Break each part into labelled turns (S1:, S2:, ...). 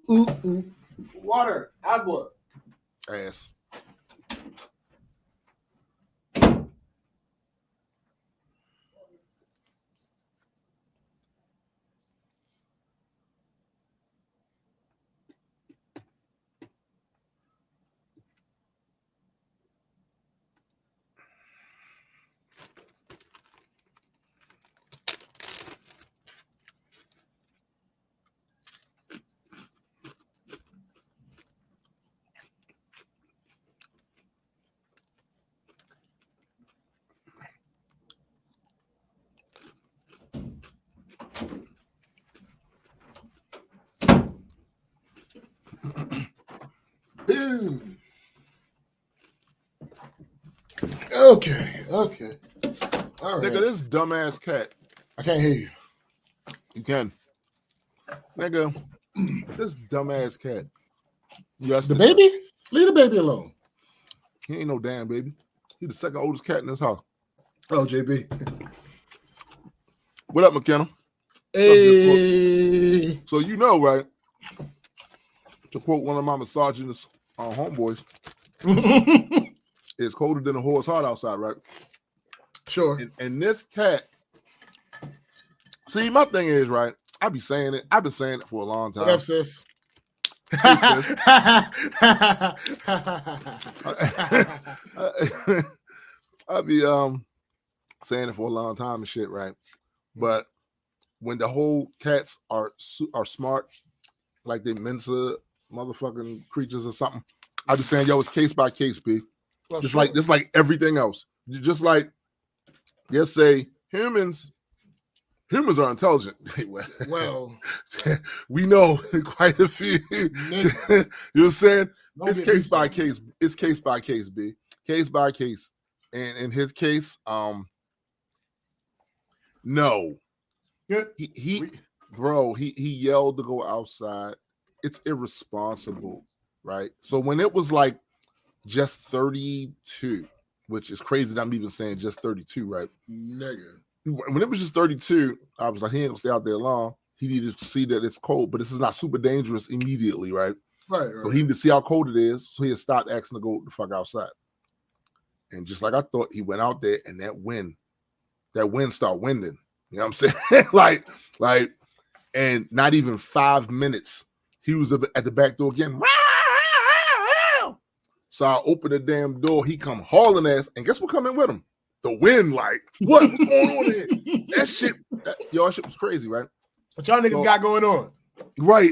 S1: ooh. Water, agua.
S2: Ass.
S1: Boom. Okay. All right.
S2: Nigga, this dumbass cat.
S1: I can't hear you.
S2: You can. Nigga, this dumbass cat. Yes,
S1: The baby? Leave the baby alone.
S2: He ain't no damn baby. He the second oldest cat in this house.
S1: Oh, JB.
S2: What up, McKenna?
S1: Hey.
S2: So you know, right? To quote one of my misogynist homeboys, it's colder than a horse heart outside, right?
S1: Sure.
S2: And this cat, see, my thing is, right? I've been saying it for a long time.
S1: What up, sis?
S2: Hey, sis. I'll be saying it for a long time and shit, right? But when the whole cats are smart, like they Mensa motherfucking creatures or something, I be saying, yo, it's case by case, B.
S1: Well,
S2: just
S1: sure.
S2: like everything else. Just like, just say humans are intelligent.
S1: Well,
S2: we know quite a few. You know what I'm saying? It's case by case. It's case by case, B. Case by case. And in his case, no.
S1: Yeah.
S2: He yelled to go outside. It's irresponsible, right? So when it was like just 32, which is crazy that I'm even saying just 32, right?
S1: Nigga.
S2: When it was just 32, I was like, he ain't gonna stay out there long. He needed to see that it's cold, but this is not super dangerous immediately, right?
S1: Right.
S2: So he needed to see how cold it is, so he had stopped asking to go the fuck outside. And just like I thought, he went out there, and that wind started winding. You know what I'm saying? like, and not even 5 minutes, he was at the back door again. So I opened the damn door. He come hauling ass, and guess what come in with him? The wind, like, what's going on here? That shit was crazy, right?
S1: What y'all niggas got going on?
S2: Right.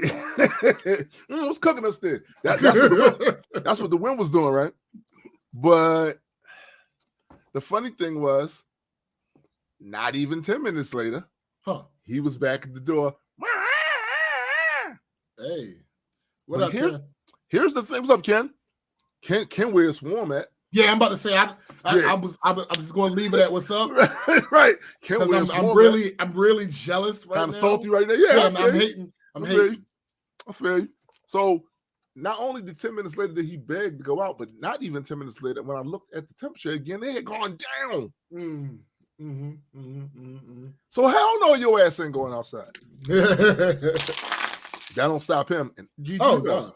S2: What's cooking upstairs? That's what the wind was doing, right? But the funny thing was, not even 10 minutes later, he was back at the door.
S1: Hey, what up, Ken?
S2: Here's the thing. What's up, Ken? Ken, where it's warm at?
S1: Yeah, I'm about to say I was just going to leave it at what's up.
S2: Right. Ken,
S1: I'm really jealous right now.
S2: Kind of salty right now. Yeah,
S1: I'm hating.
S2: I feel you. So not only did 10 minutes later did he beg to go out, but not even 10 minutes later, when I looked at the temperature again, it had gone down. So hell no, your ass ain't going outside. That don't stop him. And
S1: God.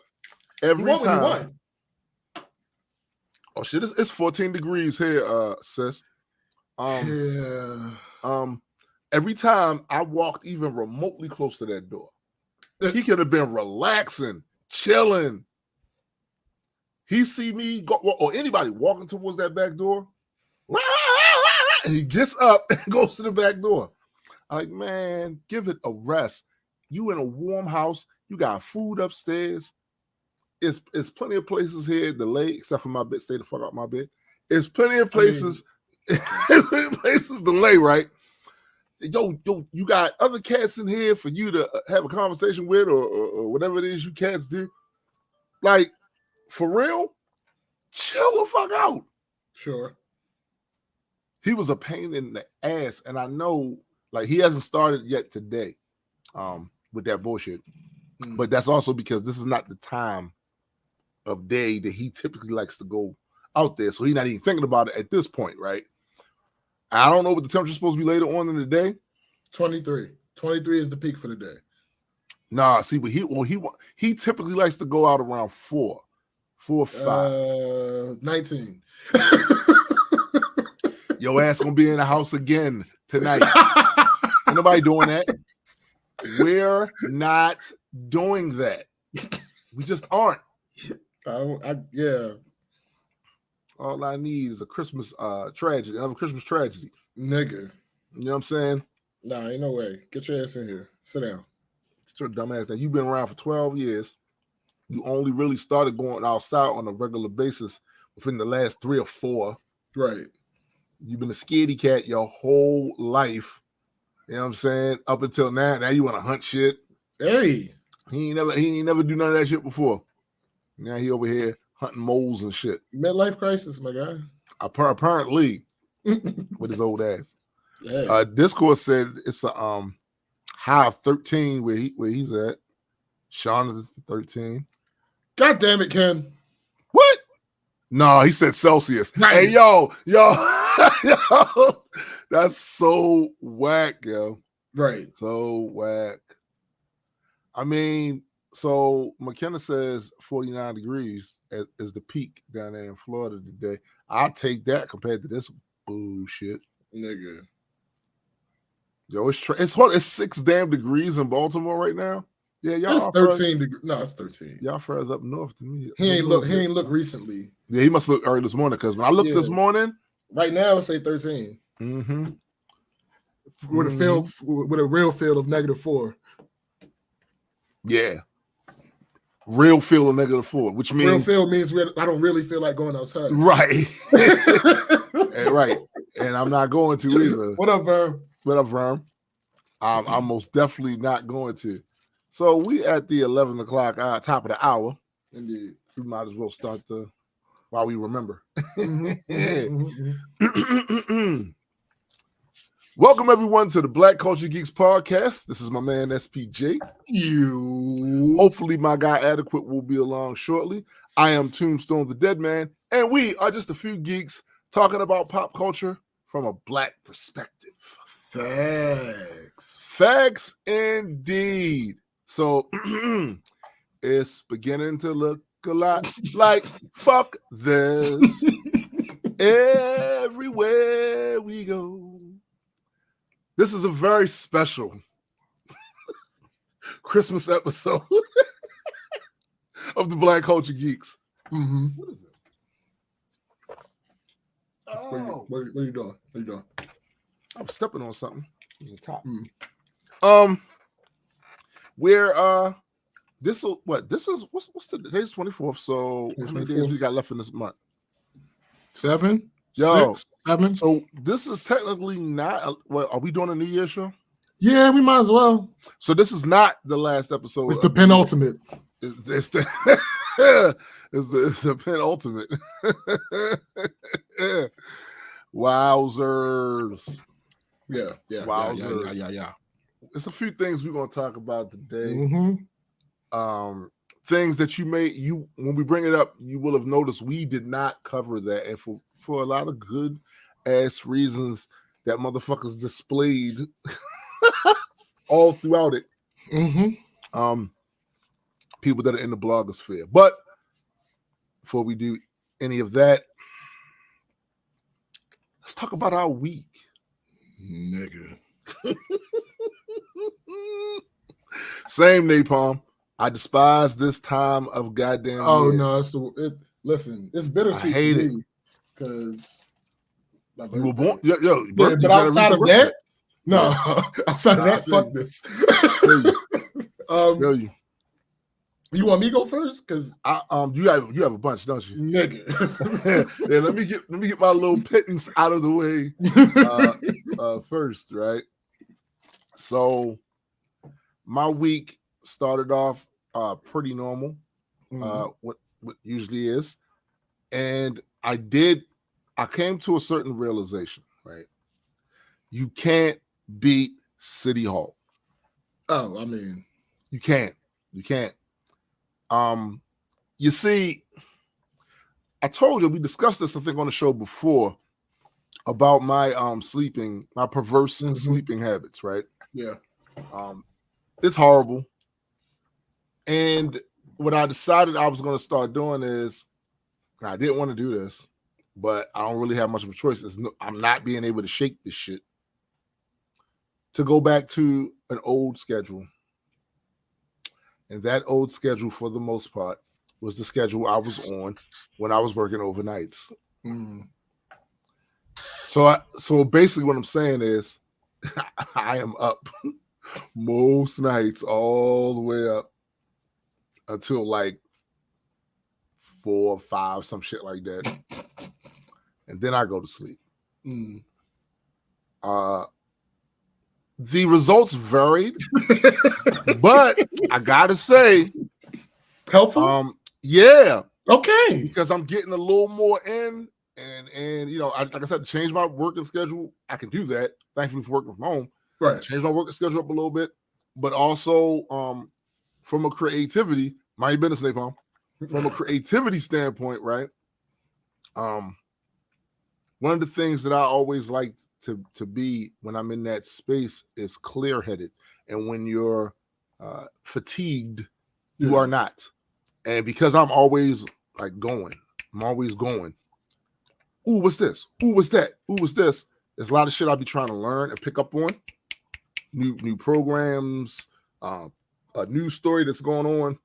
S2: Every time. Oh shit! It's 14 degrees here, sis. Every time I walked even remotely close to that door, he could have been relaxing, chilling. He see me go, or anybody walking towards that back door, and he gets up and goes to the back door. I'm like, man, give it a rest. You in a warm house, you got food upstairs. It's plenty of places here to lay, except for my bed. Stay the fuck out my bed. It's plenty of places, places to lay, right? Yo, you got other cats in here for you to have a conversation with, or whatever it is you cats do. Like, for real, chill the fuck out.
S1: Sure.
S2: He was a pain in the ass, and I know, like, he hasn't started yet today, with that bullshit. But that's also because this is not the time of day that he typically likes to go out there. So he's not even thinking about it at this point, right? I don't know what the temperature's supposed to be later on in the day.
S1: 23. 23 is the peak for the day.
S2: Nah, see, but he typically likes to go out around 4 or 5.
S1: 19.
S2: Your ass gonna be in the house again tonight. Ain't nobody doing that. We're not doing that. We just aren't.
S1: Yeah.
S2: All I need is a Christmas tragedy. Another Christmas tragedy.
S1: Nigga.
S2: You know what I'm saying?
S1: Nah, ain't no way. Get your ass in here. Sit down.
S2: It's your dumb ass. Now, you've been around for 12 years. You only really started going outside on a regular basis within the last 3 or 4.
S1: Right.
S2: You've been a scaredy cat your whole life. You know what I'm saying? Up until now. Now you want to hunt shit.
S1: Hey.
S2: He ain't never do none of that shit before. Now he over here hunting moles and shit.
S1: Midlife crisis, my guy.
S2: Apparently, with his old ass.
S1: Hey.
S2: Discord said it's a high of 13 where he's at. Sean is 13.
S1: God damn it, Ken.
S2: What? No, he said Celsius.
S1: Right.
S2: Hey, yo, yo, that's so whack, yo.
S1: Right.
S2: So whack. I mean, so McKenna says 49 degrees is the peak down there in Florida today. I'll take that compared to this bullshit.
S1: Nigga.
S2: Yo, it's hot. It's 6 damn degrees in Baltimore right now. Yeah, y'all.
S1: It's 13 degrees. No, it's 13.
S2: Y'all further up north to me.
S1: He ain't look recently.
S2: Yeah, he must look early this morning because when I looked this morning,
S1: right now it's say 13.
S2: Mm-hmm.
S1: With a real feel of -4.
S2: Yeah. Real feel of -4, which means
S1: real feel means I don't really feel like going outside.
S2: Right. Right. And I'm not going to either.
S1: What up, Verm?
S2: What up, Verm? I'm most definitely not going to. So we at the 11 o'clock top of the hour.
S1: Indeed.
S2: We might as well start while we remember. Welcome everyone to the Black Culture Geeks podcast. This is my man SPJ. Hopefully my guy Adequate will be along shortly. I am Tombstone the Dead Man, and we are just a few geeks talking about pop culture from a black perspective. Facts indeed. So it's beginning to look a lot like fuck this. Everywhere we go. This is a very special Christmas episode of the Black Culture Geeks.
S1: Mm-hmm.
S2: What is it? Oh.
S1: What are you doing? What are you doing?
S2: I'm stepping on something. There's a top.
S1: Mm.
S2: This is what's today's 24th, so how many days we got left in this month?
S1: 7?
S2: Yo,
S1: 6, 7.
S2: So this is technically not. Are we doing a New Year's show?
S1: Yeah, we might as well.
S2: So this is not the last episode.
S1: It's the penultimate.
S2: It's the it's the penultimate. Wowzers!
S1: Yeah.
S2: Wowzers!
S1: Yeah.
S2: It's a few things we're gonna talk about today.
S1: Mm-hmm.
S2: Things that when we bring it up, you will have noticed we did not cover that, and for a lot of good ass reasons that motherfuckers displayed all throughout it.
S1: Mm-hmm.
S2: People that are in the blogosphere. But before we do any of that, let's talk about our week.
S1: Nigga.
S2: Same, Napalm. I despise this time of goddamn.
S1: Oh
S2: year.
S1: no, listen, it's bittersweet.
S2: I hate it
S1: because
S2: you were born. Yo,
S1: yeah, but outside of that, no, outside of that, fuck this. You want me to go first? Because
S2: you have a bunch, don't you,
S1: nigga?
S2: Yeah, let me get my little pittance out of the way first, right? So my week started off pretty normal, what usually is, and I came to a certain realization, right? You can't beat City Hall.
S1: Oh, I mean,
S2: you can't. You see, I told you, we discussed this, I think, on the show before about my perverse sleeping habits, right?
S1: Yeah.
S2: It's horrible. And what I decided I was going to start doing is, I didn't want to do this, but I don't really have much of a choice. I'm not being able to shake this shit. To go back to an old schedule. And that old schedule, for the most part, was the schedule I was on when I was working overnights.
S1: Mm.
S2: So basically what I'm saying is I am up most nights all the way up until like 4 or 5, some shit like that. And then I go to sleep.
S1: Mm.
S2: The results varied, but I gotta say,
S1: helpful.
S2: Yeah.
S1: Okay.
S2: Because I'm getting a little more in, and you know, like I said, to change my working schedule, I can do that. Thankfully for working from home,
S1: right?
S2: Change my working schedule up a little bit, but also from a creativity, my business, Napalm. From a creativity standpoint, right? One of the things that I always like to be when I'm in that space is clear-headed, and when you're fatigued, you are not. And because I'm always like going, I'm always going. Ooh, what's this? Ooh, what's that? Ooh, what's this? There's a lot of shit I'll be trying to learn and pick up on. New programs, a news story that's going on,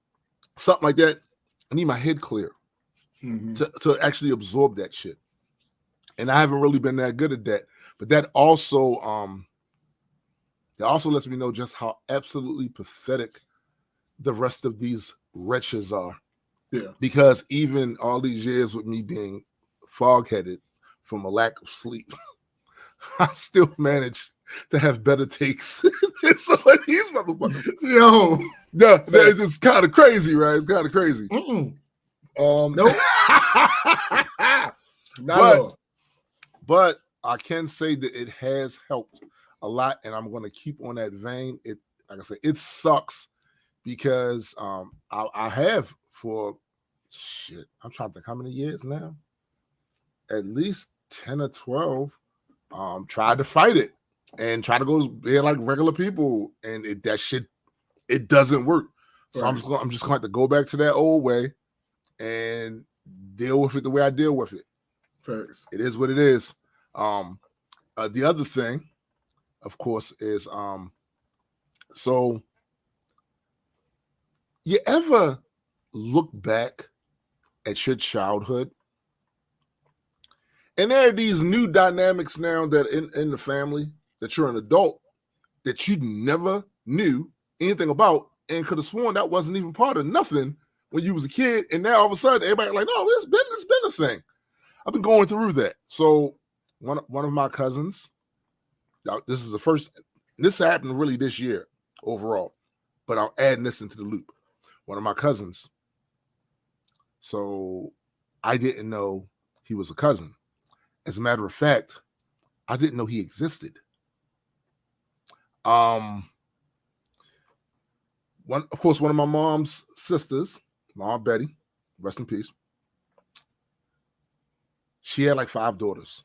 S2: something like that. I need my head clear to actually absorb that shit. And I haven't really been that good at that. But that also lets me know just how absolutely pathetic the rest of these wretches are.
S1: Yeah.
S2: Because even all these years with me being fog-headed from a lack of sleep, I still manage to have better takes than some of these motherfuckers.
S1: Yo.
S2: Yeah, it's kind of crazy, right? It's kind of crazy.
S1: Nope.
S2: But I can say that it has helped a lot, and I'm going to keep on that vein. It, like I said, it sucks because I have for shit. I'm trying to think how many years now. At least 10 or 12. Tried to fight it and try to go be like regular people, and that shit, it doesn't work. So right. I'm just going to have to go back to that old way and deal with it the way I deal with it.
S1: Thanks.
S2: It is what it is. The other thing, of course, is so you ever look back at your childhood, and there are these new dynamics now that in the family that you're an adult that you never knew anything about and could have sworn that wasn't even part of nothing when you was a kid, and now all of a sudden everybody like, no, it's been a thing. I've been going through that. So one of my cousins, this is the first, this happened really this year overall, but I'm adding this into the loop. One of my cousins, so I didn't know he was a cousin. As a matter of fact, I didn't know he existed. One of my mom's sisters, Mom Betty, rest in peace. She had like 5 daughters.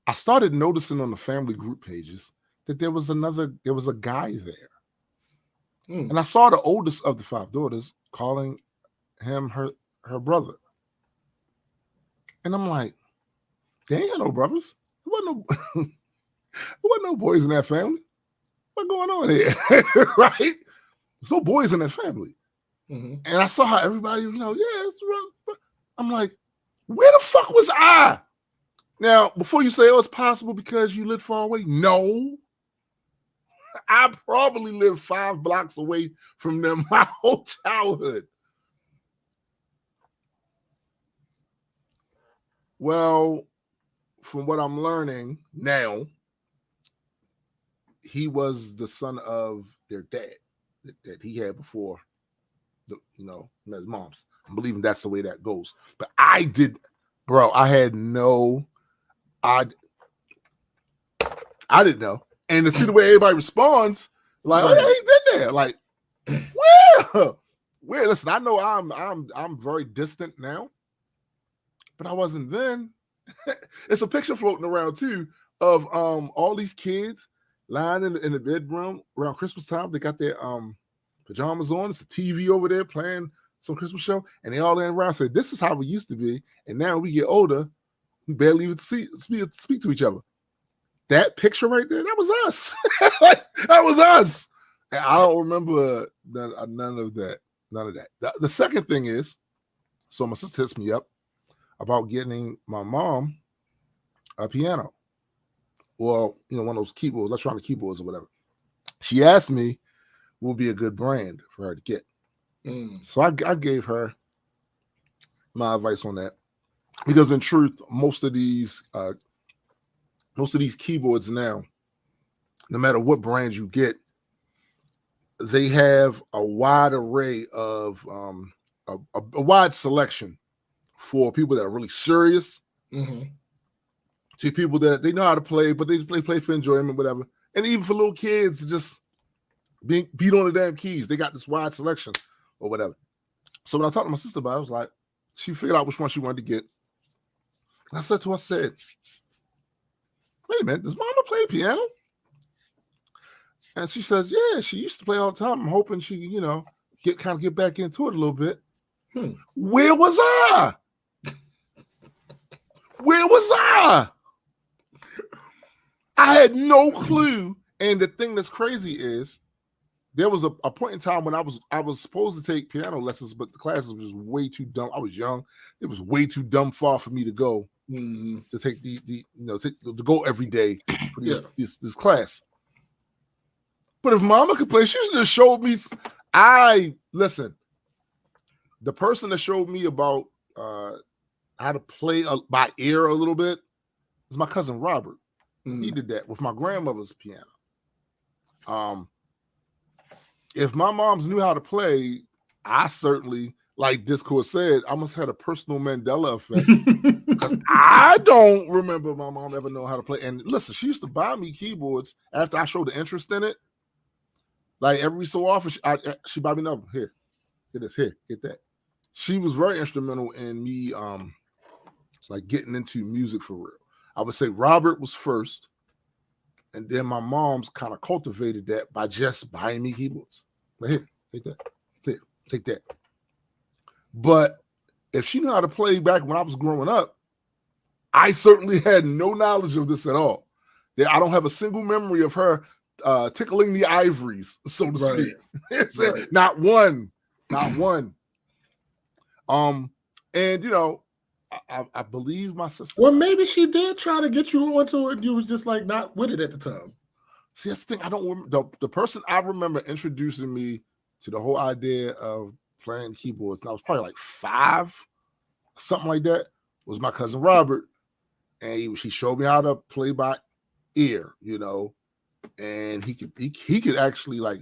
S2: I started noticing on the family group pages that there was a guy there. And I saw the oldest of the 5 daughters calling him her brother. And I'm like, they ain't got no brothers. There wasn't no boys in that family. What's going on here? Right? There's no boys in that family. And I saw how everybody, I'm like, where the fuck was I? Now, before you say, oh, it's possible because you live far away. No. I probably lived 5 blocks away from them my whole childhood. Well, from what I'm learning now, he was the son of their dad that he had before, his mom's. I'm believing that's the way that goes. But I didn't know. And to see the way everybody responds, like, oh, yeah, he's been there. Like, where? Listen, I know I'm very distant now, but I wasn't then. It's a picture floating around too of all these kids lying in the bedroom around Christmas time. They got their pajamas on. It's a TV over there playing some Christmas show, and they all in around said, "This is how we used to be." And now we get older, we barely even speak to each other. That picture right there, that was us. That was us. And I don't remember none of that. The second thing is, so my sister hits me up about getting my mom a piano, or one of those keyboards, electronic keyboards or whatever. She asked me what would be a good brand for her to get. So I gave her my advice on that, because in truth, most of these keyboards now, no matter what brand you get, they have a wide array of a wide selection for people that are really serious, to people that they know how to play, but they play for enjoyment, whatever. And even for little kids, just being beat on the damn keys, they got this wide selection or whatever. So when I talked to my sister about it, I was like, she figured out which one she wanted to get. I said to her, wait a minute, does Mama play the piano? And she says, yeah, she used to play all the time. I'm hoping she, get back into it a little bit. Where was I? Where was I? I had no clue. And the thing that's crazy is, there was a point in time when I was supposed to take piano lessons, but the classes were just way too dumb. I was young; it was way too dumb far for me to go to take to go every day for this class. But if Mama could play, she should have showed me. Listen. The person that showed me about how to play by ear a little bit is my cousin Robert. He did that with my grandmother's piano. If my moms knew how to play, I certainly, like Discord said, I must have had a personal Mandela effect, because I don't remember my mom ever knowing how to play. And listen, she used to buy me keyboards after I showed the interest in it. Like every so often, she buy me another. Here, get this. Here, get that. She was very instrumental in me, like getting into music for real. I would say Robert was first, and then my mom's kind of cultivated that by just buying me keyboards. Like, here, take that. Here, take that. But if she knew how to play back when I was growing up, I certainly had no knowledge of this at all. I don't have a single memory of her tickling the ivories, so to speak. Right. Not one. And I believe my sister.
S1: Well, maybe she did try to get you onto it, and you was just like not with it at the time.
S2: See, that's the thing. I don't remember. The person I remember introducing me to the whole idea of playing keyboards, and I was probably like 5, something like that, was my cousin Robert. And he showed me how to play by ear, and he could actually like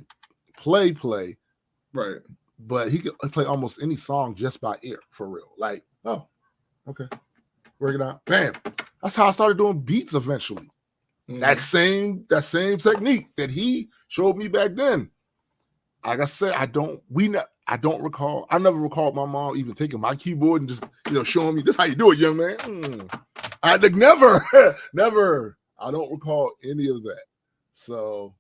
S2: play.
S1: Right.
S2: But he could play almost any song just by ear, for real. Like, oh, okay. Work it out. Bam. That's how I started doing beats eventually. That same technique that he showed me back then. Like I said, I never recalled my mom even taking my keyboard and just, showing me, this how you do it, young man. I never. I don't recall any of that. So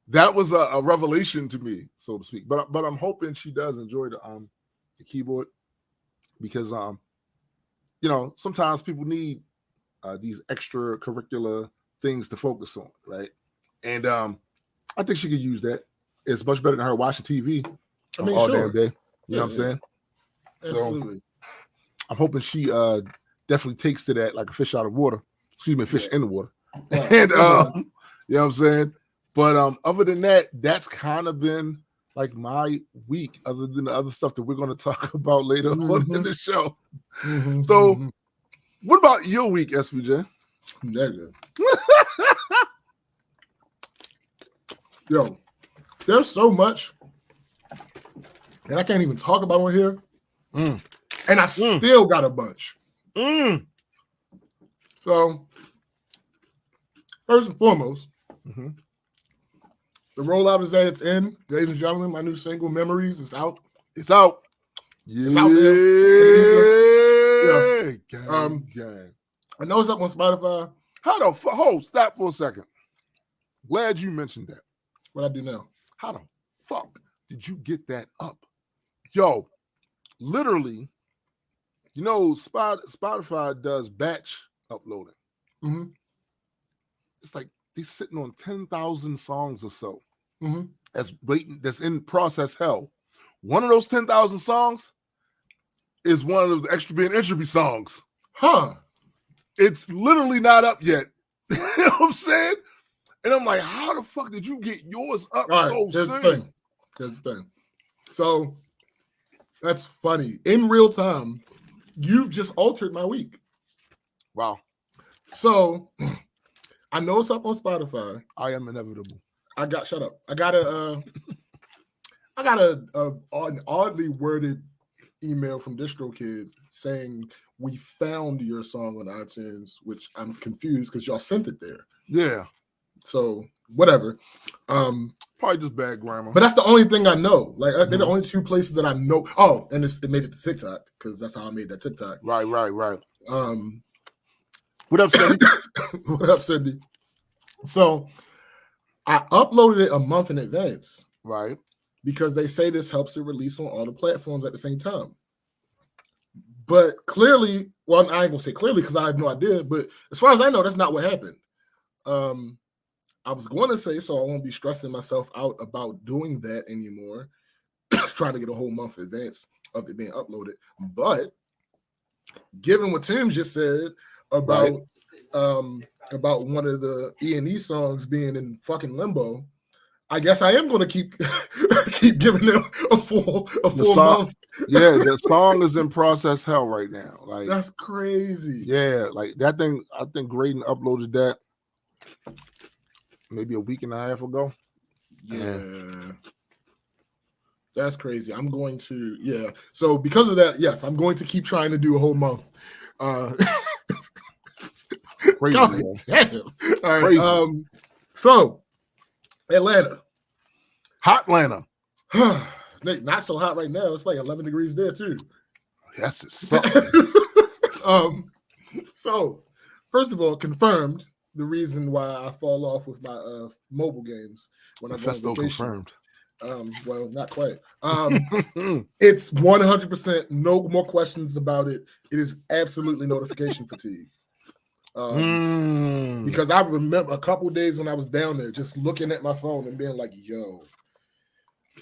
S2: that was a revelation to me, so to speak. But I'm hoping she does enjoy the keyboard, because sometimes people need these extracurricular things to focus on, right? And I think she could use that. It's much better than her watching TV all damn day. You know what I'm saying?
S1: Absolutely.
S2: So I'm hoping she definitely takes to that like a fish out of water. She's been fish in the water. And you know what I'm saying? But other than that, that's kind of been like my week, other than the other stuff that we're going to talk about later on in the show. So what about your week, SPJ?
S1: Negative. Yo, there's so much that I can't even talk about on here. And I still got a bunch. So, first and foremost, the rollout is at its end. Ladies and gentlemen, my new single, Memories, is out.
S2: It's out.
S1: It's out there.
S2: Gang.
S1: I know it's up on Spotify.
S2: Hold, stop for a second. Glad you mentioned that.
S1: What I do now?
S2: How the fuck did you get that up? Yo, literally, you know, Spotify does batch uploading.
S1: Mm-hmm.
S2: It's like they're sitting on 10,000 songs or so.
S1: Mm-hmm.
S2: That's in process hell. One of those 10,000 songs is one of those extra being entropy songs.
S1: Huh.
S2: It's literally not up yet. You know what I'm saying? And I'm like, how the fuck did you get yours up so soon?
S1: Here's the thing. So that's funny. In real time, you've just altered my week.
S2: Wow.
S1: So I know it's up on Spotify.
S2: I am inevitable.
S1: Shut up. I got an oddly worded email from DistroKid saying we found your song on iTunes, which I'm confused because y'all sent it there.
S2: Yeah.
S1: So whatever.
S2: Probably just bad grammar.
S1: But that's the only thing I know. Like they're the only two places that I know. Oh, and it made it to TikTok because that's how I made that TikTok.
S2: Right. What up, Cindy?
S1: What up, Cindy? So I uploaded it a month in advance.
S2: Right.
S1: Because they say this helps it release on all the platforms at the same time. But clearly, well, I ain't gonna say clearly because I have no idea, but as far as I know, that's not what happened. I was going to say so I won't be stressing myself out about doing that anymore, trying to get a whole month in advance of it being uploaded. But given what Tim just said about one of the E&E songs being in fucking limbo, I guess I am going to keep giving them a full month.
S2: Yeah, the song is in process hell right now. Like
S1: that's crazy.
S2: Yeah, like that thing. I think Graydon uploaded that maybe a week and a half ago.
S1: Yeah, that's crazy. I'm going to So because of that, yes, I'm going to keep trying to do a whole month.
S2: Crazy,
S1: God damn. All right.
S2: Crazy.
S1: So Atlanta.
S2: Hot Atlanta.
S1: Not so hot right now. It's like 11 degrees there too.
S2: Yes, it's something.
S1: So first of all, confirmed the reason why I fall off with my mobile games when I go on vacation.
S2: Confirmed.
S1: Well, not quite. It's 100%. No more questions about it. It is absolutely notification fatigue. Because I remember a couple days when I was down there, just looking at my phone and being like, "Yo,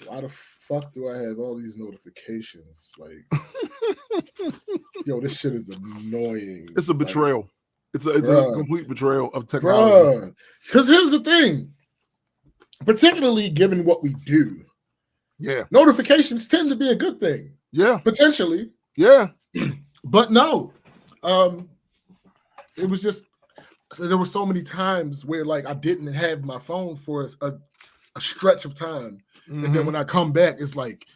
S1: why the fuck do I have all these notifications? Like, yo, this shit is annoying."
S2: It's a betrayal. It's a complete betrayal of technology.
S1: Because here's the thing, particularly given what we do, notifications tend to be a good thing.
S2: Yeah,
S1: potentially.
S2: Yeah,
S1: but no, it was just there were so many times where like I didn't have my phone for a stretch of time, and then when I come back, it's like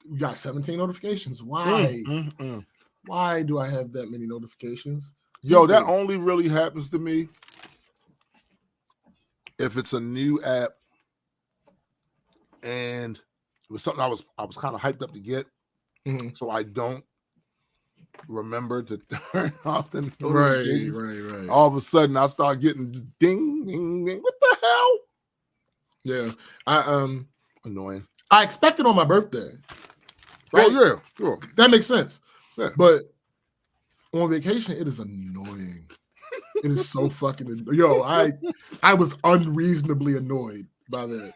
S1: you got 17 notifications. Why? Why do I have that many notifications?
S2: Yo, that only really happens to me if it's a new app and it was something I was kind of hyped up to get, so I don't remember to turn off the notifications. Right. All of a sudden, I start getting ding, ding, ding. What the hell?
S1: Yeah,
S2: annoying.
S1: I expect it on my birthday. Right?
S2: Oh yeah, sure.
S1: That makes sense.
S2: Yeah.
S1: But on vacation, it is annoying. It is so fucking I was unreasonably annoyed by that.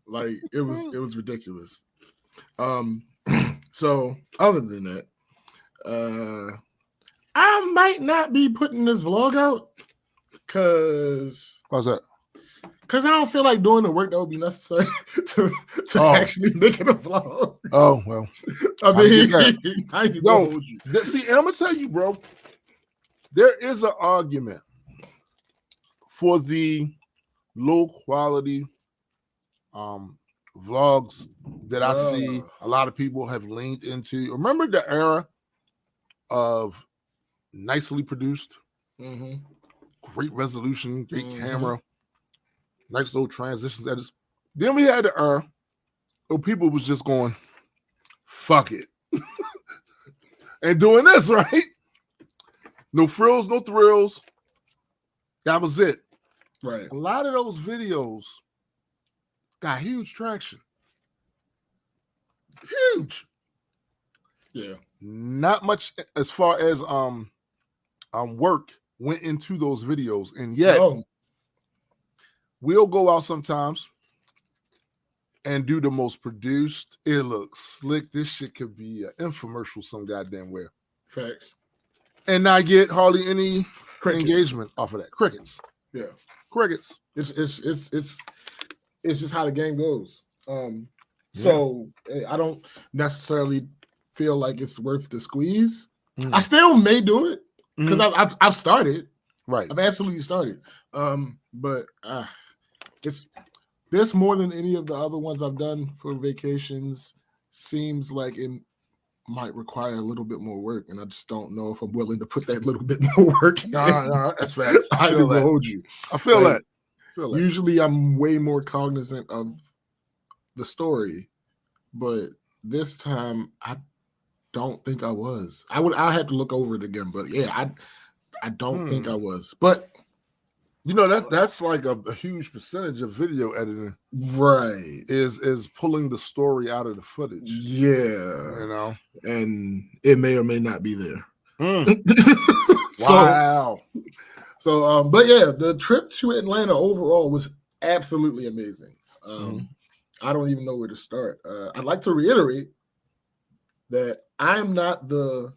S1: Like it was ridiculous. So other than that, I might not be putting this vlog out because
S2: why's that?
S1: Because I don't feel like doing the work that would be necessary to actually make it a vlog.
S2: Oh well,
S1: I mean,
S2: see, and I'm gonna tell you, bro, there is an argument for the low quality vlogs that I see a lot of people have leaned into. Remember the era of nicely produced, great resolution, great camera, nice little transitions edits. Then we had the era where people was just going, fuck it. And doing this, right? No frills, no thrills. That was it.
S1: Right.
S2: A lot of those videos got huge traction. Huge.
S1: Yeah.
S2: Not much as far as work went into those videos, and yet we'll go out sometimes and do the most produced. It looks slick. This shit could be an infomercial some goddamn where.
S1: Facts.
S2: And not get hardly any
S1: Crickets.
S2: engagement off of that. Crickets.
S1: Yeah.
S2: Crickets.
S1: It's just how the game goes. So I don't necessarily feel like it's worth the squeeze. I still may do it because I've started.
S2: Right.
S1: I've absolutely started. But it's this more than any of the other ones I've done for vacations seems like it might require a little bit more work, and I just don't know if I'm willing to put that little bit more work in.
S2: No, that's facts.
S1: I feel that. Hold you.
S2: I feel
S1: like,
S2: that.
S1: Usually I'm way more cognizant of the story, but this time I don't think I was. I had to look over it again, but yeah, I don't think I was. But
S2: you know that's like a huge percentage of video editing,
S1: right?
S2: Is pulling the story out of the footage.
S1: Yeah,
S2: you know,
S1: and it may or may not be there.
S2: Wow.
S1: So, but yeah, the trip to Atlanta overall was absolutely amazing. I don't even know where to start. I'd like to reiterate that I'm not the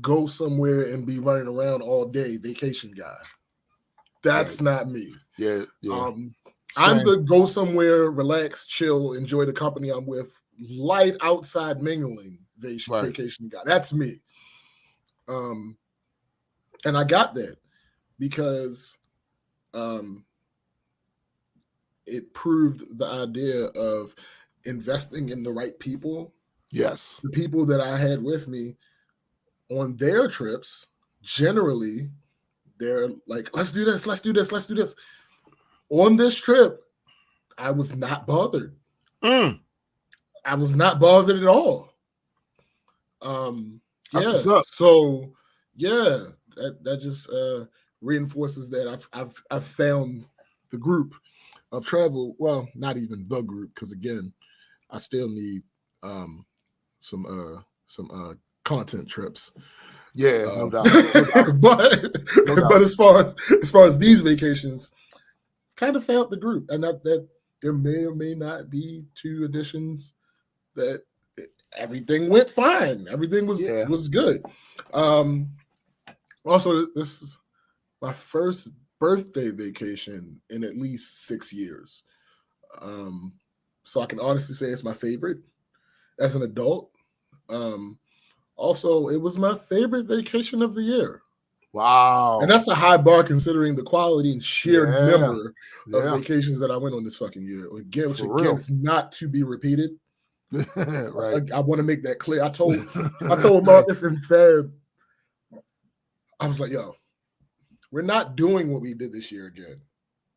S1: go somewhere and be running around all day vacation guy. That's not me.
S2: Yeah.
S1: I'm the go somewhere, relax, chill, enjoy the company I'm with, light outside mingling vacation guy. That's me. And I got that because it proved the idea of investing in the right people.
S2: Yes.
S1: The people that I had with me on their trips, generally, they're like, let's do this, let's do this, let's do this. On this trip, I was not bothered. I was not bothered at all. So yeah, that just reinforces that I've found the group of travel. Well, not even the group, because again, I still need some content trips.
S2: Yeah, no doubt.
S1: But as far as these vacations, kind of found the group, and that there may or may not be two editions that everything went fine. Everything was good. Also, this is my first birthday vacation in at least 6 years. So I can honestly say it's my favorite as an adult. Also, it was my favorite vacation of the year.
S2: Wow.
S1: And that's a high bar considering the quality and sheer number of vacations that I went on this fucking year. Again, it's not to be repeated.
S2: Right.
S1: I want to make that clear. I told Marcus and Fab, I was like, yo, we're not doing what we did this year again.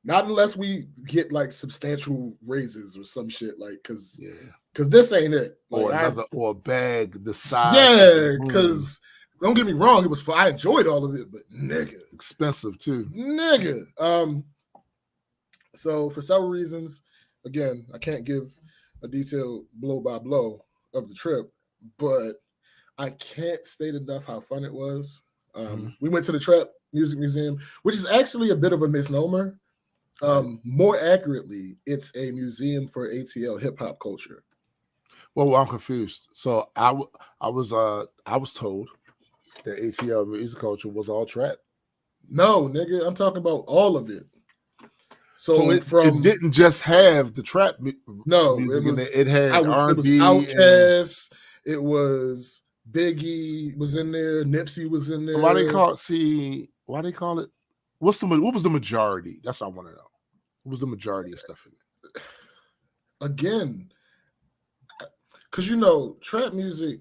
S1: Not unless we get like substantial raises or some shit, like because this ain't it. Like,
S2: or a bag the size.
S1: Yeah, because don't get me wrong, it was fun. I enjoyed all of it, but nigga,
S2: expensive too.
S1: Nigga. So for several reasons, again, I can't give a detailed blow by blow of the trip, but I can't state enough how fun it was. We went to the Trap Music Museum, which is actually a bit of a misnomer. More accurately, it's a museum for ATL hip hop culture.
S2: Well, I'm confused. So I was told that ATL music culture was all trap.
S1: No, nigga, I'm talking about all of it. So
S2: it didn't just have the trap music. It had R&B. It was
S1: Outkast. It was Biggie was in there. Nipsey was in there.
S2: So why they call it? What was the majority? That's what I want to know. What was the majority of stuff in it?
S1: Again, because trap music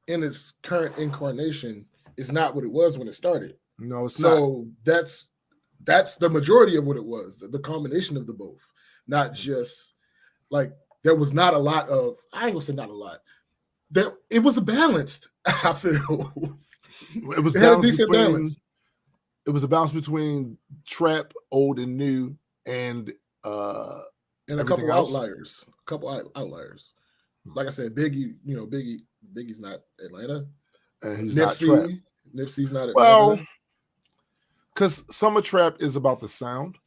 S1: in its current incarnation is not what it was when it started.
S2: No, it's not.
S1: So that's the majority of what it was, the combination of the both. Not just like there was not a lot of, I ain't gonna say not a lot. It was balanced, I feel.
S2: It was a decent balance. It was a balance between trap, old and new, and
S1: a couple outliers. Like I said, Biggie, Biggie's not Atlanta.
S2: And he's not trap.
S1: Nipsey's not Atlanta.
S2: Well, because Summer Trap is about the sound.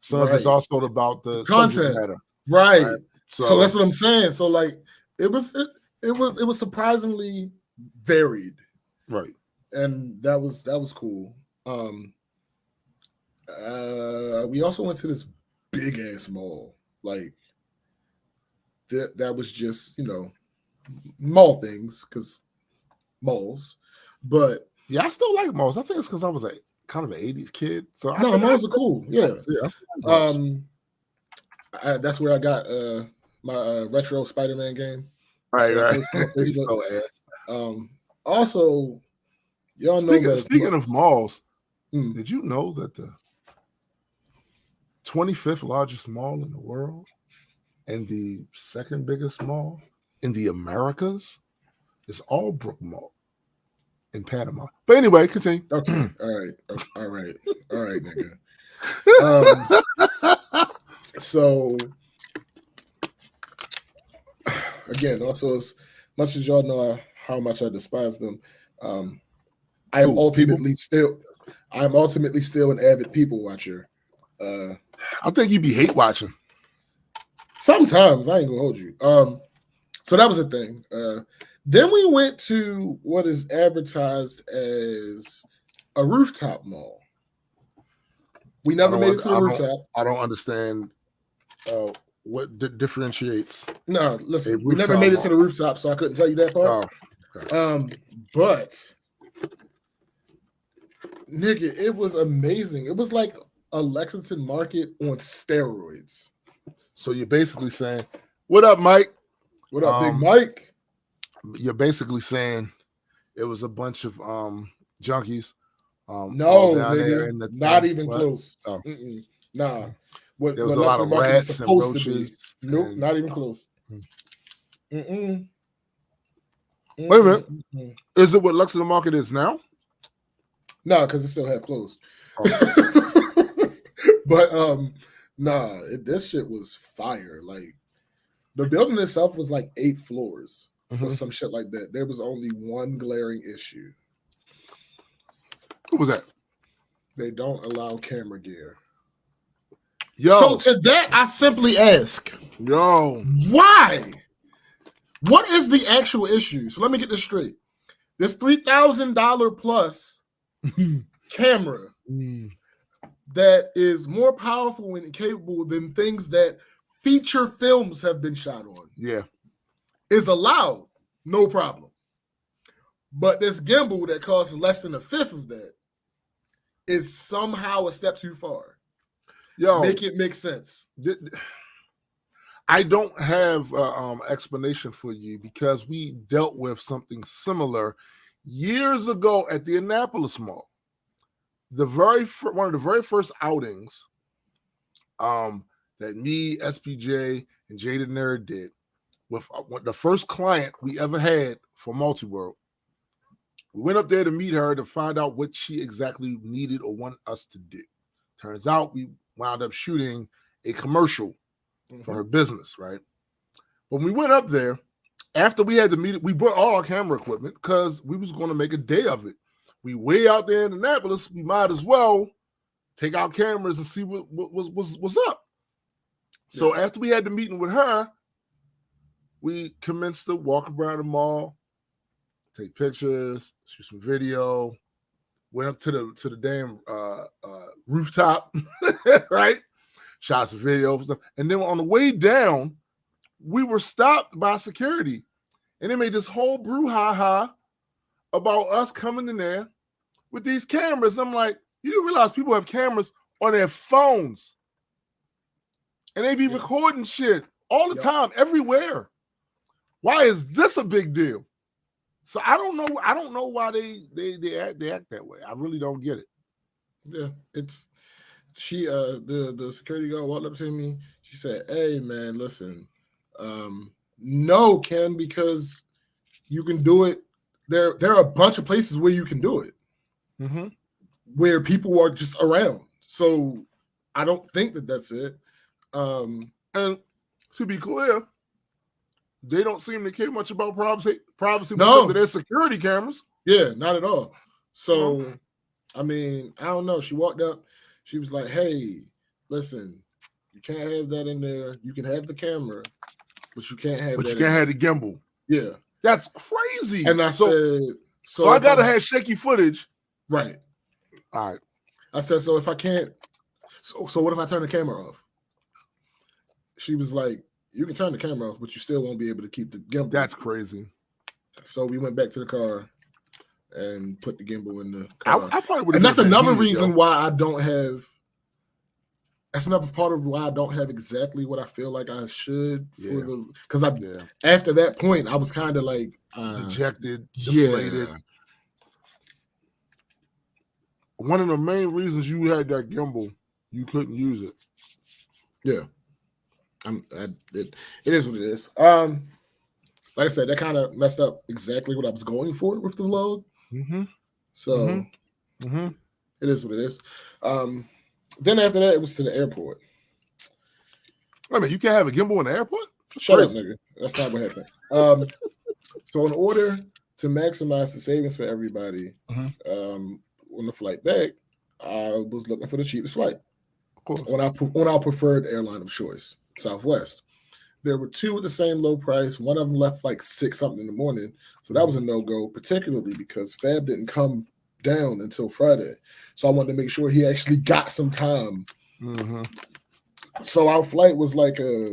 S2: Some of it's also about the
S1: content
S2: matter.
S1: Right. So that's what I'm saying. So like it was surprisingly varied.
S2: Right.
S1: And that was cool. We also went to this big ass mall. Like that was just, mall things, because malls. But
S2: yeah, I still like malls. I think it's because I was kind of an 80s kid. So
S1: malls are cool. Yeah. That's where I got my retro Spider-Man game.
S2: Right.
S1: So also, y'all know that
S2: speaking of malls, did you know that the 25th largest mall in the world and the second biggest mall in the Americas is Albrook Mall in Panama? But anyway, continue.
S1: Okay. All right, nigga. So again, also, as much as y'all know how much I despise them, I am ultimately still an avid people watcher.
S2: I think you be hate watching.
S1: Sometimes, I ain't gonna hold you. So that was the thing. Then we went to what is advertised as a rooftop mall. We never made it to the rooftop.
S2: I don't understand what differentiates.
S1: No, listen, we never made it to the rooftop, so I couldn't tell you that part. Oh, okay. But nigga, it was amazing. It was like a Lexington Market on steroids.
S2: So you're basically saying, "What up, Mike?
S1: What up, Big Mike?"
S2: You're basically saying it was a bunch of junkies.
S1: No, nigga, not even close. Oh. Nah.
S2: There was a lot of rats and roaches.
S1: Nope, not even close.
S2: Wait a minute. Is it what Lexington Market is now?
S1: No, because it still half closed. But this shit was fire. Like the building itself was like 8 floors or some shit like that. There was only one glaring issue.
S2: What was that?
S1: They don't allow camera gear.
S2: Yo.
S1: So to that, I simply ask, why? What is the actual issue? So let me get this straight. This $3,000 plus camera that is more powerful and capable than things that feature films have been shot on.
S2: Yeah.
S1: Is allowed, no problem. But this gimbal that costs less than a fifth of that is somehow a step too far. Make it make sense.
S2: I don't have explanation for you because we dealt with something similar years ago at the Annapolis Mall. One of the very first outings that me, SPJ, and Jada Nerd did with the first client we ever had for Multiworld. We went up there to meet her to find out what she exactly needed or wanted us to do. Turns out we wound up shooting a commercial for her business, right? When we went up there, after we had the meeting, we brought all our camera equipment because we was going to make a day of it. We way out there in Annapolis, we might as well take our cameras and see what's up. So after we had the meeting with her, we commenced to walk around the mall, take pictures, shoot some video, went up to the damn rooftop, right? Shot some video stuff. And then on the way down, we were stopped by security. And they made this whole brouhaha about us coming in there with these cameras. I'm like, you do realize people have cameras on their phones. And they be recording shit all the time, everywhere. Why is this a big deal? So I don't know why they act that way. I really don't get it.
S1: Yeah, it's she the security guard walked up to me. She said, "Hey man, listen, no, Ken, because you can do it. There are a bunch of places where you can do it, where people are just around. So I don't think that's it."
S2: And to be clear, they don't seem to care much about privacy
S1: No.
S2: with their security cameras.
S1: Yeah, not at all. So, I mean, I don't know. She walked up. She was like, "Hey, listen, you can't have that in there. You can have the camera, but you can't have
S2: the gimbal.
S1: Yeah,
S2: that's crazy."
S1: And I said,
S2: "So I gotta have shaky footage."
S1: Right.
S2: All right.
S1: I said, "So if I can't, so what if I turn the camera off?" She was like, "You can turn the camera off, but you still won't be able to keep the gimbal."
S2: That's crazy.
S1: So we went back to the car and put the gimbal in the car.
S2: I probably would.
S1: And that's another reason why I don't have. That's another part of why I don't have exactly what I feel like I should because after that point I was kind of like
S2: dejected, deflated. One of the main reasons you had that gimbal, you couldn't use it.
S1: Yeah, it is what it is. Like I said, that kind of messed up exactly what I was going for with the vlog. So it is what it is. Then after that, it was to the airport.
S2: Wait a minute, you can't have a gimbal in the airport?
S1: Shut up, nigga. That's not what happened. So in order to maximize the savings for everybody, on the flight back, I was looking for the cheapest flight.
S2: Of course.
S1: On our preferred airline of choice, Southwest. There were two at the same low price. One of them left like 6 something in the morning. So that was a no-go, particularly because Fab didn't come down until Friday. So I wanted to make sure he actually got some time. So our flight was like I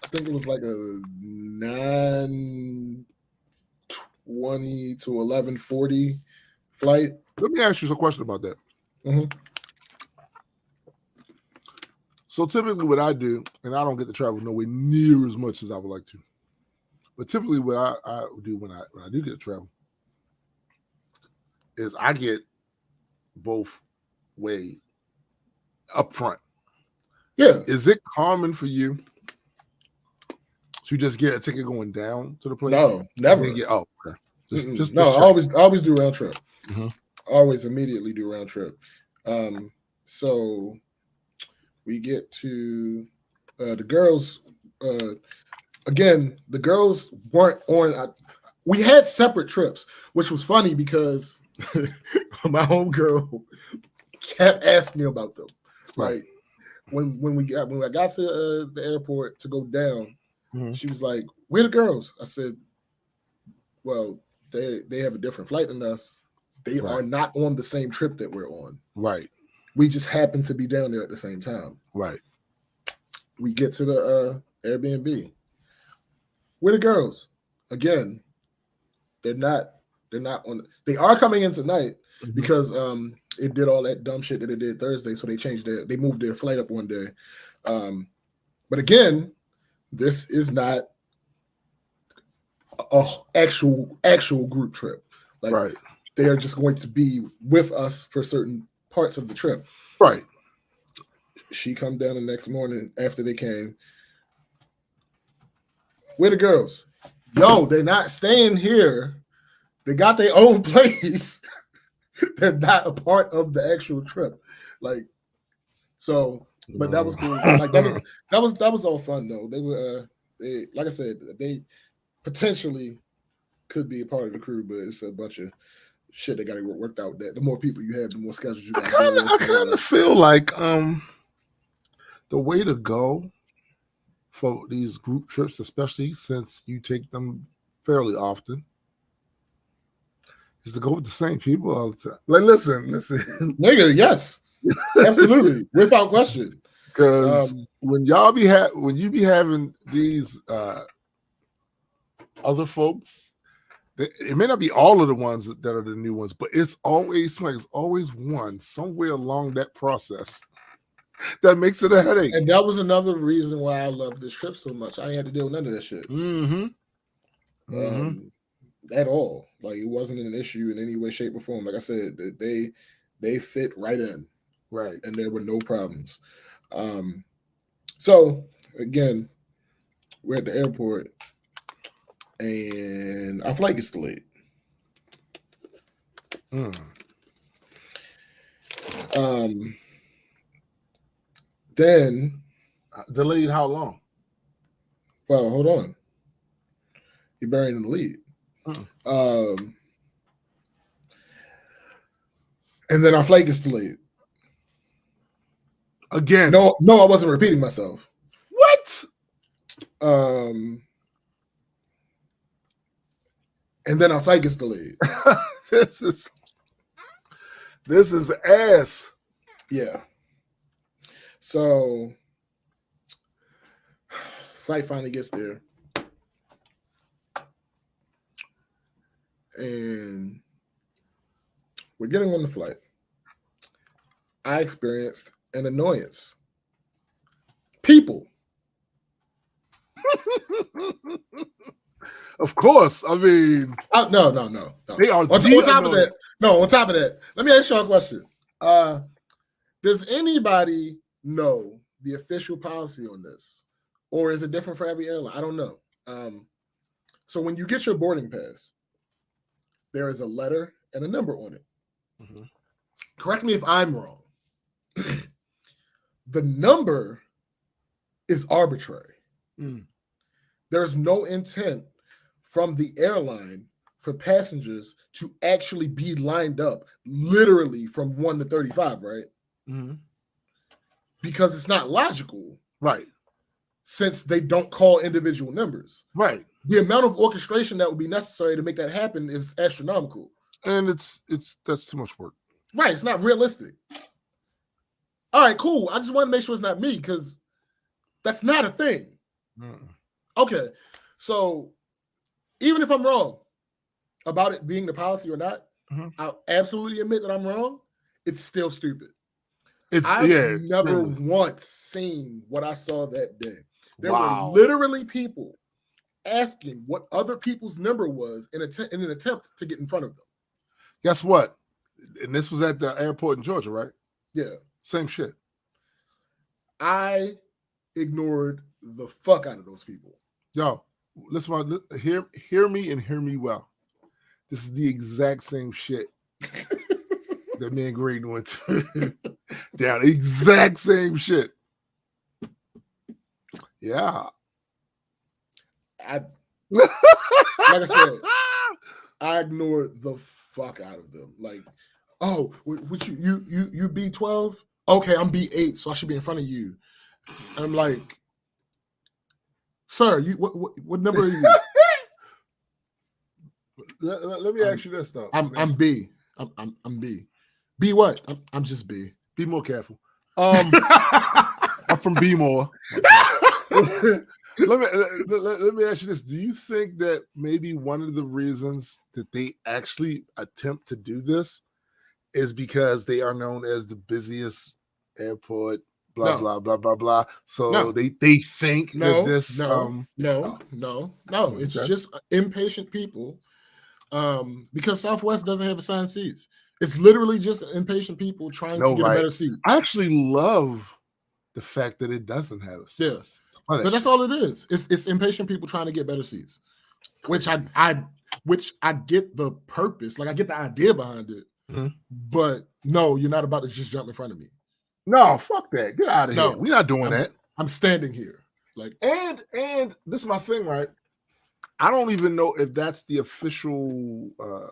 S1: think it was like a 9:20 to 11:40 flight.
S2: Let me ask you a question about that. So typically what I do, and I don't get to travel nowhere near as much as I would like to, but typically what I do when I do get to travel is I get both ways up front.
S1: Yeah.
S2: Is it common for you to just get a ticket going down to the place?
S1: No, never.
S2: Okay.
S1: I always do round trip. Always immediately do round trip. So we get to the girls. Again, the girls weren't on. We had separate trips, which was funny because my homegirl kept asking me about them.
S2: Right.
S1: Like when I got to the airport to go down, she was like, "Where the girls?" I said, "Well, they have a different flight than us. They are not on the same trip that we're on.
S2: Right.
S1: We just happen to be down there at the same time."
S2: Right.
S1: We get to the Airbnb. Where the girls? Again, they're not on. They are coming in tonight because it did all that dumb shit that it did Thursday, so they moved their flight up one day. But again, this is not a actual group trip. Like they are just going to be with us for certain parts of the trip.
S2: Right.
S1: She come down the next morning after they came. Where the girls? Yo, they're not staying here. They got their own place. They're not a part of the actual trip. Like, so, but that was cool. Like that was all fun though. They were like I said, they potentially could be a part of the crew, but it's a bunch of shit that got to get worked out. That the more people you have, the more schedules you got.
S2: I kind of feel like the way to go for these group trips, especially since you take them fairly often, is to go with the same people all the time. Like, listen,
S1: nigga, yes, absolutely, without question.
S2: Because when you be having these other folks, it may not be all of the ones that are the new ones, but it's always one somewhere along that process that makes it a headache.
S1: And that was another reason why I love this trip so much. I ain't had to deal with none of that shit. At all. Like, it wasn't an issue in any way, shape, or form. Like I said, they fit right in.
S2: Right.
S1: And there were no problems. So again, we're at the airport and our flight gets delayed. Then
S2: Delayed how long?
S1: Well, hold on. You're buried in the lead. And then our flight gets delayed.
S2: Again.
S1: No, I wasn't repeating myself.
S2: What?
S1: And then our flight gets delayed.
S2: This is ass.
S1: Yeah. So flight finally gets there. And we're getting on the flight. I experienced an annoyance. People.
S2: Of course. I mean,
S1: no.
S2: They are
S1: on top of that, let me ask you a question. Does anybody know the official policy on this? Or is it different for every airline? I don't know. So when you get your boarding pass, there is a letter and a number on it. Mm-hmm. Correct me if I'm wrong. The number is arbitrary. There is no intent from the airline for passengers to actually be lined up literally from 1 to 35, right? Mm-hmm. Because it's not logical.
S2: Right.
S1: Since they don't call individual numbers.
S2: Right.
S1: The amount of orchestration that would be necessary to make that happen is astronomical.
S2: And that's too much work.
S1: Right. It's not realistic. All right, cool. I just want to make sure it's not me because that's not a thing. Okay. So even if I'm wrong about it being the policy or not, I'll absolutely admit that I'm wrong. It's still stupid. I've never once seen what I saw that day. There were literally people asking what other people's number was in an attempt to get in front of them.
S2: Guess what? And this was at the airport in Georgia, right?
S1: Yeah.
S2: Same shit.
S1: I ignored the fuck out of those people.
S2: Yo, listen, hear me and hear me well. This is the exact same shit that me and Green went through. Down, exact same shit. Yeah.
S1: Like I said, I ignored the fuck out of them. Like, oh, what you B12? Okay, I'm B8, so I should be in front of you. And I'm like, sir, you what number are you?
S2: Let me ask you this though.
S1: I'm B. I'm B. B what? I'm just B.
S2: Be more careful. I'm from B more. Let me ask you this. Do you think that maybe one of the reasons that they actually attempt to do this is because they are known as the busiest airport, blah, blah, blah, blah, blah. So they think that this...
S1: No. It's just impatient people because Southwest doesn't have assigned seats. It's literally just impatient people trying to get a better seat.
S2: I actually love the fact that it doesn't have a seat.
S1: Yes. But that's all it is. It's impatient people trying to get better seats, which I get the purpose. Like I get the idea behind it. Mm-hmm. But no, you're not about to just jump in front of me.
S2: No, fuck that. Get out of here. We're not doing that.
S1: I'm standing here. Like
S2: and this is my thing, right? I don't even know if that's the official.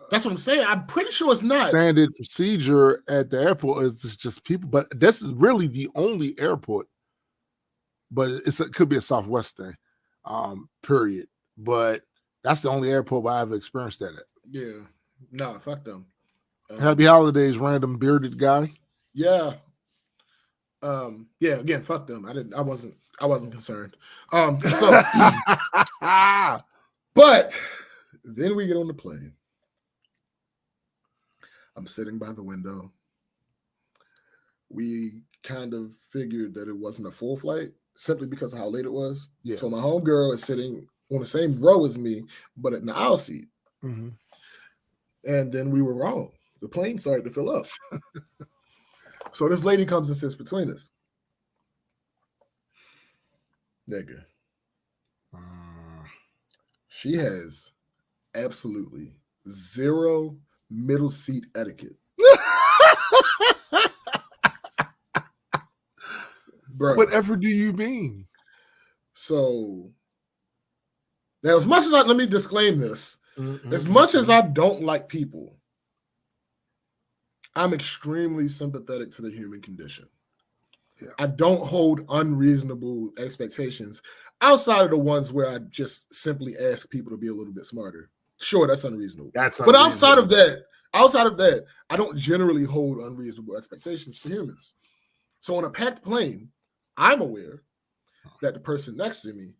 S1: That's what I'm saying. I'm pretty sure it's not
S2: standard procedure at the airport. It's just people, but this is really the only airport. But it could be a Southwest thing, period. But that's the only airport where I've experienced that at.
S1: Yeah, no, fuck them.
S2: Happy holidays, random bearded guy.
S1: Yeah. Yeah. Again, fuck them. I wasn't concerned. So. But then we get on the plane. I'm sitting by the window. We kind of figured that it wasn't a full flight simply because of how late it was. Yeah. So my homegirl is sitting on the same row as me, but in the aisle seat. Mm-hmm. And then we were wrong. The plane started to fill up. So this lady comes and sits between us. Nigga. She has absolutely zero middle seat etiquette. Bro.
S2: Whatever do you mean?
S1: So now, as much as let me disclaim this, as much as I don't like people, I'm extremely sympathetic to the human condition. Yeah. I don't hold unreasonable expectations outside of the ones where I just simply ask people to be a little bit smarter. Sure, that's unreasonable. But outside of that, I don't generally hold unreasonable expectations for humans. So on a packed plane, I'm aware that the person next to me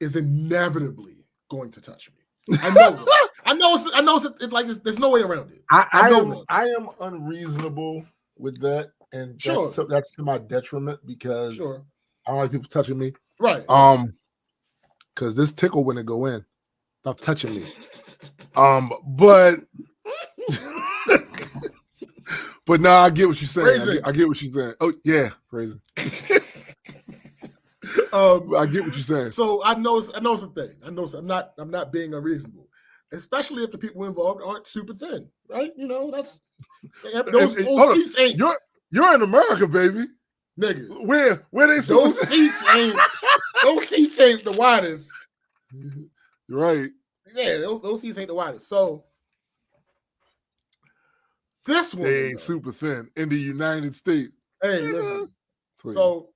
S1: is inevitably going to touch me. I know that. I know it's like there's no way around it.
S2: I am unreasonable with that, and that's to my detriment because I don't like people touching me.
S1: Right.
S2: Because this tickle when it go in. Stop touching me. But no, I get what you're saying. I get what you're saying. Oh yeah, phrasing. I get what you're saying.
S1: So I know it's a thing. I know I'm not being unreasonable, especially if the people involved aren't super thin, right? You know, that's those seats ain't.
S2: You're in America, baby.
S1: Nigga.
S2: Where they
S1: those seats ain't the widest.
S2: Right.
S1: Yeah, those seats ain't the widest. So this one
S2: ain't super thin in the United States.
S1: Hey, listen. So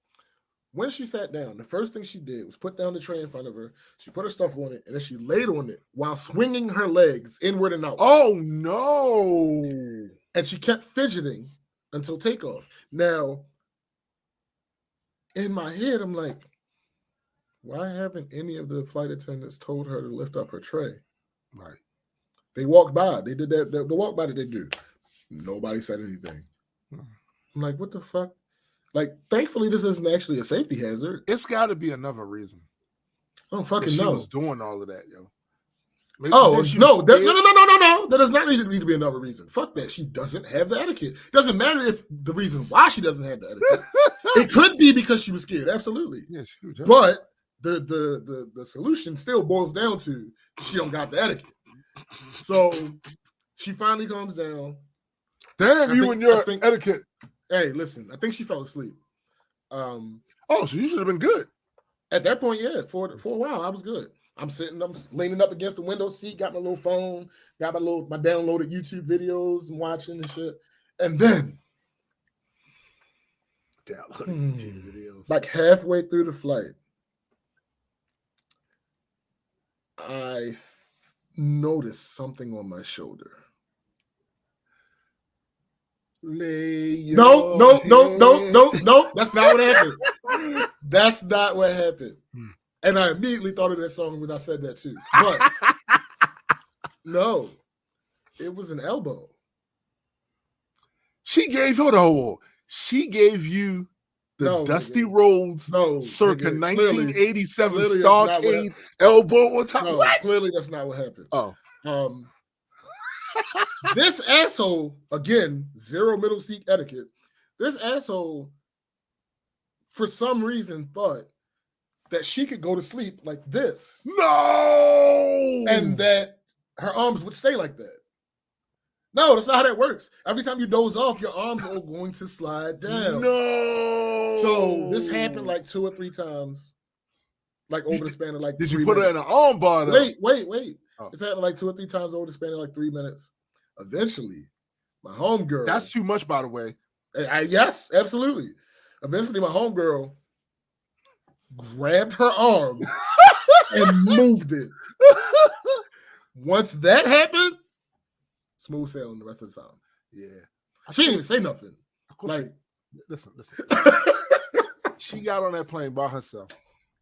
S1: when she sat down, the first thing she did was put down the tray in front of her. She put her stuff on it, and then she laid on it while swinging her legs inward and out.
S2: Oh, no.
S1: And she kept fidgeting until takeoff. Now, in my head, I'm like, why haven't any of the flight attendants told her to lift up her tray?
S2: Right.
S1: They walked by. They did that. The walk by that they do. Nobody said anything. I'm like, what the fuck? Like, thankfully, this isn't actually a safety hazard.
S2: It's got to be another reason.
S1: I don't fucking
S2: know.
S1: She
S2: was doing all of that, yo.
S1: Maybe no. That does not need to be another reason. Fuck that. She doesn't have the etiquette. Doesn't matter if the reason why she doesn't have the etiquette. It could be because she was scared. Absolutely.
S2: Yes,
S1: but the solution still boils down to she don't got the etiquette. So she finally calms down.
S2: Damn, and your etiquette.
S1: Hey, listen, I think she fell asleep.
S2: So you should have been good.
S1: At that point, yeah. For a while, I was good. I'm leaning up against the window seat, got my little phone, got my downloaded YouTube videos and watching and shit. And then
S2: YouTube videos.
S1: Like halfway through the flight, I noticed something on my shoulder. No. That's not what happened. That's not what happened. And I immediately thought of that song when I said that too. But no, it was an elbow.
S2: She gave you the Dusty Rhodes circa 1987 Starcade elbow on top.
S1: No, what? Clearly that's not what happened.
S2: Oh.
S1: This asshole, again, zero middle seat etiquette. This asshole, for some reason, thought that she could go to sleep like this.
S2: No!
S1: And that her arms would stay like that. No, that's not how that works. Every time you doze off, your arms are going to slide down.
S2: No!
S1: So this happened like 2 or 3 times. Like over the span of like
S2: Did you put her in an arm bar though?
S1: Wait. Oh. It's happened like 2 or 3 times over the span of like 3 minutes. Eventually, my homegirl.
S2: That's too much, by the way.
S1: Yes, absolutely. Eventually, my homegirl grabbed her arm and moved it. Once that happened, smooth sailing the rest of the time.
S2: Yeah.
S1: She didn't even say nothing. Like,
S2: listen. She got on that plane by herself.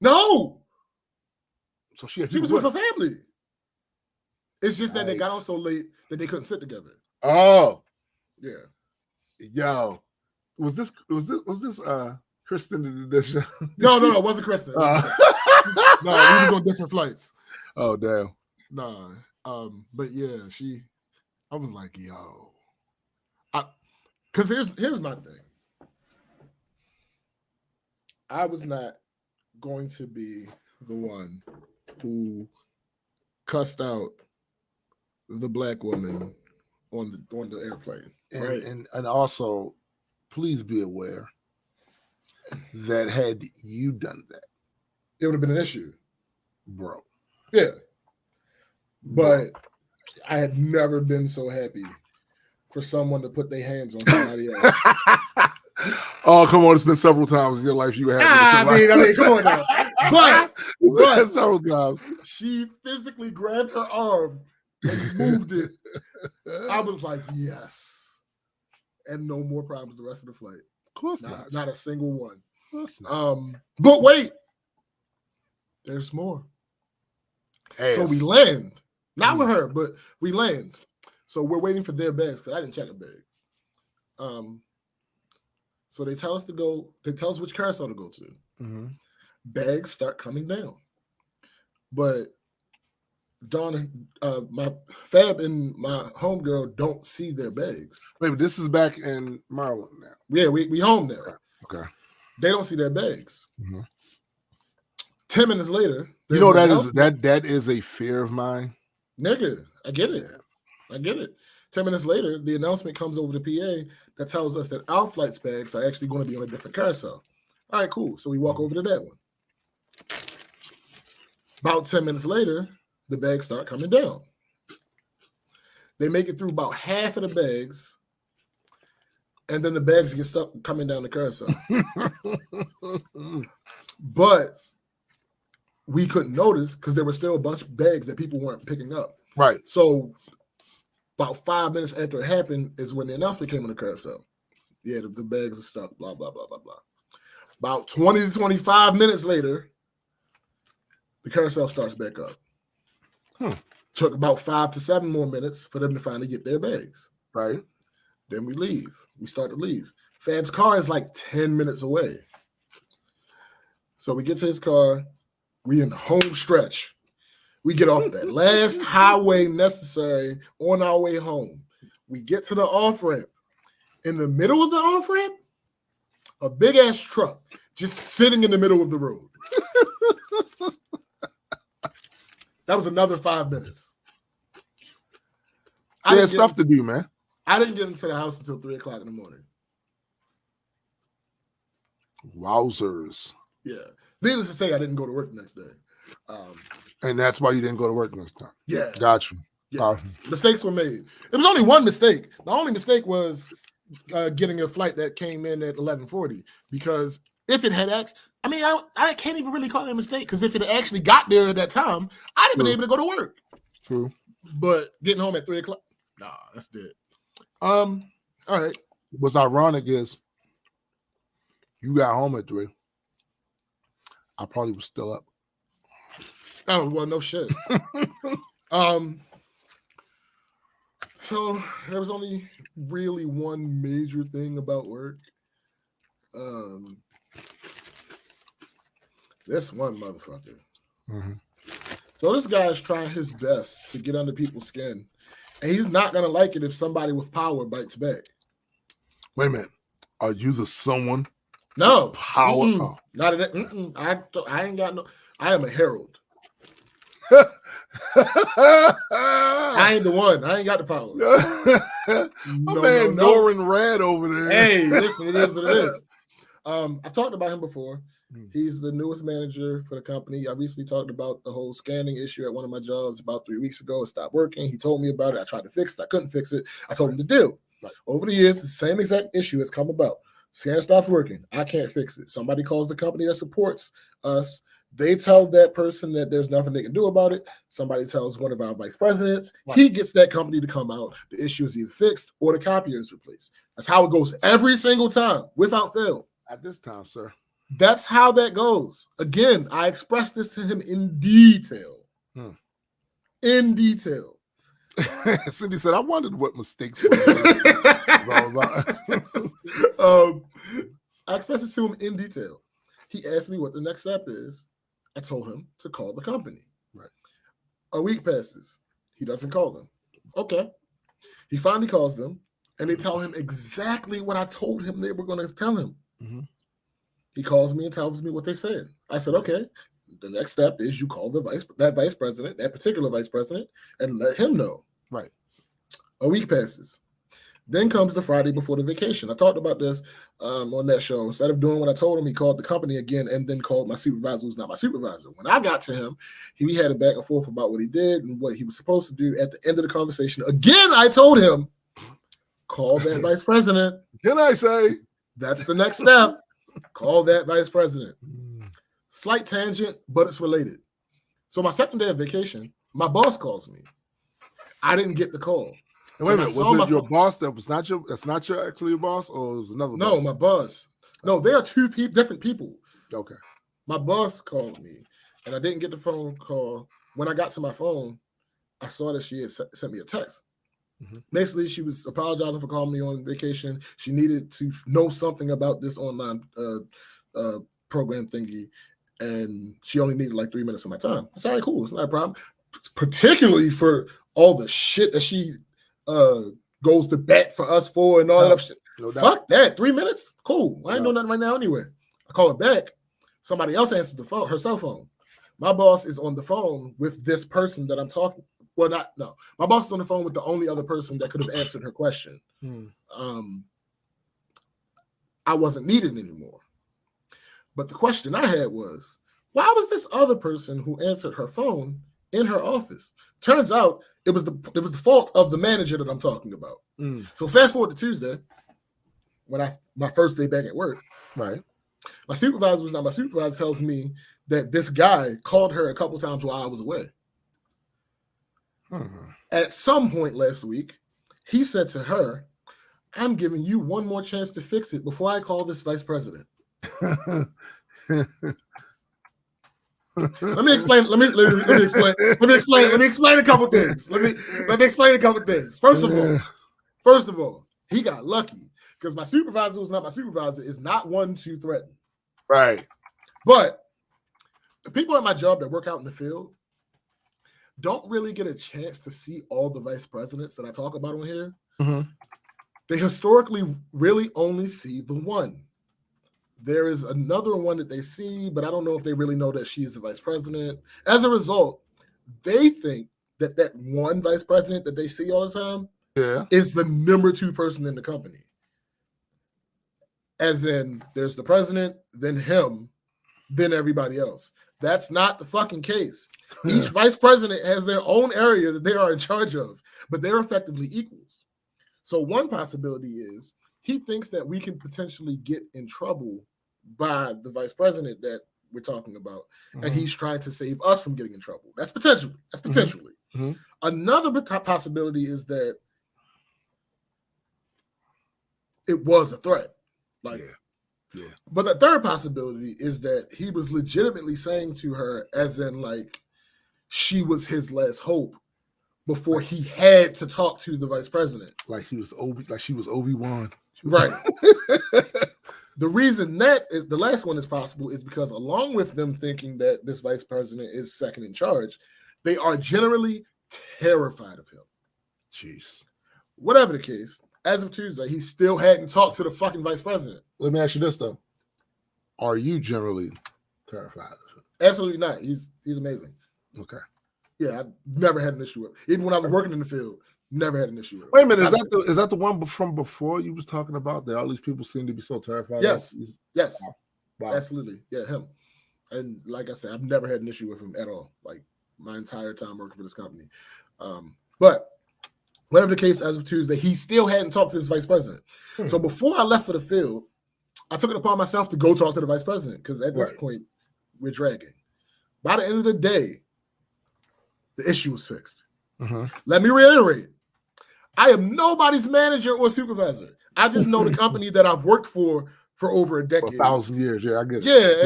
S1: No.
S2: So she
S1: was with her family. It's just that they got on so late that they couldn't sit together.
S2: Oh.
S1: Yeah.
S2: Yo. Was this Kristen that did this show?
S1: No, it wasn't Kristen. No, we was on different flights.
S2: Oh, damn.
S1: Nah. But yeah, I was like, yo. Because here's my thing. I was not going to be the one who cussed out the black woman on the airplane. Right?
S2: And also, please be aware, that had you done that,
S1: it would have been an issue,
S2: bro.
S1: Yeah, but I had never been so happy for someone to put their hands on somebody else.
S2: Oh, come on. It's been several times in your life you were happy.
S1: I mean, come on now. But
S2: several times.
S1: She physically grabbed her arm and moved it. I was like, yes. And no more problems the rest of the flight.
S2: Of course not.
S1: Not a single one.
S2: Of course not.
S1: But wait. There's more. So we land. Not with her, but we land. So we're waiting for their bags because I didn't check a bag. So they tell us to go. They tell us which carousel to go to.
S2: Mm-hmm.
S1: Bags start coming down, but Dawn, my Fab and my homegirl don't see their bags.
S2: Wait, but this is back in Maryland now.
S1: Yeah, we home now.
S2: Okay.
S1: They don't see their bags.
S2: Mm-hmm.
S1: 10 minutes later,
S2: you know that is a fear of mine.
S1: Nigga, I get it. I get it. 10 minutes later, the announcement comes over the PA that tells us that our flight's bags are actually going to be on a different carousel. All right, cool. So we walk over to that one. About 10 minutes later, the bags start coming down. They make it through about half of the bags, and then the bags get stuck coming down the carousel. But we couldn't notice because there were still a bunch of bags that people weren't picking up.
S2: Right.
S1: So about 5 minutes after it happened is when the announcement came on the carousel. Yeah, the bags are stuck, blah, blah, blah, blah, blah. About 20 to 25 minutes later, the carousel starts back up. Took about 5 to 7 more minutes for them to finally get their bags.
S2: Right.
S1: Then we leave. We start to leave. Fab's car is like 10 minutes away. So we get to his car. We in the home stretch. We get off that last highway necessary on our way home. We get to the off-ramp. In the middle of the off-ramp, a big-ass truck just sitting in the middle of the road. That was another 5 minutes.
S2: There's stuff to do, man.
S1: I didn't get into the house until 3 o'clock in the morning.
S2: Wowzers.
S1: Yeah. Needless to say, I didn't go to work the next day.
S2: And that's why you didn't go to work next time.
S1: Yeah.
S2: Got you.
S1: Yeah. Mistakes were made. It was only one mistake. The only mistake was getting a flight that came in at 11:40. Because if it had I can't even really call it a mistake because if it had actually got there at that time, I'd have been able to go to work.
S2: True.
S1: But getting home at 3 o'clock, nah, that's dead. All right.
S2: What's ironic is you got home at 3. I probably was still up.
S1: Oh, well, no shit. So there was only really one major thing about work. This one motherfucker.
S2: Mm-hmm.
S1: So this guy's trying his best to get under people's skin, and he's not gonna like it if somebody with power bites back.
S2: Wait a minute. Are you the someone?
S1: No
S2: Power.
S1: Oh. Not at that. I ain't got no. I am a herald. I ain't the one. I ain't got the power.
S2: My man Norin Rad over there.
S1: Hey, listen, it is what it is. I've talked about him before. He's the newest manager for the company. I recently talked about the whole scanning issue at one of my jobs about 3 weeks ago. It stopped working. He told me about it. I tried to fix it. I couldn't fix it. I told him to deal. Right. Over the years, the same exact issue has come about. Scanner stops working. I can't fix it. Somebody calls the company that supports us. They tell that person that there's nothing they can do about it. Somebody tells one of our vice presidents. Right. He gets that company to come out. The issue is either fixed or the copier is replaced. That's how it goes every single time, without fail.
S2: At this time, sir.
S1: That's how that goes. Again, I expressed this to him in detail. In detail.
S2: Cindy said, I wondered what mistakes were all about.
S1: I expressed it to him in detail. He asked me what the next step is. I told him to call the company.
S2: Right.
S1: A week passes. He doesn't call them. Okay. He finally calls them, and they tell him exactly what I told him they were going to tell him.
S2: Mm-hmm.
S1: He calls me and tells me what they said. I said, okay. The next step is you call that particular vice president, and let him know.
S2: Right.
S1: A week passes. Then comes the Friday before the vacation. I talked about this on that show. Instead of doing what I told him, he called the company again and then called my supervisor, who's not my supervisor. When I got to him, we had a back and forth about what he did and what he was supposed to do. At the end of the conversation, again, I told him, call that vice president.
S2: Can I say?
S1: That's the next step. Call that vice president. Slight tangent, but it's related. So my second day of vacation, my boss calls me. I didn't get the call.
S2: And wait a minute, was it your boss that's not your actually your boss, or was another boss?
S1: No, my boss. No, they are two different people.
S2: Okay.
S1: My boss called me, and I didn't get the phone call. When I got to my phone, I saw that she had sent me a text. Mm-hmm. Basically, she was apologizing for calling me on vacation. She needed to know something about this online program thingy, and she only needed like 3 minutes of my time. I said, all right, cool. It's not a problem. Particularly for all the shit that she goes to bat for us for and all that shit. No doubt. Fuck that. 3 minutes? Cool. I ain't doing nothing right now anyway. I call her back. Somebody else answers the phone, her cell phone. My boss is on the phone with this person that I'm talking. Well, my boss is on the phone with the only other person that could have answered her question. I wasn't needed anymore. But the question I had was, why was this other person who answered her phone in her office? Turns out it was the fault of the manager that I'm talking about. So fast forward to Tuesday, when my first day back at work.
S2: Right.
S1: My supervisor was not my supervisor. Tells me that this guy called her a couple times while I was away. At some point last week, he said to her, "I'm giving you one more chance to fix it before I call this vice president." Let me explain a couple things. Let me explain a couple things. First of all, he got lucky because my supervisor who's not my supervisor is not one to threaten.
S2: Right.
S1: But the people at my job that work out in the field don't really get a chance to see all the vice presidents that I talk about on here. Mm-hmm. They historically really only see the one. There is another one that they see, but I don't know if they really know that she is the vice president. As a result, they think that one vice president that they see all the time is the number 2 person in the company. As in, there's the president, then him, then everybody else. That's not the fucking case. Each vice president has their own area that they are in charge of, but they're effectively equals. So one possibility is he thinks that we can potentially get in trouble by the vice president that we're talking about, and he's trying to save us from getting in trouble. That's potentially. Mm-hmm. Another possibility is that it was a threat. Yeah. But the third possibility is that he was legitimately saying to her, as in like she was his last hope before he had to talk to the vice president.
S2: Like she was Obi-Wan.
S1: Right. The reason that is the last one is possible is because along with them thinking that this vice president is second in charge, they are generally terrified of him.
S2: Jeez.
S1: Whatever the case, as of Tuesday, he still hadn't talked to the fucking vice president.
S2: Let me ask you this though. Are you generally terrified of him?
S1: Absolutely not. He's amazing.
S2: Okay.
S1: Yeah, I've never had an issue with him. Even when I was working in the field, never had an issue with him.
S2: Wait a minute, is that the one from before you was talking about that all these people seem to be so terrified?
S1: Yes.
S2: Wow.
S1: Absolutely. Yeah, him. And like I said, I've never had an issue with him at all, like my entire time working for this company. But whatever the case, as of Tuesday, he still hadn't talked to his vice president. So before I left for the field, I took it upon myself to go talk to the vice president because at this point, we're dragging. By the end of the day, the issue was fixed. Let me reiterate. I am nobody's manager or supervisor. I just know the company that I've worked for over a decade.
S2: For 1,000 years, yeah, I get it.
S1: Yeah,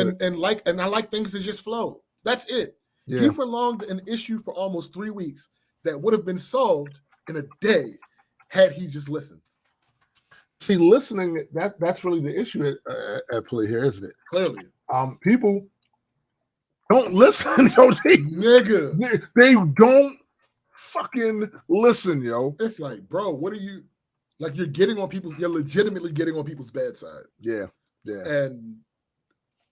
S1: and I like things to just flow. That's it. Yeah. He prolonged an issue for almost 3 weeks that would have been solved in a day had he just listened.
S2: See, listening, that's really the issue at play here, isn't it?
S1: Clearly.
S2: People don't listen, yo. They don't fucking listen, yo.
S1: It's like, bro, what are you like? You're legitimately getting on people's bad side.
S2: Yeah.
S1: And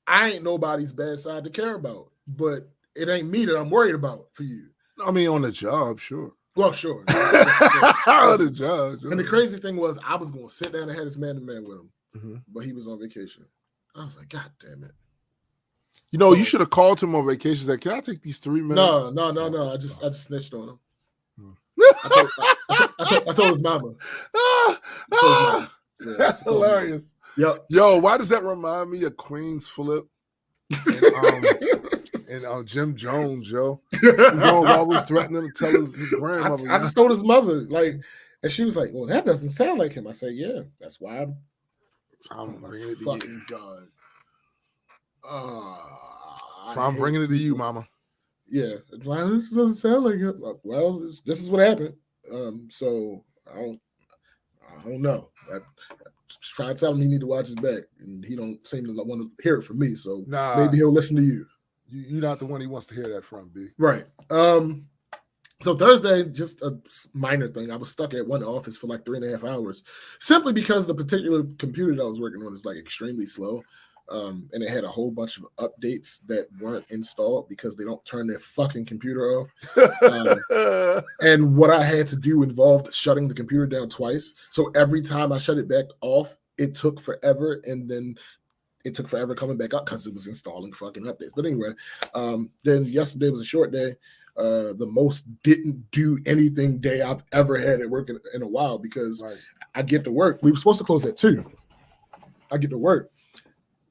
S1: I ain't nobody's bad side to care about, but it ain't me that I'm worried about for you.
S2: I mean, on the job, sure.
S1: Well, sure.
S2: The judge.
S1: And the crazy thing was, I was going to sit down and have this man-to-man with him,
S2: Mm-hmm.
S1: but he was on vacation. I was like, God damn it.
S2: You know, you should have called him on vacation. Said, "Can I take these 3 minutes?"
S1: No. I just snitched on him. I told his mama. Yeah,
S2: that's hilarious.
S1: Yep.
S2: Yo, why does that remind me of Queen's Flip and Jim Jones, yo? Jones always threatening to tell his grandmother.
S1: I just told his mother, like, and she was like, "Well, that doesn't sound like him." I said, "Yeah, that's why I'm
S2: bringing it to
S1: fucking
S2: you.
S1: God."
S2: So I'm bringing it to you, Mama.
S1: Yeah, this doesn't sound like him. Well, this is what happened. So I don't know. I try to tell him he need to watch his back, and he don't seem to want to hear it from me. So maybe he'll listen to you.
S2: You're not the one he wants to hear that from, B.
S1: Right. So Thursday, just a minor thing. I was stuck at one office for like 3.5 hours, simply because the particular computer that I was working on is like extremely slow. And it had a whole bunch of updates that weren't installed because they don't turn their fucking computer off. And what I had to do involved shutting the computer down twice. So every time I shut it back off, it took forever. And then it took forever coming back up because it was installing fucking updates. But anyway, then yesterday was a short day. The most didn't do anything day I've ever had at work in a while because I get to work. We were supposed to close at 2. I get to work.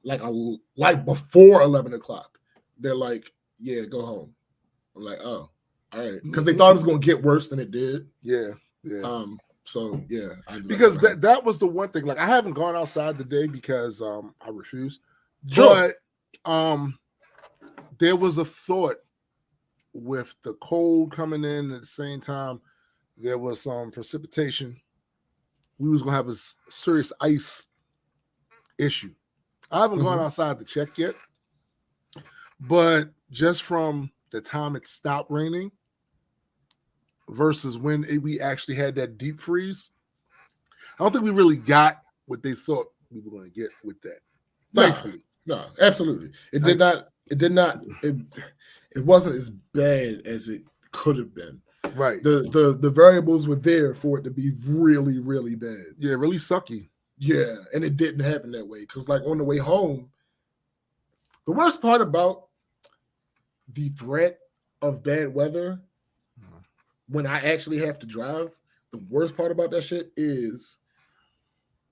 S1: Like before 11 o'clock, they're like, "Yeah, go home." I'm like, "Oh, all right," because they thought it was going to get worse than it did.
S2: Yeah.
S1: So yeah,
S2: because that was the one thing. Like, I haven't gone outside today because I refuse.
S1: Sure.
S2: But there was a thought with the cold coming in at the same time. There was some precipitation. We was gonna have a serious ice issue. I haven't gone outside to check yet, but just from the time it stopped raining versus when we actually had that deep freeze, I don't think we really got what they thought we were going to get with that. Thankfully.
S1: No, absolutely. It wasn't as bad as it could have been.
S2: Right.
S1: The variables were there for it to be really, really bad.
S2: Yeah, really sucky.
S1: Yeah, and it didn't happen that way because, like, on the way home, the worst part about the threat of bad weather when I actually have to drive, the worst part about that shit is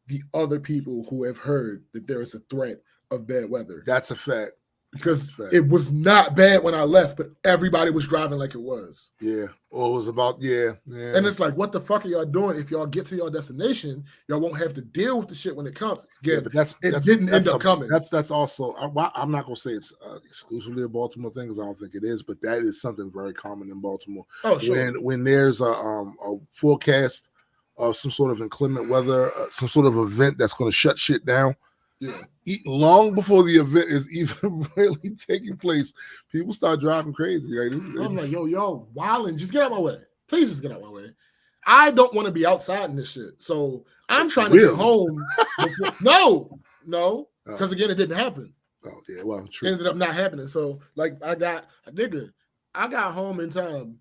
S1: the other people who have heard that there is a threat of bad weather.
S2: That's a fact.
S1: Because it was not bad when I left, but everybody was driving like it was.
S2: Yeah. Or it was about, yeah.
S1: And it's like, what the fuck are y'all doing? If y'all get to your destination, y'all won't have to deal with the shit when it comes. Again,
S2: but it
S1: didn't end up coming.
S2: That's also, I'm not going to say it's exclusively a Baltimore thing because I don't think it is, but that is something very common in Baltimore.
S1: Oh, sure.
S2: When there's a forecast of some sort of inclement weather, some sort of event that's going to shut shit down, long before the event is even really taking place, people start driving crazy. Right?
S1: I'm like, yo, wildin', just get out my way. Please just get out my way. I don't want to be outside in this shit. So I'm trying to get home. No, because again, it didn't happen.
S2: Oh, yeah, well, true.
S1: It ended up not happening. So, like, I got home in time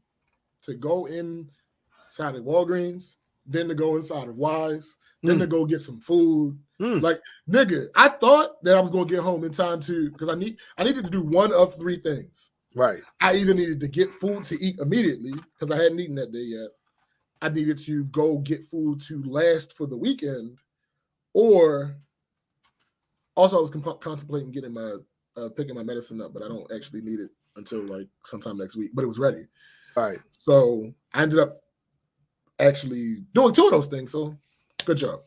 S1: to go inside of Walgreens, then to go inside of Wise, then to go get some food. Like, nigga, I thought that I was gonna get home in time because I needed to do one of 3 things.
S2: Right.
S1: I either needed to get food to eat immediately because I hadn't eaten that day yet. I needed to go get food to last for the weekend, or also I was contemplating getting my picking my medicine up, but I don't actually need it until like sometime next week. But it was ready.
S2: Right.
S1: So I ended up actually doing 2 of those things. So good job.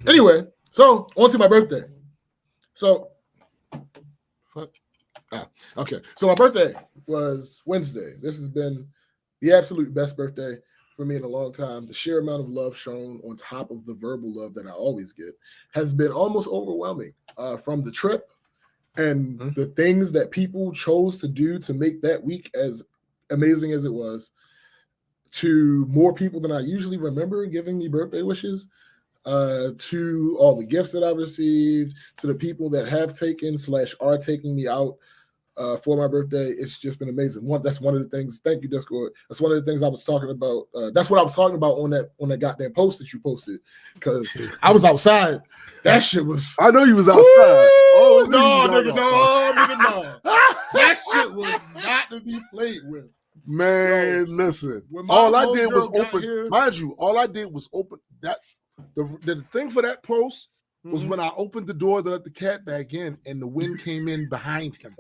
S1: Anyway, so on to my birthday. So okay. So my birthday was Wednesday. This has been the absolute best birthday for me in a long time. The sheer amount of love shown on top of the verbal love that I always get has been almost overwhelming. From the trip and the things that people chose to do to make that week as amazing as it was, to more people than I usually remember giving me birthday wishes, to all the gifts that I've received, to the people that have taken / are taking me out, for my birthday. It's just been amazing. That's one of the things. Thank you, Discord. That's one of the things I was talking about. That's what I was talking about on that goddamn post that you posted, because I was outside. That shit was.
S2: I know you was outside.
S1: Oh no. That shit was not to be played with.
S2: Man, listen. All I did was open. Mind you, all I did was open that. The thing for that post was when I opened the door to let the cat back in, and the wind came in behind him.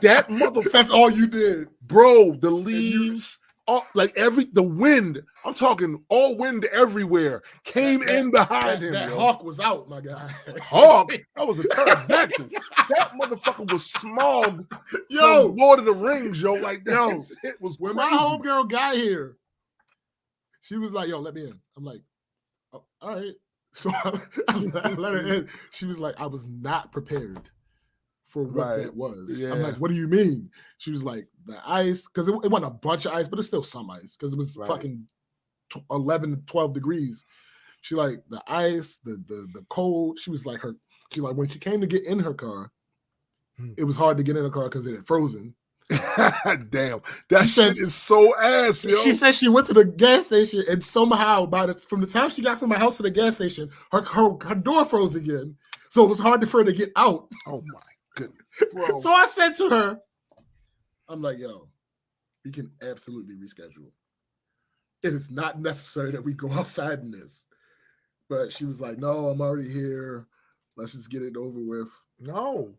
S2: That motherfucker.
S1: That's all you did,
S2: bro. The leaves, the wind. I'm talking all wind everywhere came in behind him.
S1: That hawk was out, my guy.
S2: Hawk? That was a pterodactyl. That motherfucker was smog. Yo, from Lord of the Rings, yo. Like that. It was
S1: when
S2: crazy.
S1: My homegirl got here. She was like, "Yo, let me in." I'm like, oh, "All right." So I let her in. She was like, "I was not prepared for what that was." Yeah. I'm like, "What do you mean?" She was like, "The ice," because it wasn't a bunch of ice, but it's still some ice because it was fucking 11 to 12 degrees. She like the ice, the cold. She's like when she came to get in her car, it was hard to get in her car because it had frozen.
S2: Damn, that shit is so ass, yo.
S1: She said she went to the gas station and somehow from the time she got from my house to the gas station, her door froze again. So it was hard for her to get out.
S2: Oh my goodness. Bro.
S1: So I said to her, I'm like, "Yo, we can absolutely reschedule. It is not necessary that we go outside in this." But she was like, "No, I'm already here. Let's just get it over with."
S2: No.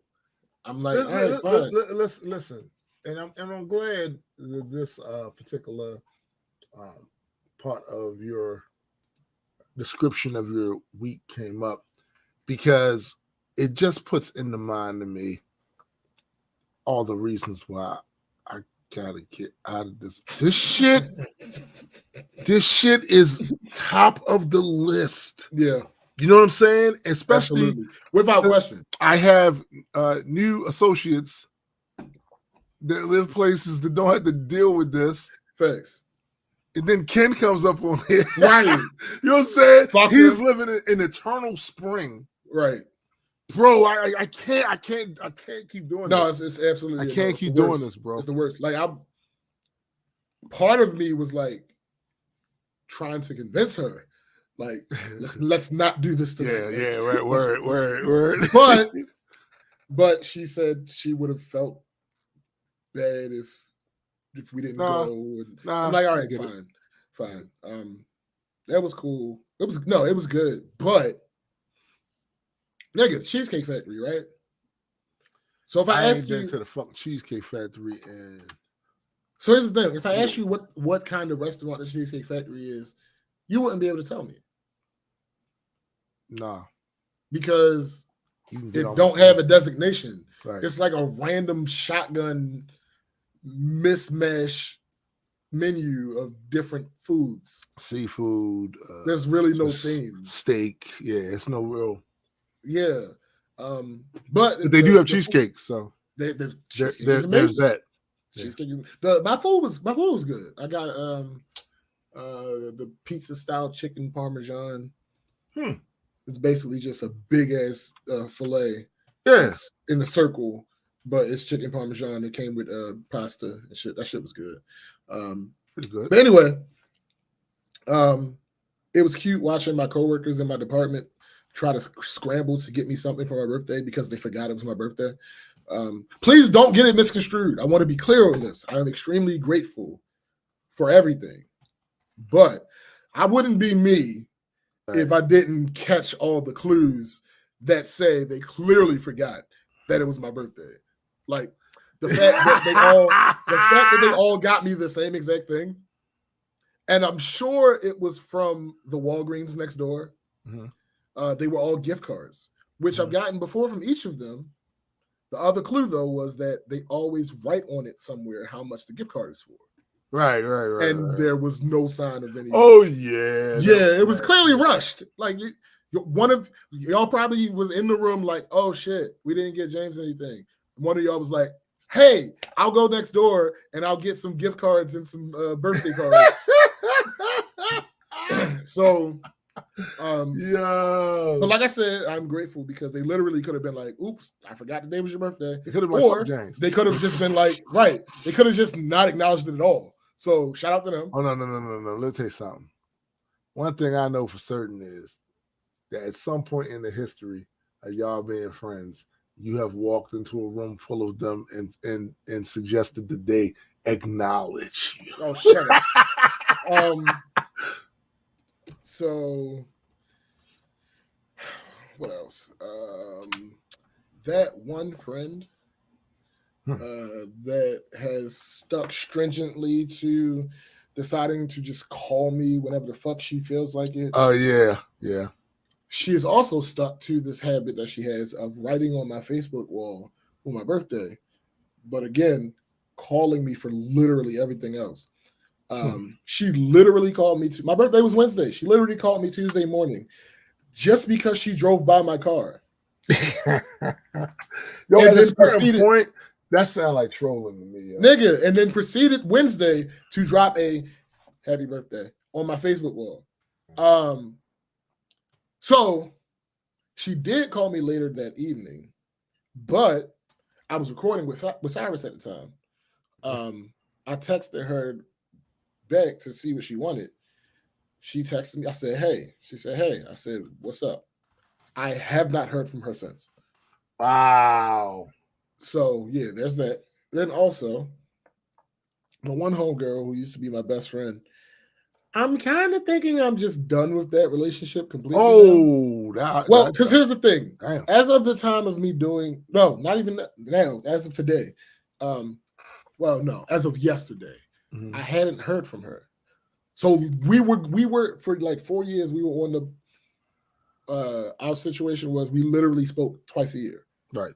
S1: I'm like, all right, fine.
S2: Listen. And I'm glad that this particular part of your description of your week came up, because it just puts in the mind of me all the reasons why I gotta get out of this. This shit is top of the list.
S1: Yeah.
S2: You know what I'm saying? Especially
S1: absolutely. Without question.
S2: I have new associates that live places that don't have to deal with this.
S1: Facts.
S2: And then Ken comes up on here.
S1: Right.
S2: You know what I'm saying?
S1: Fuck
S2: He's
S1: him.
S2: living in eternal spring.
S1: Right.
S2: Bro, I can't keep doing
S1: no,
S2: this.
S1: No, it's absolutely.
S2: I can't keep doing this, bro.
S1: It's the worst. Like part of me was like trying to convince her, like, let's not do this today.
S2: Yeah, right. Word.
S1: But she said she would have felt bad if we didn't go. And I'm like, all right, fine. That was cool. It was good. But nigga, Cheesecake Factory, right? So if I ask you
S2: to the fucking Cheesecake Factory, and
S1: so here's the thing: if I ask you what kind of restaurant the Cheesecake Factory is, you wouldn't be able to tell me.
S2: Nah,
S1: because it don't have a designation.
S2: Right.
S1: It's like a random shotgun mismatch menu of different foods.
S2: Seafood.
S1: There's really no theme.
S2: Steak. Yeah, it's no real.
S1: Yeah. But
S2: they do have cheesecake, so
S1: there's
S2: that.
S1: Cheesecake. My food was good. I got the pizza style chicken parmesan. It's basically just a big ass fillet.
S2: Yes,
S1: in a circle, but it's chicken parmesan. It came with pasta and shit. That shit was good.
S2: Pretty good.
S1: But anyway, it was cute watching my coworkers in my department try to scramble to get me something for my birthday because they forgot it was my birthday. Please don't get it misconstrued. I want to be clear on this. I am extremely grateful for everything, but I wouldn't be me if I didn't catch all the clues that say they clearly forgot that it was my birthday. Like the fact that they all got me the same exact thing. And I'm sure it was from the Walgreens next door. Mm-hmm. They were all gift cards, which I've gotten before from each of them. The other clue, though, was that they always write on it somewhere how much the gift card is for.
S2: Right.
S1: And there was no sign of any.
S2: Oh, yeah.
S1: Yeah, it was clearly rushed. Like, one of y'all probably was in the room like, oh, shit, we didn't get James anything. One of y'all was like, hey, I'll go next door and I'll get some gift cards and some birthday cards. So
S2: Yeah.
S1: But like I said, I'm grateful because they literally could have been like, "Oops, I forgot the day was your birthday,"
S2: It could have been
S1: or
S2: like, James.
S1: they could have just been like, "Right," they could have just not acknowledged it at all. So shout out to them.
S2: Oh no. Let me tell you something. One thing I know for certain is that at some point in the history of y'all being friends, you have walked into a room full of them and suggested that they acknowledge you.
S1: Oh, shut up. So what else? That one friend that has stuck stringently to deciding to just call me whenever the fuck she feels like it.
S2: Oh yeah.
S1: She is also stuck to this habit that she has of writing on my Facebook wall for my birthday, but again, calling me for literally everything else. She literally called me. My birthday was Wednesday. She literally called me Tuesday morning just because she drove by my car.
S2: Yo, and at a certain point, that sounds like trolling to me. Yo.
S1: Nigga, and then proceeded Wednesday to drop a happy birthday on my Facebook wall. So she did call me later that evening, but I was recording with Cyrus at the time. I texted her back to see what she wanted. She texted me. I said, "Hey." She said, "Hey." I said, "What's up?" I have not heard from her since.
S2: Wow.
S1: So yeah, there's that. Then also, my one homegirl who used to be my best friend, I'm kind of thinking I'm just done with that relationship completely.
S2: Oh,
S1: well, because here's the thing.
S2: Damn.
S1: As of the time of me doing, no, not even now, as of today. Well, no, as of yesterday, I hadn't heard from her. So we were for like 4 years, we were on the our situation was we literally spoke twice a year.
S2: Right.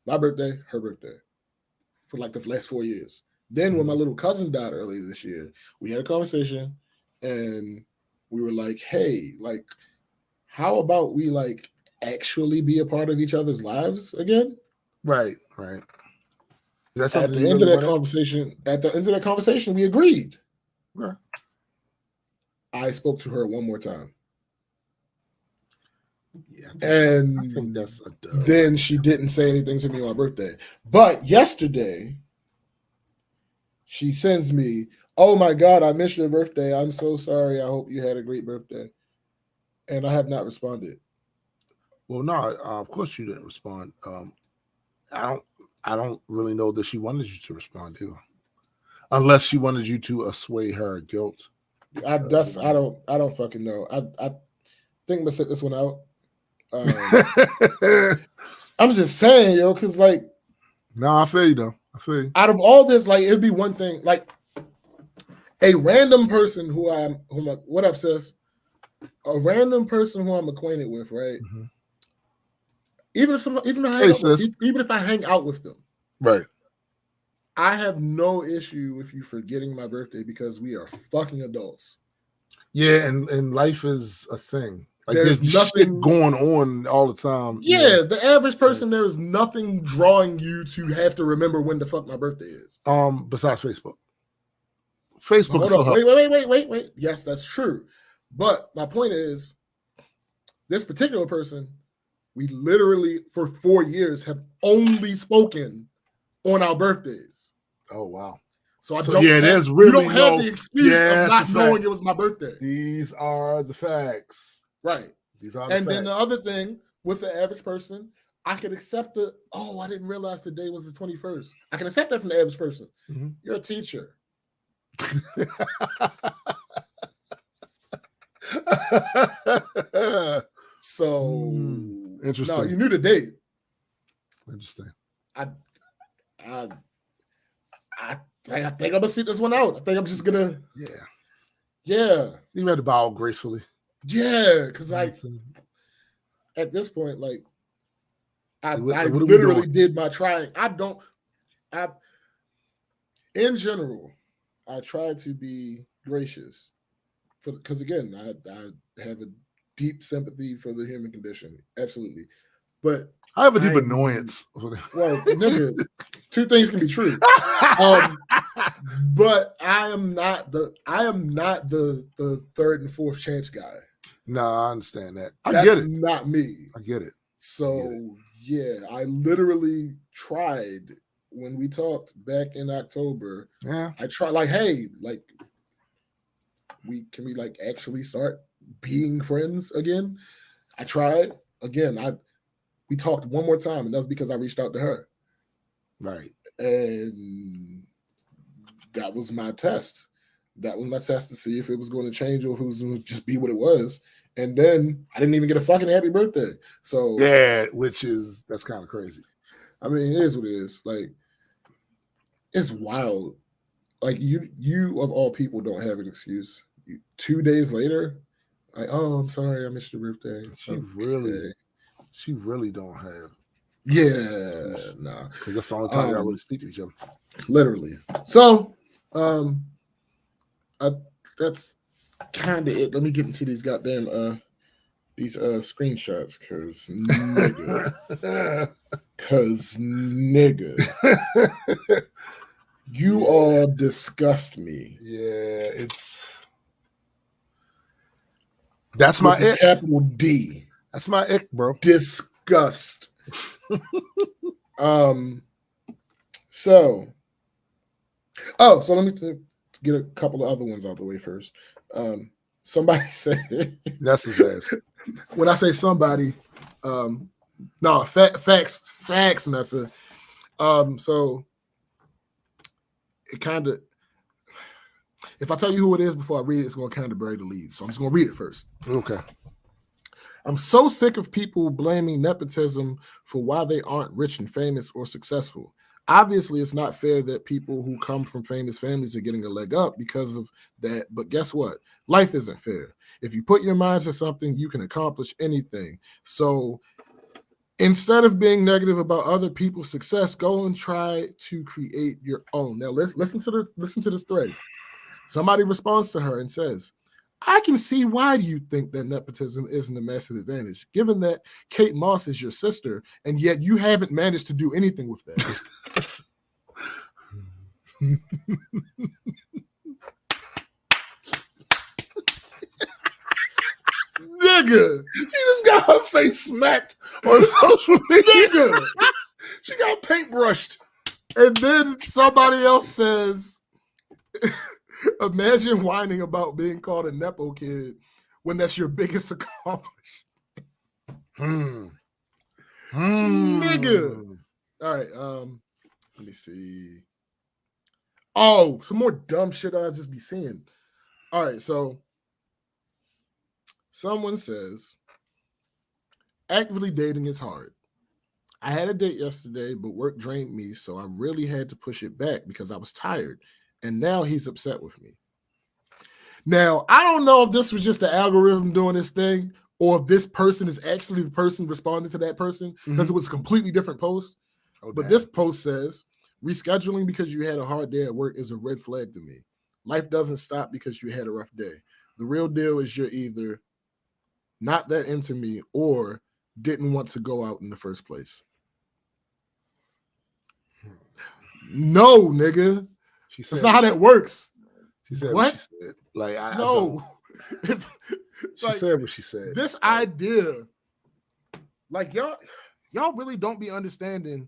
S1: My birthday, her birthday, for like the last 4 years. Then when my little cousin died earlier this year, we had a conversation and we were like, "Hey, like, how about we like actually be a part of each other's lives again?"
S2: Right. That's
S1: at the end of that conversation. At the end of that conversation, we agreed.
S2: Right.
S1: I spoke to her one more time.
S2: Yeah,
S1: I think that's a dub. Then she didn't say anything to me on my birthday. But yesterday, she sends me, "Oh my God, I missed your birthday. I'm so sorry. I hope you had a great birthday." And I have not responded.
S2: Well, no, of course you didn't respond. I don't really know that she wanted you to respond to, unless she wanted you to assuage her guilt.
S1: I don't fucking know. I think I'm gonna set this one out. I'm just saying, yo, because like,
S2: no, I feel you though. I feel you.
S1: Out of all this, like, it'd be one thing, like a random person what up, sis? A random person who I'm acquainted with, right? Even if I hang out with them,
S2: right?
S1: I have no issue with you forgetting my birthday because we are fucking adults.
S2: Yeah, and life is a thing. Like there's nothing going on all the time.
S1: Yeah, the average person, there is nothing drawing you to have to remember when the fuck my birthday is.
S2: Besides Facebook. Facebook.
S1: Hold on. Wait. Yes, that's true. But my point is, this particular person, we literally for 4 years have only spoken on our birthdays.
S2: Oh wow.
S1: So
S2: there's really
S1: you don't have the excuse of not knowing it was my birthday.
S2: These are the facts.
S1: Right.
S2: These are the facts.
S1: Then the other thing with the average person, I can accept I didn't realize the day was the 21st. I can accept that from the average person. You're a teacher. So
S2: interesting.
S1: No, you knew the date.
S2: Interesting.
S1: I think I'm gonna sit this one out. I think I'm just gonna. Yeah.
S2: You had to bow gracefully.
S1: Yeah, because at this point, like, I literally did my trying. In general, I try to be gracious because again, I have a deep sympathy for the human condition. Absolutely. But
S2: I have a deep annoyance.
S1: Well, nigga, two things can be true. But I am not the third and fourth chance guy.
S2: No, I understand that. I
S1: That's
S2: get it.
S1: not me.
S2: I get it.
S1: So yeah, I literally tried when we talked back in October.
S2: Yeah.
S1: I tried like, hey, like we like actually start being friends again. I tried again. We talked one more time, and that's because I reached out to her.
S2: Right.
S1: And that was my test. That was my test to see if it was going to change or if it was going to just be what it was. And then I didn't even get a fucking happy birthday. So
S2: yeah, that's kind of crazy.
S1: I mean, it is what it is. Like, it's wild. Like you of all people don't have an excuse. 2 days later, like, oh, I'm sorry, I missed your birthday.
S2: She really don't have.
S1: Yeah, nah.
S2: Because that's the only time y'all really speak to each other.
S1: Literally. So, that's kind of it. Let me get into these goddamn these screenshots, cause nigga, you all disgust me.
S2: Yeah, that's my ick.
S1: Capital D.
S2: That's my ick, bro.
S1: Disgust. So let me get a couple of other ones out the way first. Somebody said
S2: that's his ass.
S1: When I say somebody, no, facts, Nessa. So it kind of, if I tell you who it is before I read it, it's going to kind of bury the lead. So I'm just going to read it first.
S2: Okay.
S1: I'm so sick of people blaming nepotism for why they aren't rich and famous or successful. Obviously, it's not fair that people who come from famous families are getting a leg up because of that. But guess what? Life isn't fair. If you put your mind to something, you can accomplish anything. So instead of being negative about other people's success, go and try to create your own. Now, listen to this thread. Somebody responds to her and says, I can see why you think that nepotism isn't a massive advantage, given that Kate Moss is your sister, and yet you haven't managed to do anything with that. Nigga,
S2: she just got her face smacked on social media. Nigga, she got paintbrushed.
S1: And then somebody else says, imagine whining about being called a Nepo kid when that's your biggest accomplishment. Nigga. All right. Let me see. Oh, some more dumb shit I'll just be seeing. All right, so someone says, actively dating is hard. I had a date yesterday, but work drained me, so I really had to push it back because I was tired. And now he's upset with me. Now, I don't know if this was just the algorithm doing this thing or if this person is actually the person responding to that person because it was a completely different post. But this post says, rescheduling because you had a hard day at work is a red flag to me. Life doesn't stop because you had a rough day. The real deal is you're either not that into me or didn't want to go out in the first place. No, nigga. That's not how that works.
S2: She said
S1: what
S2: she said. Like, she
S1: like,
S2: said what she said.
S1: This idea, like y'all really don't be understanding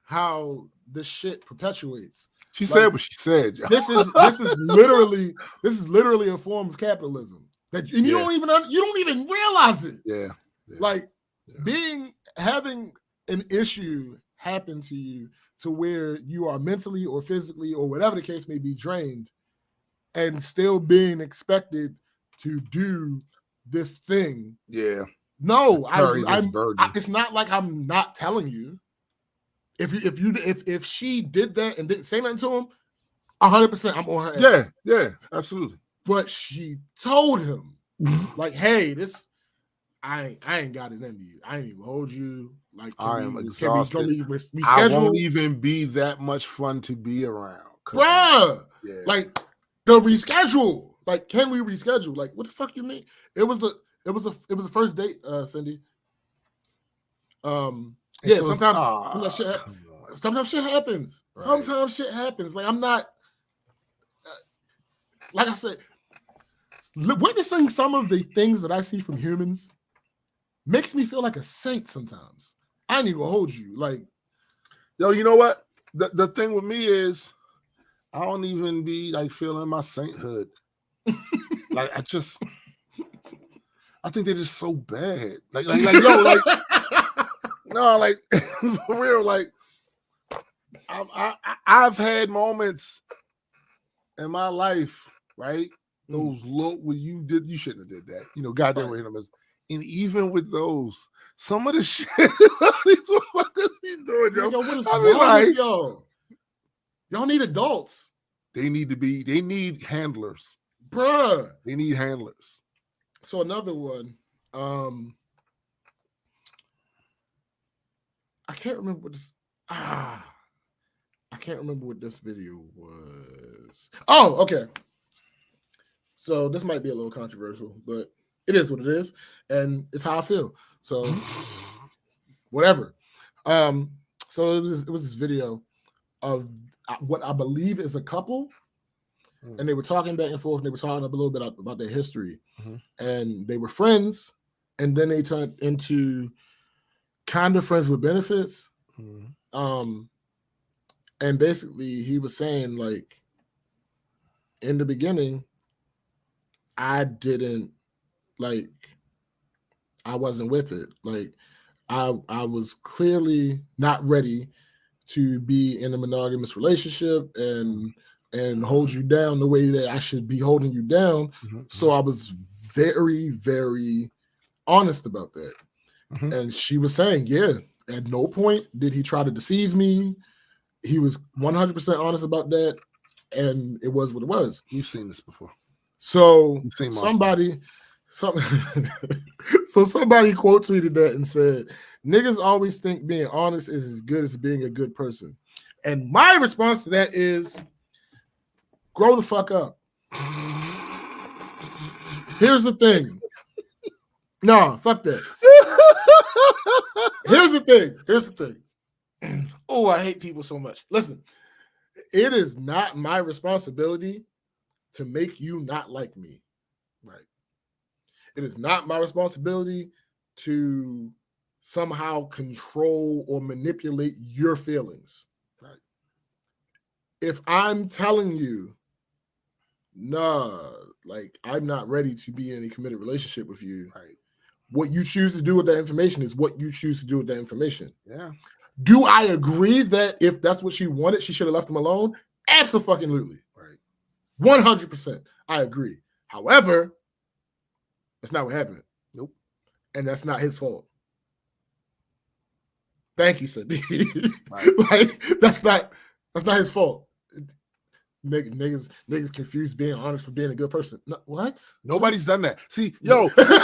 S1: how this shit perpetuates.
S2: She said what she said. Y'all.
S1: This is literally a form of capitalism that you don't even realize it.
S2: Yeah.
S1: Like having an issue happen to you to where you are mentally or physically or whatever the case may be drained and still being expected to do this thing.
S2: Yeah.
S1: No, it's not like I'm not telling you. If she did that and didn't say nothing to him, 100% I'm on her
S2: ass. Yeah, absolutely.
S1: But she told him, like, hey, this I ain't got it in you. I ain't even hold you. Like,
S2: I am exhausted. I won't even be that much fun to be around.
S1: Bruh. Yeah. Like the reschedule. Like, can we reschedule? Like, what the fuck you mean? It was the first date, Cindy. Yeah, sometimes shit happens. Right. Sometimes shit happens. Like, I'm not like I said, witnessing some of the things that I see from humans makes me feel like a saint sometimes. I ain't even gonna hold you. Like,
S2: yo, you know what? The thing with me is I don't even be like feeling my sainthood. Like I think they're just so bad. Like yo, like no, like for real, like I've had moments in my life, right? Those look where you shouldn't have did that. You know, goddamn right. And even with those, some of the shit these motherfuckers be doing, yo.
S1: What is wrong with y'all? Y'all need adults.
S2: They need handlers.
S1: Bruh.
S2: They need handlers.
S1: So another one. I can't remember what this. I can't remember what this video was. Oh, okay. So this might be a little controversial, but it is what it is, and it's how I feel. So whatever. So it was this video of what I believe is a couple, and they were talking back and forth, and they were talking a little bit about their history, and they were friends, and then they turned into kind of friends with benefits. And basically he was saying, like, in the beginning, I wasn't with it. Like, I was clearly not ready to be in a monogamous relationship and hold you down the way that I should be holding you down. So I was very, very honest about that. And she was saying, yeah, at no point did he try to deceive me. He was 100% honest about that, and it was what it was.
S2: You've seen this before.
S1: So somebody quote tweeted that and said, niggas always think being honest is as good as being a good person. And my response to that is, grow the fuck up. Here's the thing. No, fuck that. Here's the thing. Oh, I hate people so much. Listen, it is not my responsibility to make you not like me. Right. It is not my responsibility to somehow control or manipulate your feelings. Right. If I'm telling you, nah, like, I'm not ready to be in a committed relationship with you. Right. What you choose to do with that information is what you choose to do with that information. Yeah. Do I agree that if that's what she wanted, she should have left him alone? Absolutely. Right. 100%. I agree. However, that's not what happened. Nope. And that's not his fault. Thank you, Sadiq. Right. Like, that's not his fault. Niggas confused being honest for being a good person. No, what?
S2: Nobody's done that. See, yo, this is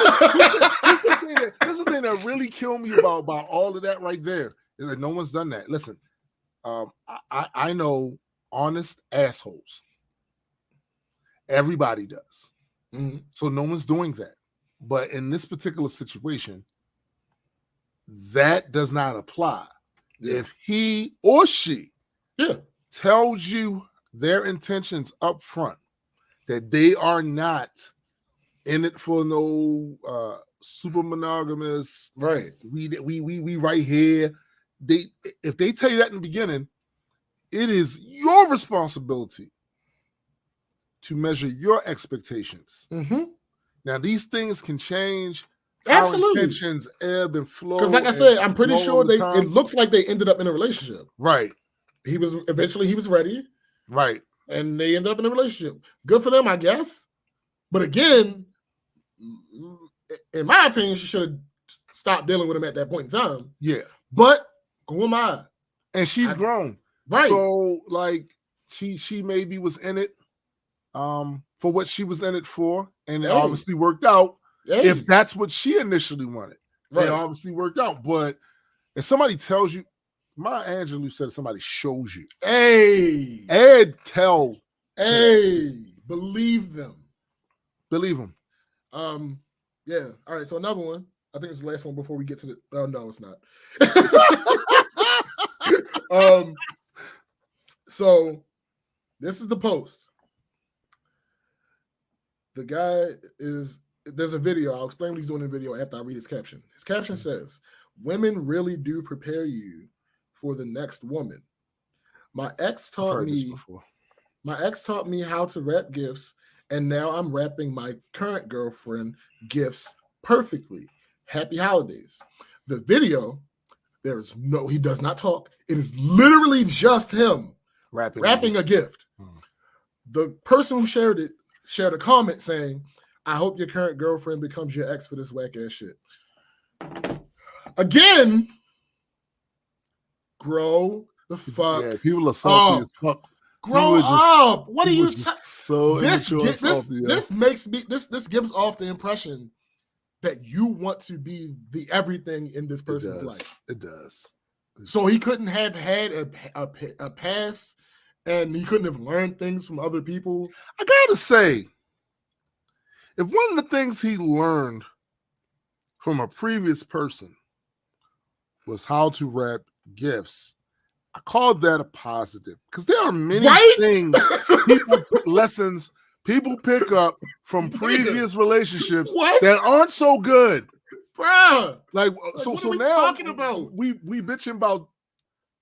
S2: the thing that really killed me about all of that right there. Is that no one's done that. Listen, I know honest assholes. Everybody does. So no one's doing that. But in this particular situation, that does not apply. Yeah. If he or she tells you their intentions up front, that they are not in it for no super monogamous, right? We right here. If they tell you that in the beginning, it is your responsibility to measure your expectations. Now, these things can change. Absolutely. Our intentions ebb and flow.
S1: Because, like I said, I'm pretty sure it looks like they ended up in a relationship.
S2: Right.
S1: He was ready.
S2: Right.
S1: And they ended up in a relationship. Good for them, I guess. But again, in my opinion, she should have stopped dealing with him at that point in time.
S2: Yeah.
S1: But who am I?
S2: And she's grown. Right. So, like, she maybe was in it for what she was in it for. And it obviously worked out. If that's what she initially wanted. Right. It obviously worked out. But if somebody tells you, Maya Angelou said somebody shows you.
S1: Hey. Believe them.
S2: Believe them.
S1: Yeah. All right. So another one. I think it's the last one before we get to the. Oh no, it's not. So this is the post. The guy is, there's a video. I'll explain what he's doing in the video after I read his caption. His caption says, "Women really do prepare you for the next woman. My ex taught me how to wrap gifts, and now I'm wrapping my current girlfriend gifts perfectly. Happy holidays." The video, he does not talk. It is literally just him wrapping a gift. The person who shared it shared a comment saying, "I hope your current girlfriend becomes your ex for this whack ass shit." Again, grow the fuck.
S2: Yeah, people are salty as fuck.
S1: Grow up. What are you
S2: so
S1: this gives off the impression that you want to be the everything in this person's life.
S2: It does.
S1: So he couldn't have had a past, and he couldn't have learned things from other people.
S2: I gotta say, if one of the things he learned from a previous person was how to wrap gifts, I called that a positive, because there are many things, lessons people pick up from previous relationships that aren't so good,
S1: bruh.
S2: Like,
S1: what
S2: so
S1: are we
S2: now
S1: talking about?
S2: We bitching about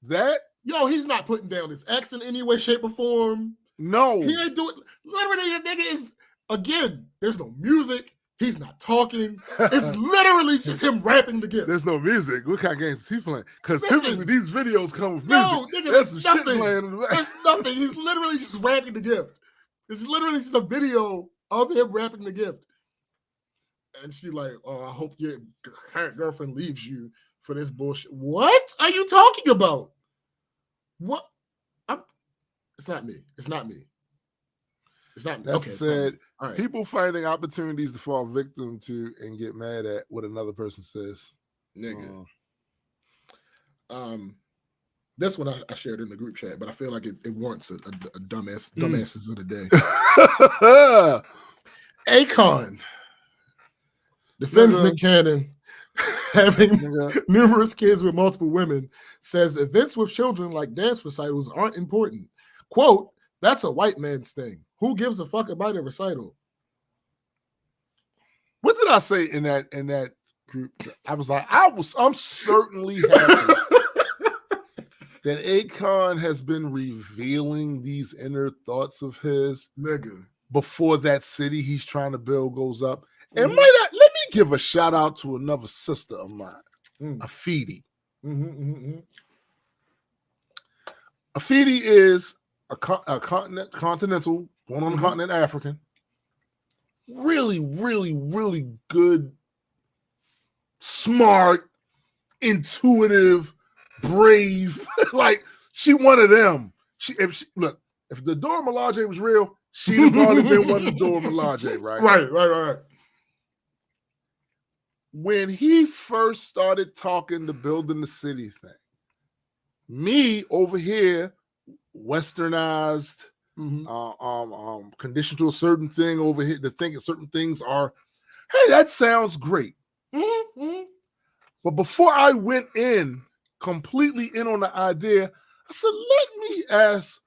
S2: that.
S1: Yo, he's not putting down his ex in any way, shape, or form.
S2: No,
S1: he ain't doing. Literally, the nigga is, again, there's no music. He's not talking. It's literally just him rapping the gift.
S2: There's no music. What kind of games is he playing? Because typically these videos come with music.
S1: No, nigga,
S2: there's some
S1: nothing.
S2: shit playing in the back.
S1: There's nothing. He's literally just rapping the gift. It's literally just a video of him rapping the gift. And she like, "Oh, I hope your current girlfriend leaves you for this bullshit." What are you talking about? What? It's not me. It's not me. It's not me.
S2: That
S1: okay,
S2: said,
S1: all right.
S2: People finding opportunities to fall victim to and get mad at what another person says.
S1: Nigga. This one I shared in the group chat, but I feel like it warrants a dumbasses of the day. Akon defends Nick Cannon having numerous kids with multiple women, says events with children like dance recitals aren't important. Quote, "That's a white man's thing. Who gives a fuck about a recital?"
S2: What did I say in that group? I was like, I'm certainly happy that Akon has been revealing these inner thoughts of his,
S1: nigga,
S2: before that city he's trying to build goes up. And let me give a shout out to another sister of mine, Afidi. Afidi is a continental, born on the continent, African. Really, really, really good, smart, intuitive, brave. Like, she one of them. If the Dora Milaje was real, she'd have already been one of the Dora Milaje, right?
S1: Right.
S2: When he first started talking the building the city thing, me over here, westernized, conditioned to a certain thing over here, to think certain things are, hey, that sounds great. But before I went completely in on the idea, I said, let me ask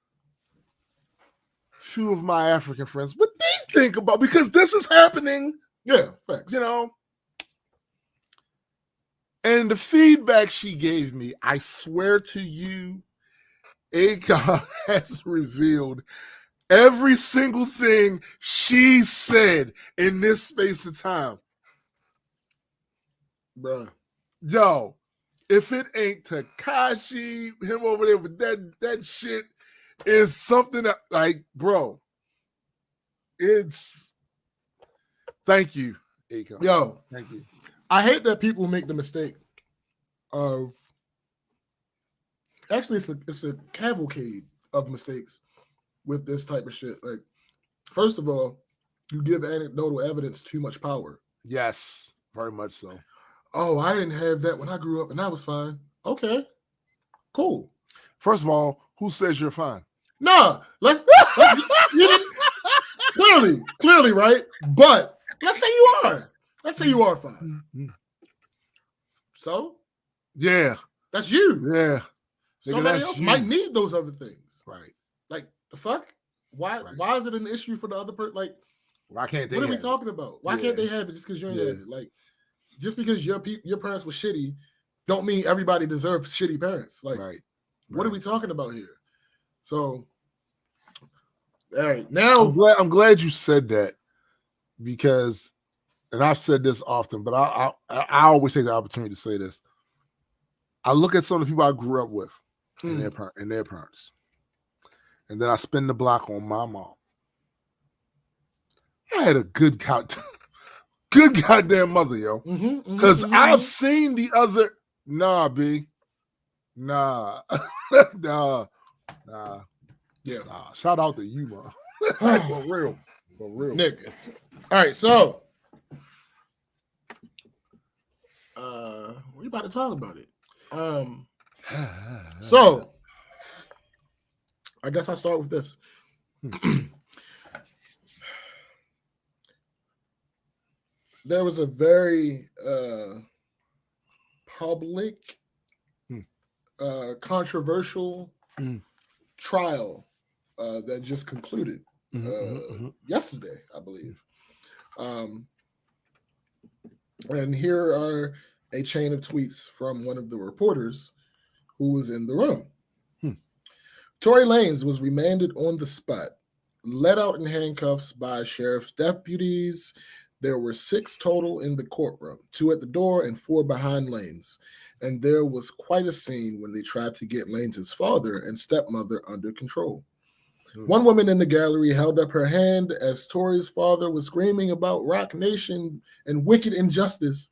S2: a few of my African friends what they think about, because this is happening.
S1: Yeah, facts.
S2: You know? And the feedback she gave me, I swear to you, Akon has revealed every single thing she said in this space of time.
S1: Bruh.
S2: Yo, if it ain't Tekashi, him over there with that shit is something that, like, bro, it's, thank you, Akon.
S1: Yo,
S2: thank you.
S1: I hate that people make the mistake of, actually it's a cavalcade of mistakes with this type of shit. Like, first of all, you give anecdotal evidence too much power.
S2: Yes, very much so.
S1: Oh, I didn't have that when I grew up and I was fine. Okay, cool.
S2: First of all, who says you're fine?
S1: Nah, let's clearly, right? But let's say you are. Let's say you are fine. So?
S2: Yeah.
S1: That's you.
S2: Yeah.
S1: Somebody else might need those other things.
S2: Right.
S1: Like, the fuck? Why is it an issue for the other person? Like,
S2: Why can't they?
S1: What are we
S2: have
S1: talking about? Why can't they have it just because you ain't had it? Like, just because your parents were shitty, don't mean everybody deserves shitty parents. Like, what are we talking about here? So, all right, now
S2: I'm glad you said that, because, and I've said this often, but I always take the opportunity to say this. I look at some of the people I grew up with and their parents, and then I spin the block on my mom. I had a good goddamn mother, yo. Because I've seen the other. Nah, B. Nah. nah.
S1: Yeah.
S2: Nah. Shout out to you, man. For real.
S1: Nigga. All right, so we about to talk about it. So I guess I'll start with this. There was a very public, controversial trial that just concluded yesterday, I believe. And here are a chain of tweets from one of the reporters who was in the room. Tory Lanez was remanded on the spot, led out in handcuffs by sheriff's deputies. There were 6 total in the courtroom, 2 at the door and 4 behind Lanez. And there was quite a scene when they tried to get Lanez's father and stepmother under control. One woman in the gallery held up her hand as Tory's father was screaming about Rock Nation and wicked injustice.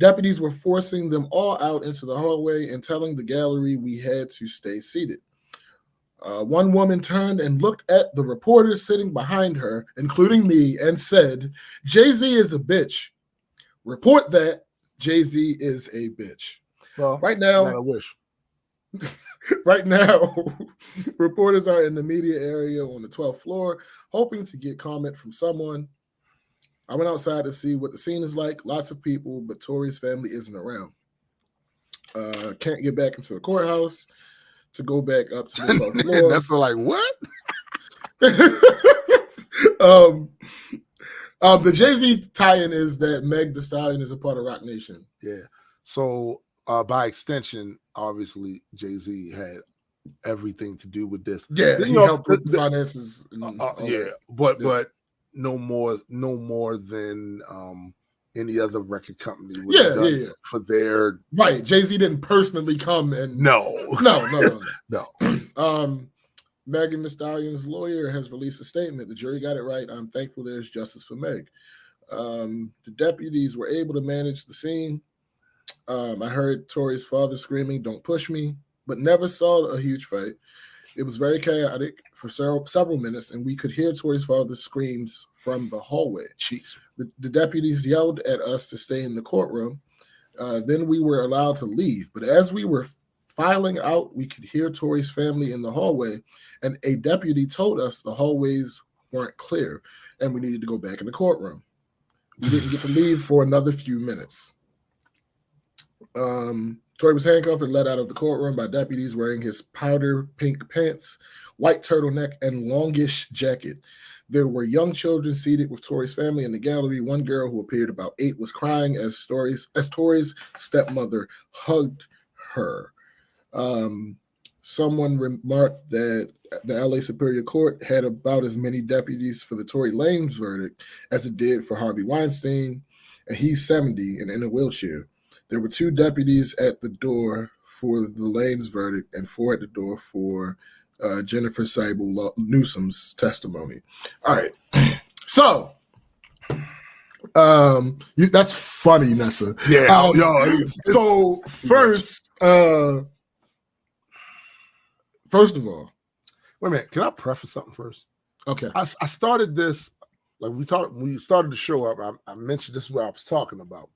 S1: Deputies were forcing them all out into the hallway and telling the gallery we had to stay seated. One woman turned and looked at the reporters sitting behind her, including me, and said, "Jay-Z is a bitch. Report that Jay-Z is a bitch." Well, right now,
S2: I wish.
S1: Right now, reporters are in the media area on the 12th floor, hoping to get comment from someone. I went outside to see what the scene is like. Lots of people, but Tory's family isn't around. Can't get back into the courthouse to go back up to the 12th floor.
S2: That's like, what?
S1: The Jay-Z tie-in is that Meg Thee Stallion is a part of Rock Nation.
S2: Yeah. So by extension, obviously, Jay-Z had everything to do with this.
S1: Yeah, he helped with the finances.
S2: But no more than any other record company. For their
S1: right. Jay-Z didn't personally come and
S2: no.
S1: Megan Thee Stallion's lawyer has released a statement. The jury got it right. I'm thankful there's justice for Meg. The deputies were able to manage the scene. I heard Tory's father screaming, "Don't push me," but never saw a huge fight. It was very chaotic for several minutes, and we could hear Tory's father's screams from the hallway.
S2: Jeez.
S1: The deputies yelled at us to stay in the courtroom. Then we were allowed to leave. But as we were filing out, we could hear Tory's family in the hallway, and a deputy told us the hallways weren't clear, and we needed to go back in the courtroom. We didn't get to leave for another few minutes. Tory was handcuffed and led out of the courtroom by deputies wearing his powder pink pants, white turtleneck, and longish jacket. There were young children seated with Tory's family in the gallery. One girl who appeared about 8 was crying as Tory's stepmother hugged her. Someone remarked that the LA Superior Court had about as many deputies for the Tory Lanez verdict as it did for Harvey Weinstein, and he's 70 and in a wheelchair. There were 2 deputies at the door for the Lanez verdict and 4 at the door for Jennifer Sable Newsom's testimony. All right. So, that's funny, Nessa.
S2: Yeah.
S1: So first of all,
S2: wait a minute. Can I preface something first?
S1: Okay.
S2: I started this, like we started the show up. I mentioned this is what I was talking about.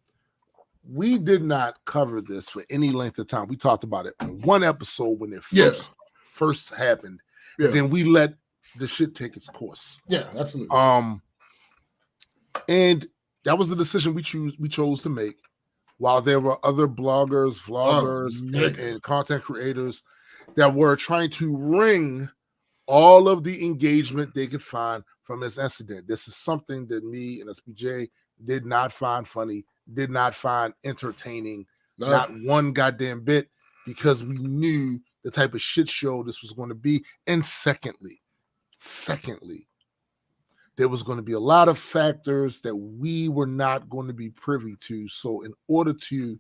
S2: We did not cover this for any length of time. We talked about it on one episode when it first happened. Yeah. Then we let the shit take its course.
S1: Yeah, absolutely.
S2: And that was the decision we chose to make. While there were other bloggers, vloggers, and content creators that were trying to wring all of the engagement they could find from this incident. This is something that me and SPJ did not find funny, did not find entertaining, not one goddamn bit, because we knew the type of shit show this was going to be. And secondly, there was going to be a lot of factors that we were not going to be privy to. So in order to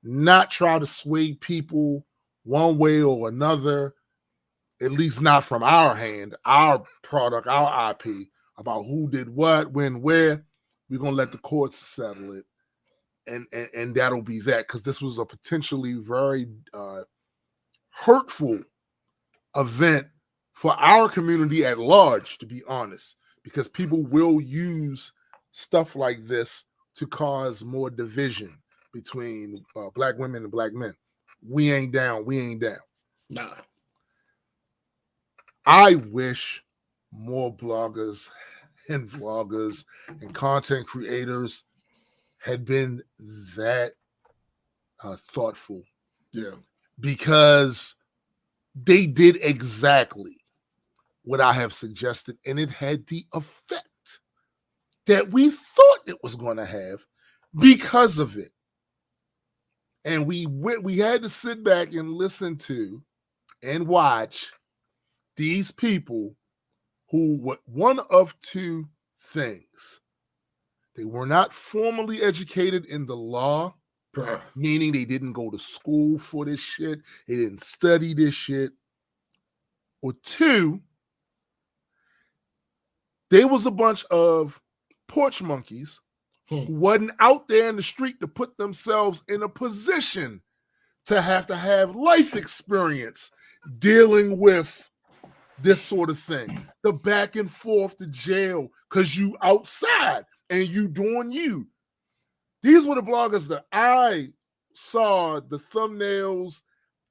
S2: not try to sway people one way or another, at least not from our hand, our product, our IP, about who did what, when, where, we're going to let the courts settle it. And that'll be that, because this was a potentially very hurtful event for our community at large, to be honest, because people will use stuff like this to cause more division between black women and black men. We ain't down.
S1: Nah.
S2: I wish more bloggers and vloggers and content creators had been that thoughtful.
S1: Yeah.
S2: Because they did exactly what I have suggested, and it had the effect that we thought it was going to have because of it. And we had to sit back and listen to and watch these people who were one of two things. They were not formally educated in the law, meaning they didn't go to school for this shit. They didn't study this shit. Or two, they was a bunch of porch monkeys who wasn't out there in the street to put themselves in a position to have life experience dealing with this sort of thing. The back and forth to jail because you outside and you doing you. These were the bloggers that I saw the thumbnails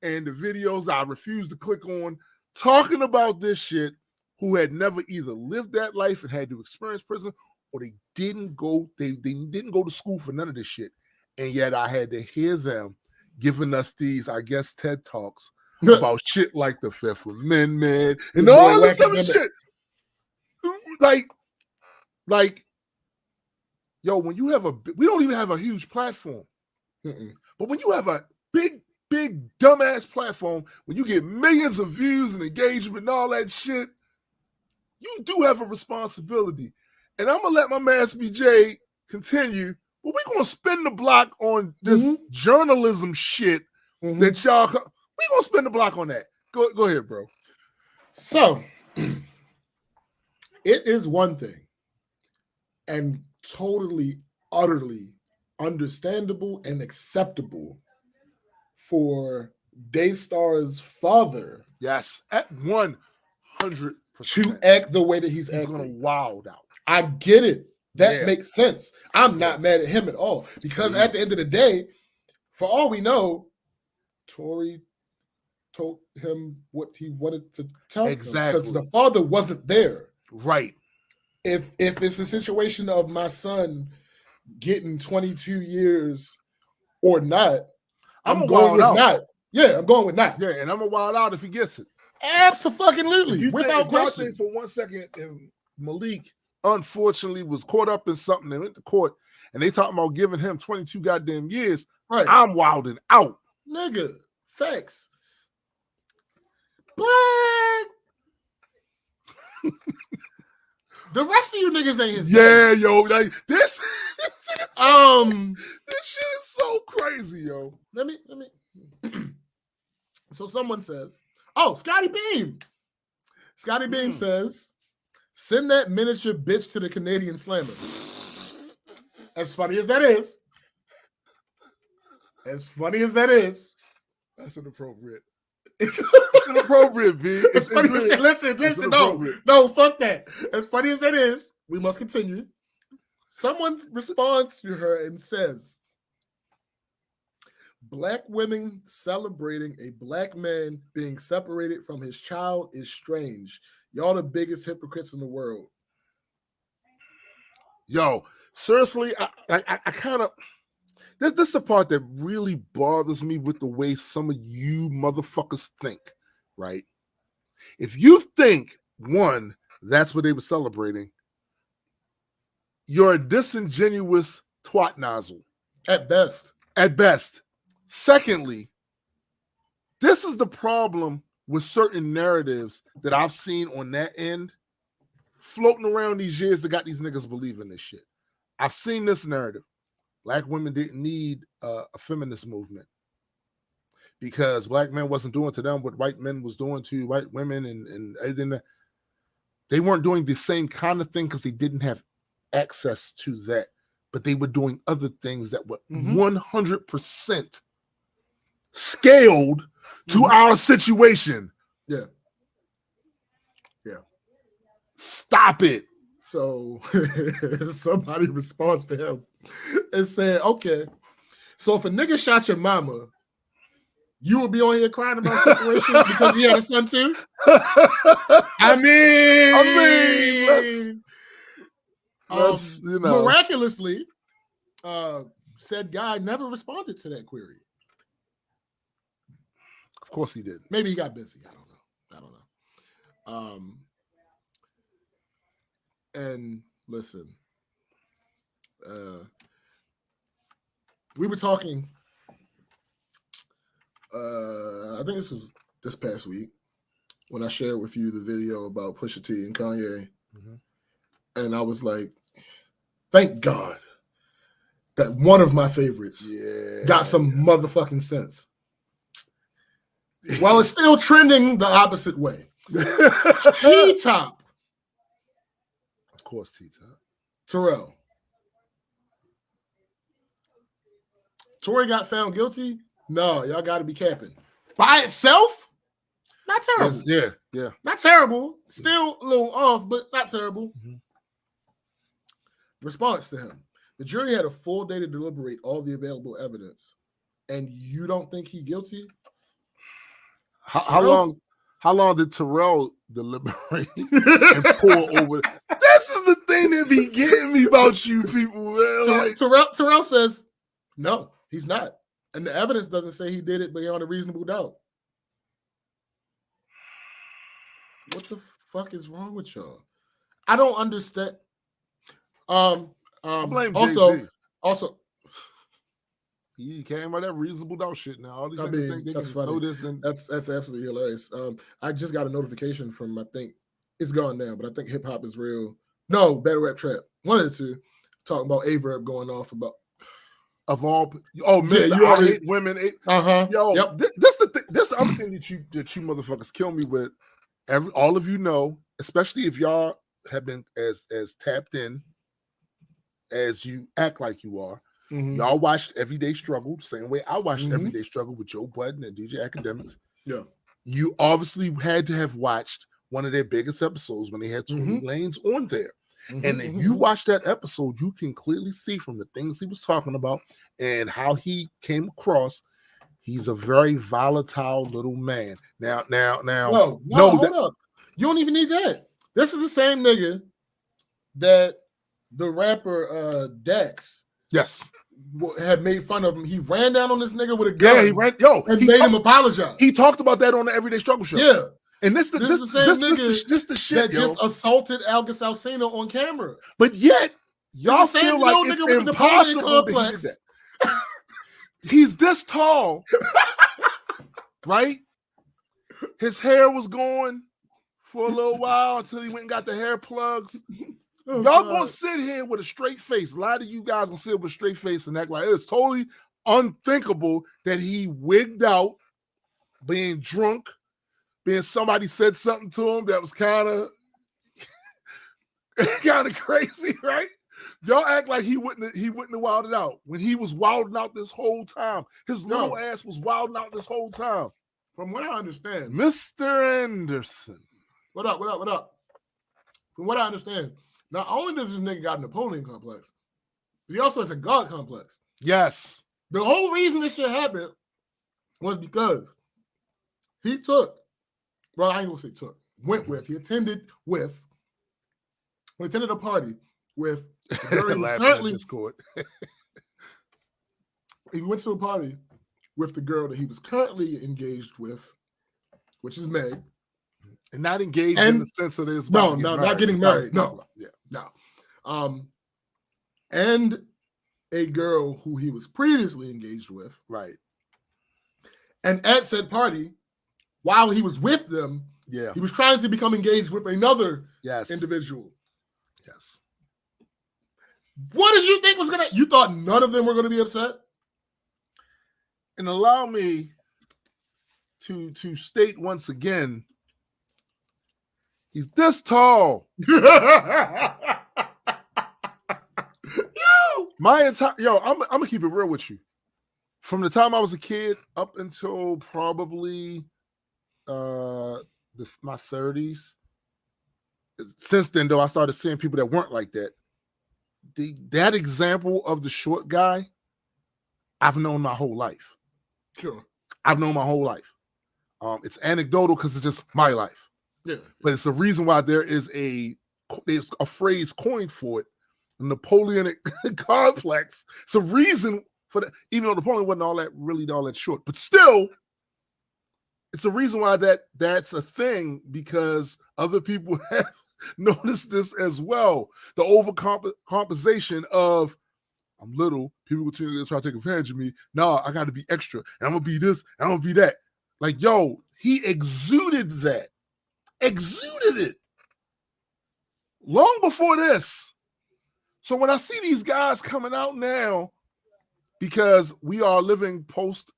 S2: and the videos I refused to click on talking about this shit, who had never either lived that life and had to experience prison, or they didn't go to school for none of this shit. And yet I had to hear them giving us these, I guess, TED Talks about shit like the Fifth Amendment and all this other shit. Like, yo, when you have we don't even have a huge platform. But when you have a big dumbass platform, when you get millions of views and engagement and all that shit, you do have a responsibility. And I'm going to let my man SBJ continue, but we're going to spin the block on this journalism shit that y'all, we're going to spin the block on that. Go ahead, bro.
S1: So, it is one thing and totally, utterly understandable and acceptable for Daystar's father.
S2: Yes, at 100%.
S1: To act the way that he's acting.
S2: Going to wild out.
S1: I get it. That makes sense. I'm not mad at him at all, because at the end of the day, for all we know, Tory told him what he wanted to tell him, because the father wasn't there.
S2: Right.
S1: If it's a situation of my son getting 22 years or not, I'm going with not. Yeah, I'm going with not.
S2: Yeah, and I'm gonna wild out if he gets it.
S1: Absolutely, without question.
S2: For 1 second, if Malik unfortunately was caught up in something and went to court, and they talking about giving him 22 goddamn years,
S1: right?
S2: I'm wilding out,
S1: nigga. Facts. But the rest of you niggas ain't his.
S2: Yeah, yo, like this. This shit is so crazy, yo.
S1: Let me. So someone says, "Oh, Scotty Beam." Scotty Beam says, "Send that miniature bitch to the Canadian Slammer." As funny as that is,
S2: that's inappropriate. It's inappropriate, B.
S1: It's funny as that. Listen, no, fuck that. As funny as that is, we must continue. Someone responds to her and says, "Black women celebrating a black man being separated from his child is strange. Y'all the biggest hypocrites in the world."
S2: Yo, seriously, I kind of, this is the part that really bothers me with the way some of you motherfuckers think, right? If you think, one, that's what they were celebrating, you're a disingenuous twat nozzle.
S1: At best.
S2: At best. Secondly, this is the problem with certain narratives that I've seen on that end floating around these years that got these niggas believing this shit. I've seen this narrative. Black women didn't need a feminist movement because black men wasn't doing to them what white men was doing to white women and everything. They weren't doing the same kind of thing because they didn't have access to that, but they were doing other things that were 100% scaled to our situation.
S1: Yeah.
S2: Stop it.
S1: So somebody responds to him and said, okay, so if a nigga shot your mama, you would be on here crying about separation because he had a son too? I mean,
S2: let's, you know.
S1: Miraculously, said guy never responded to that query.
S2: Of course he did.
S1: Maybe he got busy. I don't know. And listen, we were talking, I think this was this past week when I shared with you the video about Pusha T and Kanye. And I was like, thank God that one of my favorites got some motherfucking sense. While it's still trending the opposite way. T-Top.
S2: Of course, T-Top.
S1: Terrell. Tory got found guilty? No, y'all got to be capping. By itself? Not terrible.
S2: Yeah.
S1: Not terrible. Still a little off, but not terrible. Response to him. The jury had a full day to deliberate all the available evidence. And you don't think he guilty?
S2: How long did Terrell deliberate and pour over? This is the thing that be getting me about you people, man.
S1: Terrell says, no, he's not. And the evidence doesn't say he did it beyond a reasonable doubt. What the fuck is wrong with y'all? I don't understand.
S2: I blame Jay-Z.
S1: Also,
S2: he came by that reasonable doubt shit now. All these
S1: niggas
S2: think they
S1: that's
S2: can
S1: funny.
S2: throw this in.
S1: That's absolutely hilarious. I just got a notification from, I think it's gone now, but I think Hip Hop is Real. No, Battle Rap Trap. One of the two. Talking about Averb going off about
S2: of all. Oh, Mr.
S1: you
S2: I
S1: already
S2: hate women.
S1: Yo,
S2: yep. This the other thing that you motherfuckers kill me with. All of you know, especially if y'all have been as tapped in as you act like you are. Y'all watched Everyday Struggle the same way I watched Everyday Struggle with Joe Budden and DJ Academics.
S1: Yeah.
S2: You obviously had to have watched one of their biggest episodes when they had Tory Lanez on there. And if you watch that episode, you can clearly see from the things he was talking about and how he came across. He's a very volatile little man. Now.
S1: No, hold up. You don't even need that. This is the same nigga that the rapper Dex had made fun of him. He ran down on this nigga with a gun.
S2: Yeah, he ran.
S1: And made him apologize.
S2: He talked about that on the Everyday Struggle show.
S1: Yeah.
S2: And this is the same nigga the shit,
S1: that just assaulted Algus Alsina on camera.
S2: But yet, y'all feel like it's impossible that he did that. He's this tall, right? His hair was going for a little while until he went and got the hair plugs. Y'all gonna sit here with a straight face. A lot of you guys gonna sit with a straight face and act like it's totally unthinkable that he wigged out, being drunk, being somebody said something to him that was kind of crazy, right? Y'all act like he wouldn't have wilded out when he was wilding out this whole time. His little ass was wilding out this whole time.
S1: From what I understand,
S2: Mr. Anderson.
S1: What up? From what I understand, not only does this nigga got a Napoleon complex, but he also has a God complex.
S2: Yes.
S1: The whole reason this shit happened was because he attended a party with the girl he was currently he went to a party with the girl that he was currently engaged with, which is Meg.
S2: And not engaged
S1: And
S2: in the sense of this.
S1: no, not getting married. No,
S2: yeah.
S1: And a girl who he was previously engaged with.
S2: Right.
S1: And at said party, while he was with them, he was trying to become engaged with another individual.
S2: Yes.
S1: What did you think was gonna? You thought none of them were gonna be upset?
S2: And allow me to state once again, he's this tall. I'm gonna keep it real with you. From the time I was a kid up until probably my 30s. Since then, though, I started seeing people that weren't like that. That example of the short guy, I've known my whole life.
S1: Sure.
S2: I've known my whole life. It's anecdotal because it's just my life.
S1: Yeah.
S2: But it's the reason why there's a phrase coined for it, the Napoleonic complex. It's a reason for that, even though Napoleon wasn't all that short. But still, it's a reason why that's a thing, because other people have noticed this as well. The overcompensation of, I'm little, people continue to try to take advantage of me. No, I got to be extra, and I'm gonna be this, and I'm gonna be that. Like, yo, he exuded that, exuded it long before this. So when I see these guys coming out now, because we are living post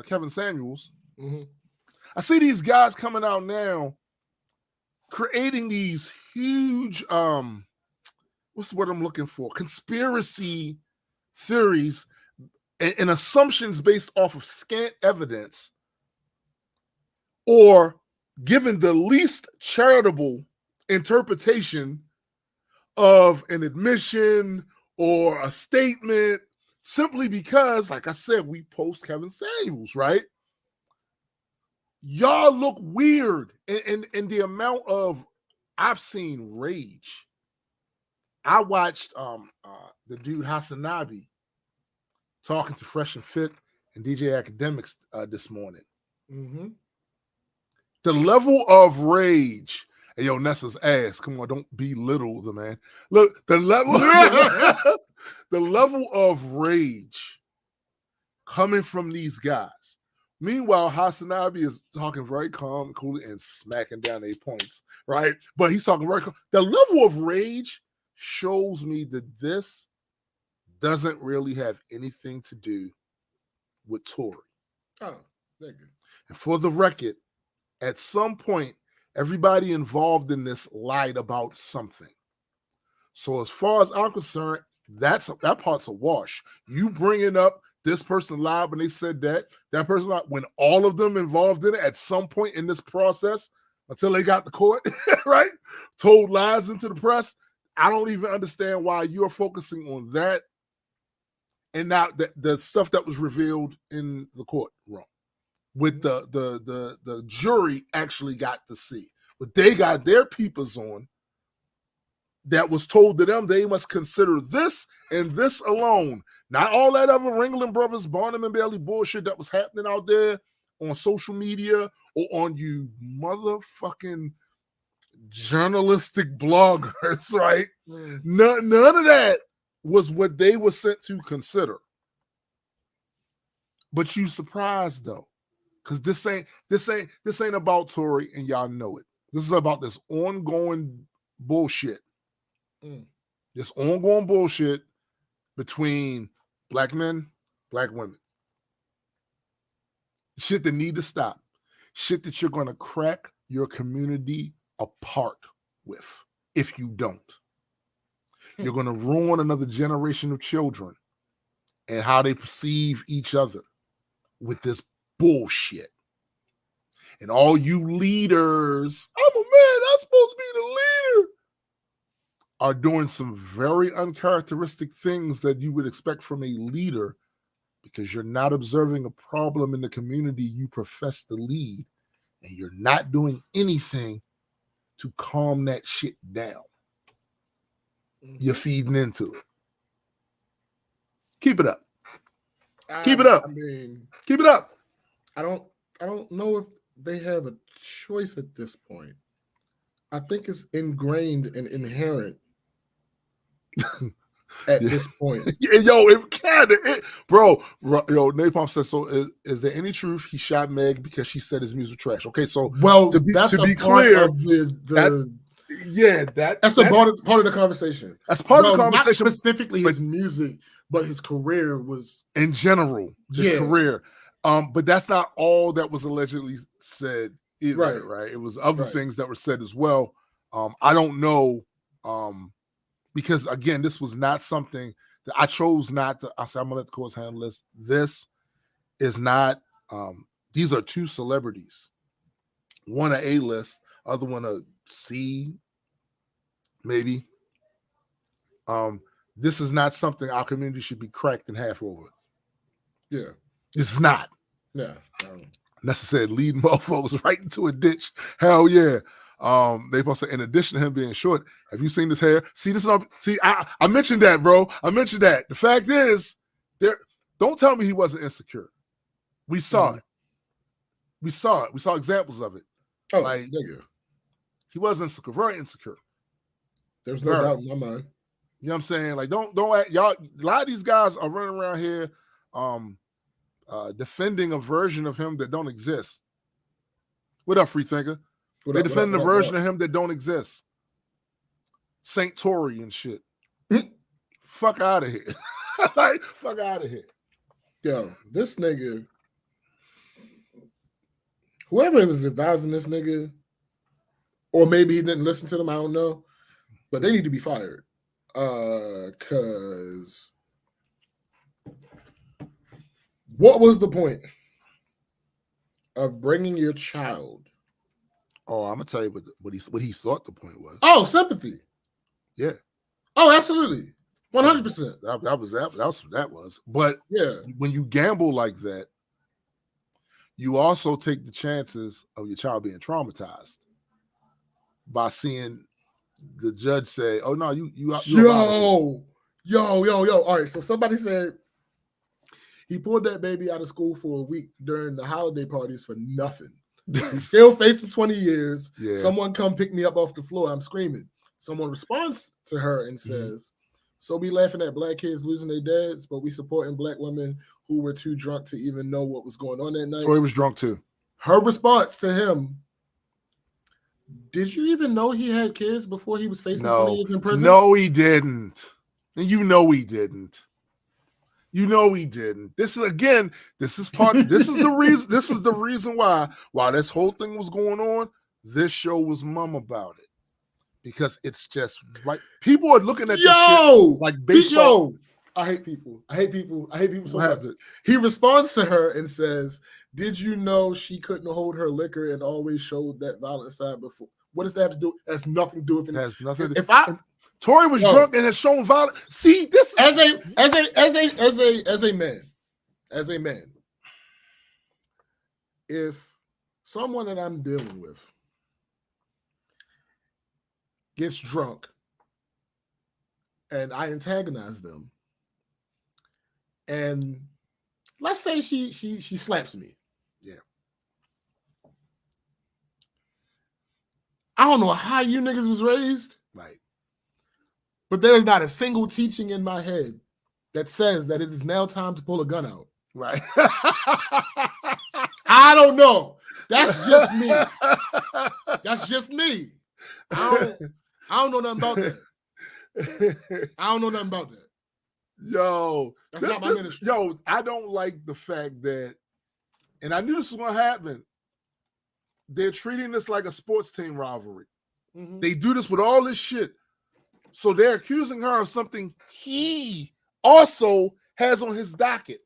S2: Kevin Samuels, I see these guys coming out now, creating these huge, what's the word I'm looking for? Conspiracy theories and assumptions based off of scant evidence, or given the least charitable interpretation of an admission or a statement, simply because, like I said, we post Kevin Samuels, right? Y'all look weird. And the amount of, I've seen rage. I watched the dude Hasanabi talking to Fresh and Fit and DJ Academics this morning. The level of rage. Hey, yo, Nessa's ass. Come on, don't belittle the man. Look, the level, the level of rage coming from these guys. Meanwhile, Hasanabi is talking very calm, cool, and smacking down their points, right? But he's talking very calm. The level of rage shows me that this doesn't really have anything to do with Tory.
S1: Oh, thank you.
S2: And for the record, at some point, everybody involved in this lied about something. So as far as I'm concerned, that part's a wash. You bringing up this person lied when they said that person lied, when all of them involved in it at some point in this process, until they got to court, right? Told lies into the press. I don't even understand why you're focusing on that and not the stuff that was revealed in the courtroom, with the jury actually got to see. But they got their peepers on that was told to them they must consider this and this alone. Not all that other Ringling Brothers, Barnum and Bailey bullshit that was happening out there on social media or on you motherfucking journalistic bloggers, right? None of that was what they were sent to consider. But you surprised though, because this ain't about Tory, and y'all know it. This is about this ongoing bullshit. This ongoing bullshit between black men, black women. Shit that need to stop. Shit that you're going to crack your community apart with if you don't. You're going to ruin another generation of children and how they perceive each other with this bullshit. And all you leaders, I'm a man, I'm supposed to be the leader, are doing some very uncharacteristic things that you would expect from a leader, because you're not observing a problem in the community you profess to lead, and you're not doing anything to calm that shit down. You're feeding into it. Keep it up. Keep it up.
S1: I mean,
S2: keep it up.
S1: I don't know if they have a choice at this point. I think it's ingrained and inherent at this point.
S2: Yeah, yo, it can, bro. Yo, Napalm says, so is there any truth he shot Meg because she said his music trash? Okay, so
S1: Well,
S2: to be
S1: that's a part
S2: clear,
S1: of the that's a part of the conversation.
S2: That's part of the
S1: Not
S2: conversation.
S1: specifically his music, but his career was
S2: in general. His career. But that's not all that was allegedly said either, right? It was other things that were said as well. I don't know. Because again, this was not something that I chose not to. I said, I'm gonna let the courts handle this. This is not, these are two celebrities. One a A-list, other one a C, maybe. This is not something our community should be cracked in half over.
S1: Yeah.
S2: This is not.
S1: Yeah.
S2: Necessarily leading motherfuckers right into a ditch. Hell yeah. They supposed to, in addition to him being short, have you seen this hair? See, this is I mentioned that, bro. I mentioned that. The fact is, don't tell me he wasn't insecure. We saw it. We saw it. We saw examples of it.
S1: Oh, like nigga.
S2: He was insecure, very insecure.
S1: There's no doubt in my mind.
S2: You know what I'm saying? Like, don't act, y'all. A lot of these guys are running around here defending a version of him that don't exist. What up, Freethinker? They defend a version of him that don't exist. Saint Tory and shit. Fuck out of here. Like, fuck out of here.
S1: Yo, this nigga, whoever was advising this nigga, or maybe he didn't listen to them, I don't know, but they need to be fired. Cause what was the point of bringing your child?
S2: Oh, I'm gonna tell you what he thought the point was.
S1: Oh, sympathy.
S2: Yeah.
S1: Oh, absolutely. 100%.
S2: That was. But
S1: yeah,
S2: when you gamble like that, you also take the chances of your child being traumatized by seeing the judge say, "Oh no, you."
S1: Yo. All right, so somebody said he pulled that baby out of school for a week during the holiday parties for nothing. He's still facing 20 years. Yeah. Someone come pick me up off the floor. I'm screaming. Someone responds to her and says, so we laughing at black kids losing their dads, but we supporting black women who were too drunk to even know what was going on that night.
S2: Tori was drunk too.
S1: Her response to him, did you even know he had kids before he was facing 20 years in prison?
S2: No, he didn't. And you know he didn't. You know he didn't. This is the reason why while this whole thing was going on, this show was mum about it. Because it's just right. People are looking at this shit like baseball.
S1: I hate people so much. He responds to her and says, did you know she couldn't hold her liquor and always showed that violent side before? What does that have to do? It has nothing to do with it.
S2: Has nothing to do. Tori was drunk and has shown violence. See, this
S1: as a man, if someone that I'm dealing with gets drunk and I antagonize them, and let's say she slaps me.
S2: Yeah.
S1: I don't know how you niggas was raised.
S2: Right.
S1: But there is not a single teaching in my head that says that it is now time to pull a gun out.
S2: Right.
S1: I don't know. That's just me. That's just me. I don't know nothing about that. I don't know nothing about that.
S2: Yo.
S1: That's not my ministry.
S2: Yo, I don't like the fact that, and I knew this was going to happen, they're treating this like a sports team rivalry. Mm-hmm. They do this with all this shit. So they're accusing her of something he also has on his docket.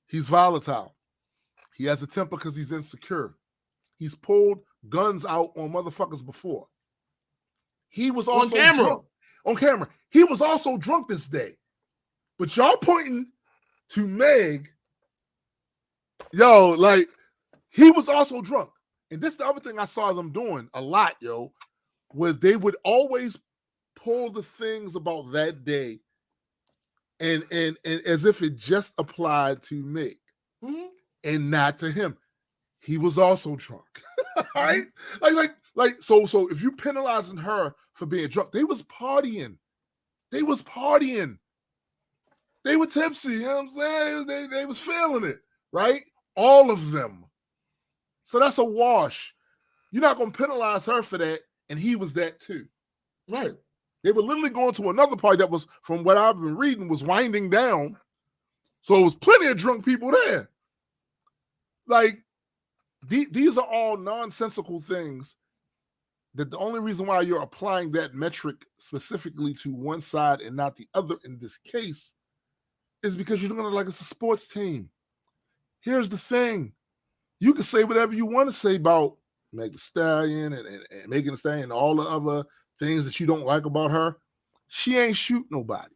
S2: He's volatile. He has a temper because he's insecure. He's pulled guns out on motherfuckers before. He was also drunk. On camera. He was also drunk this day. But y'all pointing to Meg, yo, like, he was also drunk. And this is the other thing I saw them doing a lot, yo, was they would always pull the things about that day and as if it just applied to Meg and not to him. He was also drunk. Right? So if you penalizing her for being drunk, they was partying. They was partying. They were tipsy, you know what I'm saying? They was feeling it, right? All of them. So that's a wash. You're not going to penalize her for that, and he was that too.
S1: Right.
S2: They were literally going to another party that was, from what I've been reading, was winding down. So it was plenty of drunk people there. Like, these are all nonsensical things that the only reason why you're applying that metric specifically to one side and not the other in this case is because you're doing it like it's a sports team. Here's the thing. You can say whatever you want to say about Megan Thee Stallion and Megan Thee Stallion and all the other things that you don't like about her. She ain't shoot nobody.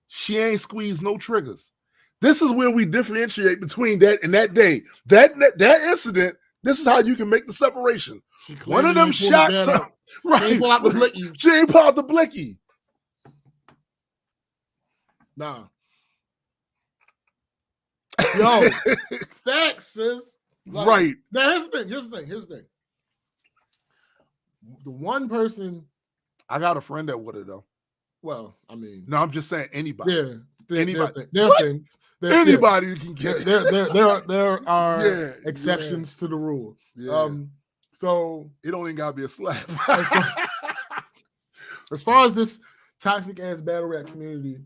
S2: She ain't squeeze no triggers. This is where we differentiate between that and that day. That incident, this is how you can make the separation. One of them shots, right? She ain't pull out the blicky. She ain't pull out the blicky.
S1: Nah. Yo, facts, sis. Like,
S2: right.
S1: Now, here's the thing. The one person.
S2: I got a friend that would have, though.
S1: Well, I mean.
S2: No, I'm just saying anybody.
S1: Yeah.
S2: Anybody.
S1: There are things.
S2: Anybody can get it.
S1: There are exceptions to the rule.
S2: Yeah.
S1: So.
S2: It don't even got to be a slap.
S1: As far as this toxic ass battle rap community.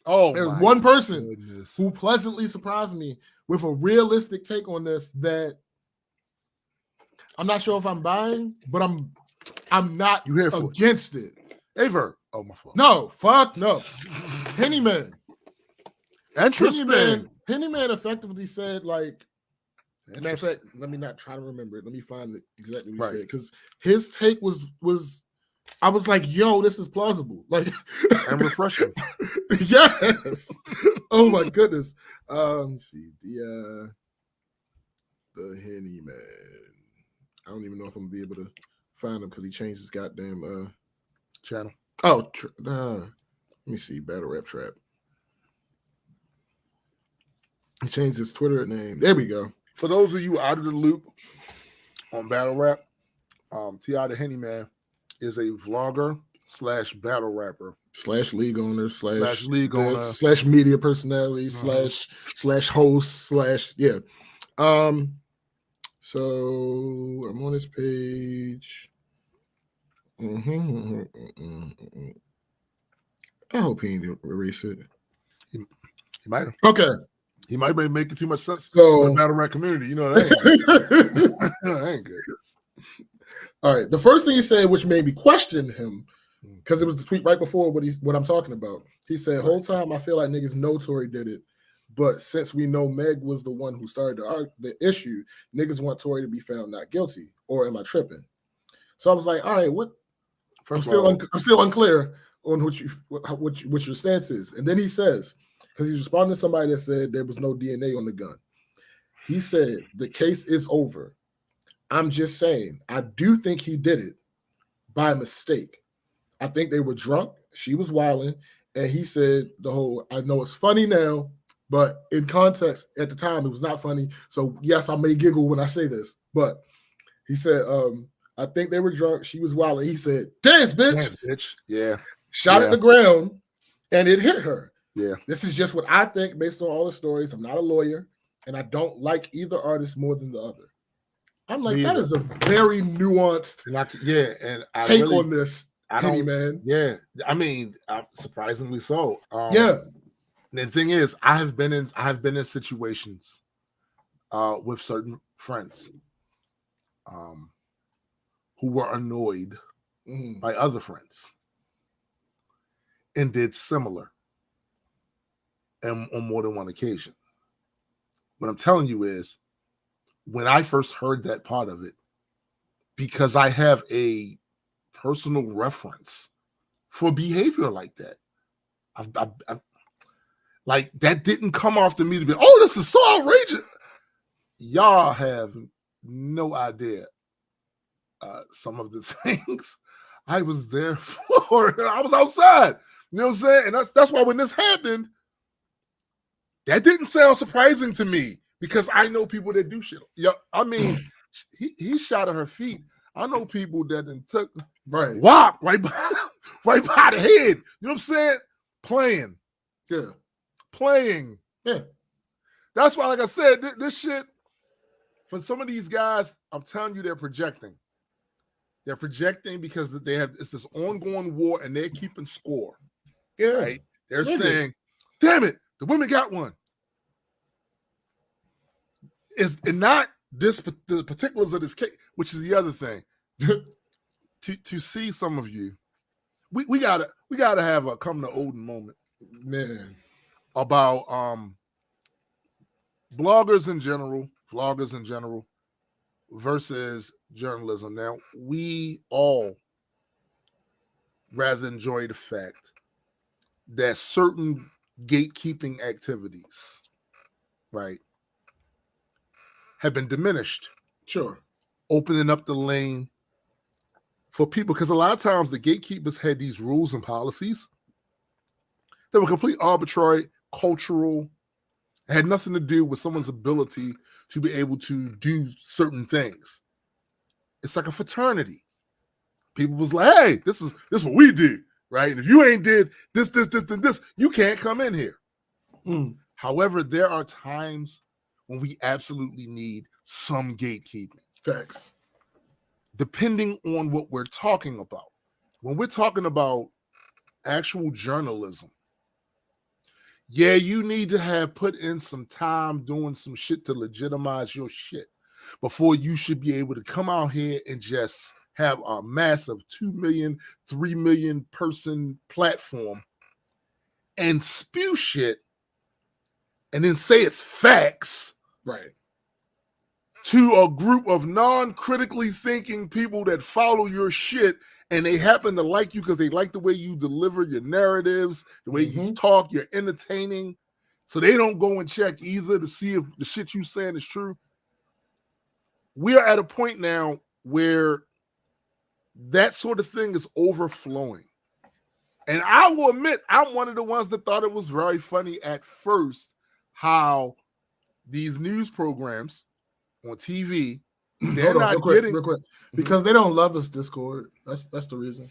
S2: Oh,
S1: there's one person who pleasantly surprised me with a realistic take on this that I'm not sure if I'm buying, but I'm not against it.
S2: Aver. Oh, my fault.
S1: No, fuck no. Pennyman.
S2: Interesting.
S1: Pennyman effectively said, like, matter of fact, let me not try to remember it. Let me find it exactly what he said. Because his take was I was like, yo, this is plausible. Like,
S2: and refreshing.
S1: Yes. Oh my goodness. Let's see. The Henny Man. I don't even know if I'm gonna be able to find him because he changed his goddamn
S2: channel.
S1: Oh, let me see. Battle Rap Trap. He changed his Twitter name. There we go.
S2: For those of you out of the loop on Battle Rap, T.I. the Henny Man is a vlogger / battle rapper
S1: / league owner
S2: /
S1: media personality / host / yeah. So I'm on his page. I hope he didn't erase it.
S2: He might have.
S1: Okay.
S2: He might be making too much sense
S1: for
S2: the battle rap community. You know, that ain't good.
S1: All right. The first thing he said, which made me question him, because it was the tweet right before what I'm talking about. He said, whole time I feel like niggas know Tory did it, but since we know Meg was the one who started the issue, niggas want Tory to be found not guilty. Or am I tripping? So I was like, all right, what? I'm still unclear on what your stance is. And then he says, because he's responding to somebody that said there was no DNA on the gun. He said, the case is over. I'm just saying, I do think he did it by mistake. I think they were drunk. She was wilding. And he said I know it's funny now, but in context, at the time, it was not funny. So yes, I may giggle when I say this, but he said, I think they were drunk. She was wilding. He said, dance, bitch.
S2: Dance, bitch. Yeah.
S1: Shot at the ground and it hit her.
S2: Yeah.
S1: This is just what I think based on all the stories. I'm not a lawyer and I don't like either artist more than the other. I'm like, that is a very nuanced take on this, Penny Man.
S2: Yeah. I mean, surprisingly so.
S1: Yeah.
S2: The thing is, I have been in situations with certain friends who were annoyed by other friends and did similar and on more than one occasion. What I'm telling you is, when I first heard that part of it, because I have a personal reference for behavior like that, like that didn't come off to me to be, oh, this is so outrageous. Y'all have no idea some of the things I was there for. I was outside. You know what I'm saying? And that's why when this happened, that didn't sound surprising to me because I know people that do shit. Yeah, I mean, he shot at her feet. I know people that then took
S1: Right.
S2: whop right by the head. You know what I'm saying? Playing.
S1: Yeah.
S2: That's why, like I said, this shit, for some of these guys, I'm telling you, they're projecting. They're projecting because it's this ongoing war and they're keeping score.
S1: Yeah.
S2: Right? They're saying, damn it, the women got one. And not the particulars of this case, which is the other thing. to see some of you, we gotta have a come to Odin moment,
S1: man,
S2: about vloggers in general versus journalism. Now, we all rather enjoy the fact that certain gatekeeping activities, right, have been diminished.
S1: Sure.
S2: Opening up the lane for people, because a lot of times the gatekeepers had these rules and policies that were complete arbitrary, cultural, had nothing to do with someone's ability to be able to do certain things. It's like a fraternity. People was like, hey, this is what we do, right? And if you ain't did this, you can't come in here. However, there are times when we absolutely need some gatekeeping.
S1: Facts.
S2: Depending on what we're talking about. When we're talking about actual journalism, yeah, you need to have put in some time doing some shit to legitimize your shit before you should be able to come out here and just have a massive 2 million, 3 million person platform and spew shit and then say it's facts.
S1: Right.
S2: To a group of non-critically thinking people that follow your shit, and they happen to like you because they like the way you deliver your narratives, the way you talk, you're entertaining. So they don't go and check either to see if the shit you saying is true. We are at a point now where that sort of thing is overflowing. And I will admit, I'm one of the ones that thought it was very funny at first how these news programs on TV, they're not getting
S1: real quick, because they don't love us. Discord. That's the reason.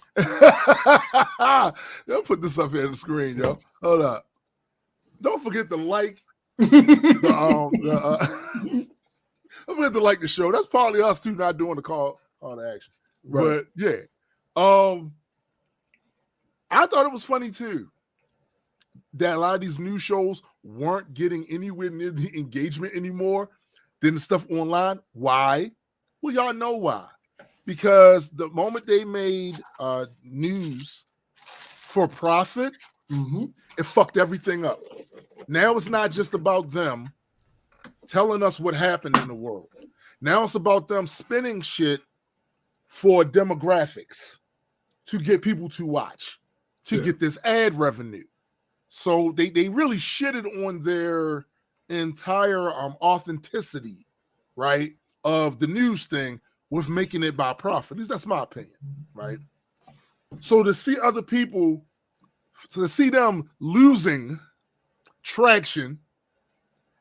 S2: They'll put this up here on the screen, yo. Hold up. Don't forget to like. Don't forget to like the show. That's probably us too, not doing the call to action. Right. But yeah, I thought it was funny too that a lot of these news shows weren't getting anywhere near the engagement anymore than the stuff online. Why? Well, y'all know why. Because the moment they made news for profit, it fucked everything up. Now it's not just about them telling us what happened in the world. Now it's about them spinning shit for demographics to get people to watch, to get this ad revenue. So they really shitted on their entire authenticity, right, of the news thing with making it by profit. At least that's my opinion, right? So to see other people, to see them losing traction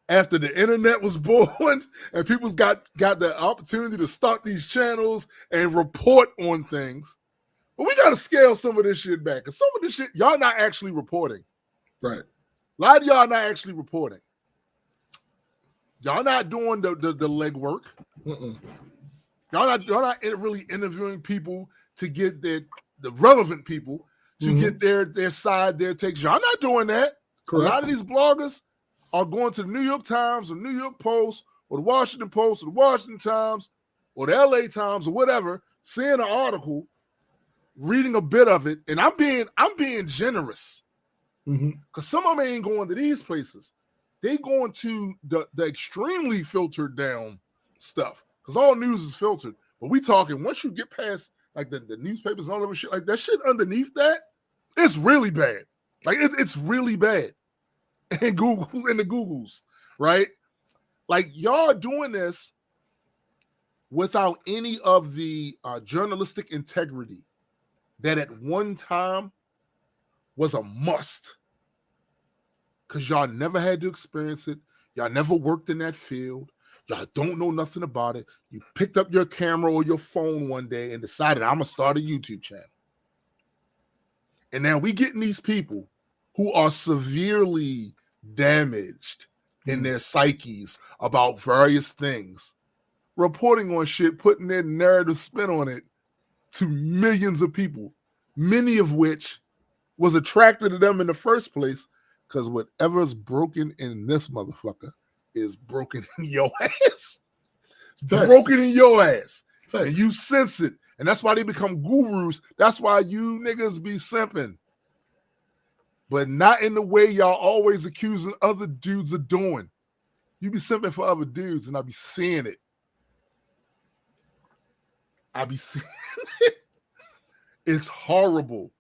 S2: after the internet was born and people's got the opportunity to start these channels and report on things, but we got to scale some of this shit back. Because some of this shit, y'all not actually reporting.
S1: Right.
S2: A lot of y'all not actually reporting. Y'all not doing the legwork. Y'all not really interviewing people to get the relevant people to get their side, their takes. Y'all not doing that. Correct. A lot of these bloggers are going to the New York Times or New York Post or the Washington Post or the Washington Times or the LA Times or whatever, seeing an article, reading a bit of it, and I'm being generous. Because some of them ain't going to these places. They going to the extremely filtered down stuff. Because all news is filtered. But we talking, once you get past like the newspapers and all that shit, like that shit underneath that, it's really bad. Like it's really bad. And Google and the Googles, right? Like y'all doing this without any of the journalistic integrity that at one time was a must. Because y'all never had to experience it. Y'all never worked in that field. Y'all don't know nothing about it. You picked up your camera or your phone one day and decided, I'm going to start a YouTube channel. And now we getting these people who are severely damaged in their psyches about various things, reporting on shit, putting their narrative spin on it to millions of people, many of which was attracted to them in the first place, because whatever's broken in this motherfucker is broken in your ass. Broken in your ass. And you sense it. And that's why they become gurus. That's why you niggas be simping. But not in the way y'all always accusing other dudes of doing. You be simping for other dudes, and I be seeing it. I be seeing it. It's horrible.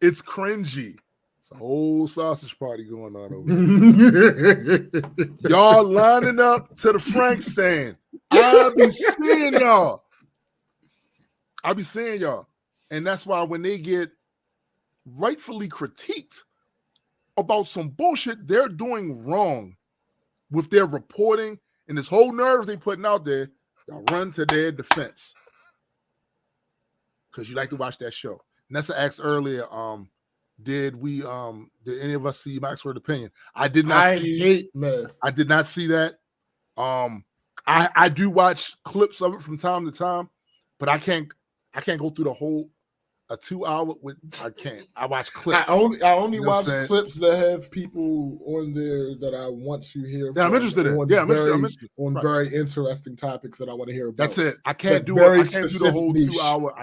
S2: It's cringy. It's a whole sausage party going on over there. Y'all lining up to the Frank stand. I be seeing y'all. I be seeing y'all. And that's why when they get rightfully critiqued about some bullshit they're doing wrong with their reporting and this whole nerve they putting out there, y'all run to their defense. Because you like to watch that show. Nessa asked earlier, did any of us see Max Word Opinion? I did not
S1: hate math.
S2: I did not see that. I do watch clips of it from time to time, but I can't go through the whole 2 hour with I can't. I watch clips.
S1: I only watch clips that have people on there that I want to hear.
S2: Yeah, I'm interested in. Yeah, I'm interested
S1: on very interesting topics that I want to hear about.
S2: That's it. I can't do it. I can't do the whole niche. 2 hour.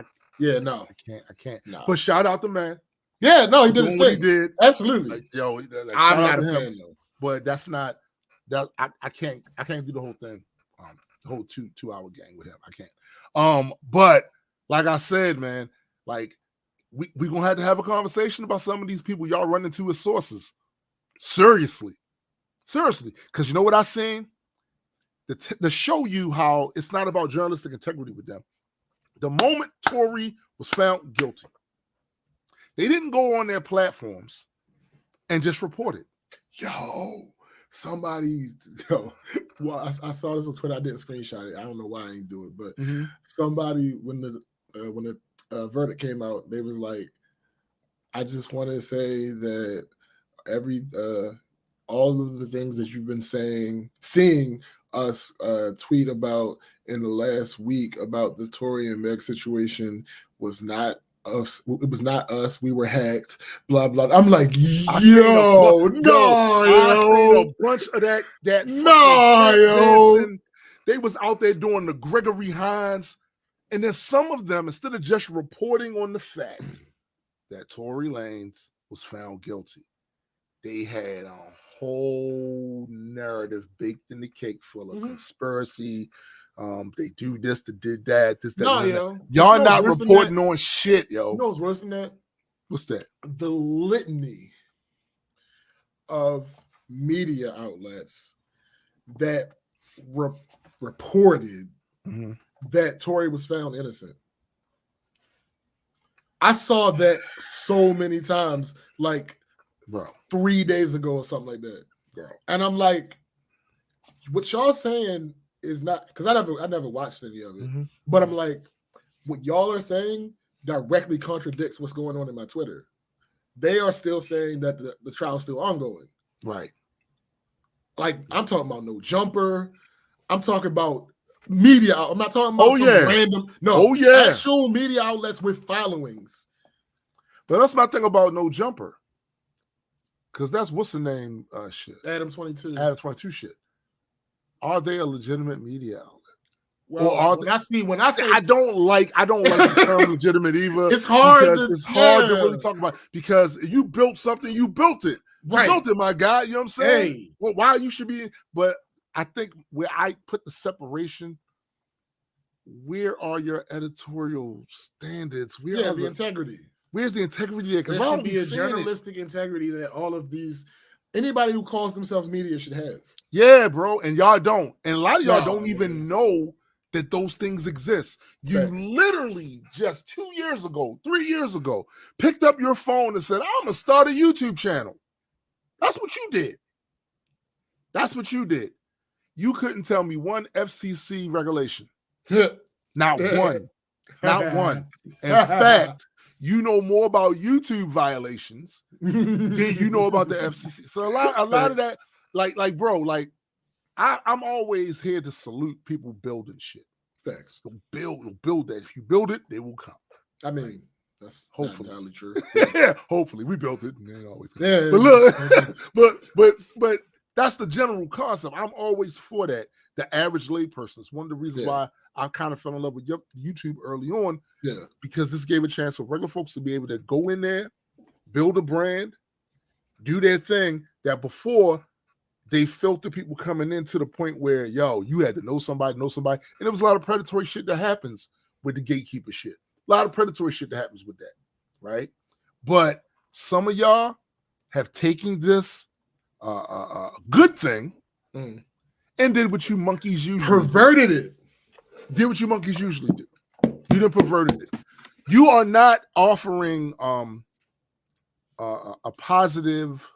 S1: No.
S2: I can't.
S1: No.
S2: But shout out the man.
S1: Yeah, no, he did his thing.
S2: He did.
S1: Absolutely.
S2: I'm not a fan though. But that's not that I can't do the whole thing. The whole two hour gang with him. I can't. But like I said, man, like we gonna have to have a conversation about some of these people y'all run into as sources. Seriously. Because you know what I seen? To show you how it's not about journalistic integrity with them. The moment Tory was found guilty, they didn't go on their platforms and just report it.
S1: Well, I saw this on Twitter. I didn't screenshot it. I don't know why I ain't do it, but somebody when the verdict came out, they was like, I just want to say that all of the things that you've been seeing us tweet about in the last week about the Tory and Meg situation was not us. It was not us. We were hacked. Blah blah. I'm like, I seen a
S2: bunch of that.
S1: Yo.
S2: They was out there doing the Gregory Hines, and then some of them, instead of just reporting on the fact that Tory Lanez was found guilty, they had a whole narrative baked in the cake full of conspiracy. They do this, they did that, this, that.
S1: No, yo.
S2: Y'all not reporting on shit, yo.
S1: You know what's worse than that?
S2: What's that?
S1: The litany of media outlets that reported that Tory was found innocent. I saw that so many times, like 3 days ago or something like that. And I'm like, what y'all saying is not, because I never watched any of it, but I'm like, what y'all are saying directly contradicts what's going on in my Twitter. They are still saying that the trial's still ongoing.
S2: Right.
S1: Like, I'm talking about No Jumper. I'm talking about media. I'm not talking about random. No. Actual media outlets with followings.
S2: But that's my thing about No Jumper. Because that's what's the name shit.
S1: Adam 22.
S2: Adam 22 shit. Are they a legitimate media outlet?
S1: Well, when I say
S2: I don't like the term legitimate either.
S1: It's hard
S2: to really talk about, because you built something, you built it. You built it, my guy. You know what I'm saying?
S1: Hey.
S2: Well, why you should be, but I think where I put the separation, where are your editorial standards? Where are
S1: the integrity?
S2: Where's the integrity there?
S1: There should be a journalistic integrity that all of these, anybody who calls themselves media should have.
S2: Yeah, bro. And y'all don't. And a lot of y'all don't even know that those things exist. You literally just 2 years ago, 3 years ago, picked up your phone and said, I'm going to start a YouTube channel. That's what you did. You couldn't tell me one FCC regulation. Not one. Not one. In fact, you know more about YouTube violations than you know about the FCC. So a lot of that, like, bro, like, I'm always here to salute people building shit.
S1: Facts.
S2: You'll build that. If you build it, they will come.
S1: I mean, that's
S2: hopefully
S1: not entirely true.
S2: Yeah, hopefully we built it. And they always come.
S1: Yeah,
S2: but look, but that's the general concept. I'm always for that. The average layperson. It's one of the reasons why I kind of fell in love with YouTube early on.
S1: Yeah,
S2: because this gave a chance for regular folks to be able to go in there, build a brand, do their thing. That before they filter people coming in to the point where, yo, you had to know somebody, and there was a lot of predatory shit that happens with the gatekeeper shit. A lot of predatory shit that happens with that, right? But some of y'all have taken this good thing and did what you monkeys usually
S1: perverted it.
S2: Did what you monkeys usually do. You done perverted it. You are not offering a positive,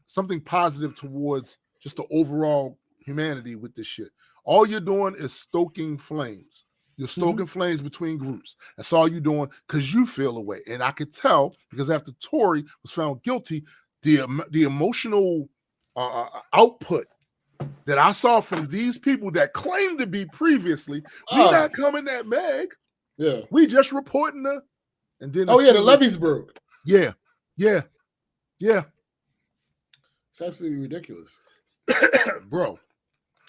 S2: something positive towards just the overall humanity with this shit. All you're doing is stoking flames. You're stoking flames between groups. That's all you're doing because you feel away. And I could tell because after Tory was found guilty, the emotional output that I saw from these people that claimed to be previously, we not coming that Meg.
S1: Yeah.
S2: We just reporting the, and then
S1: the levees broke.
S2: Yeah.
S1: It's absolutely ridiculous.
S2: Bro,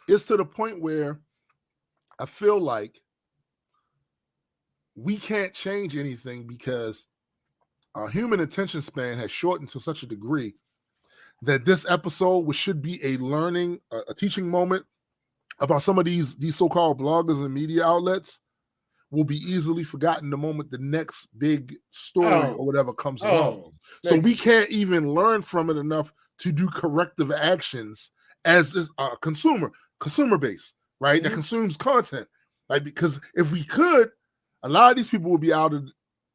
S2: it's to the point where I feel like we can't change anything because our human attention span has shortened to such a degree that this episode should be a learning, a teaching moment about some of these so-called bloggers and media outlets will be easily forgotten the moment the next big story or whatever comes along. So we can't even learn from it enough to do corrective actions as a consumer base, right? That consumes content. Like, because if we could, a lot of these people would be out of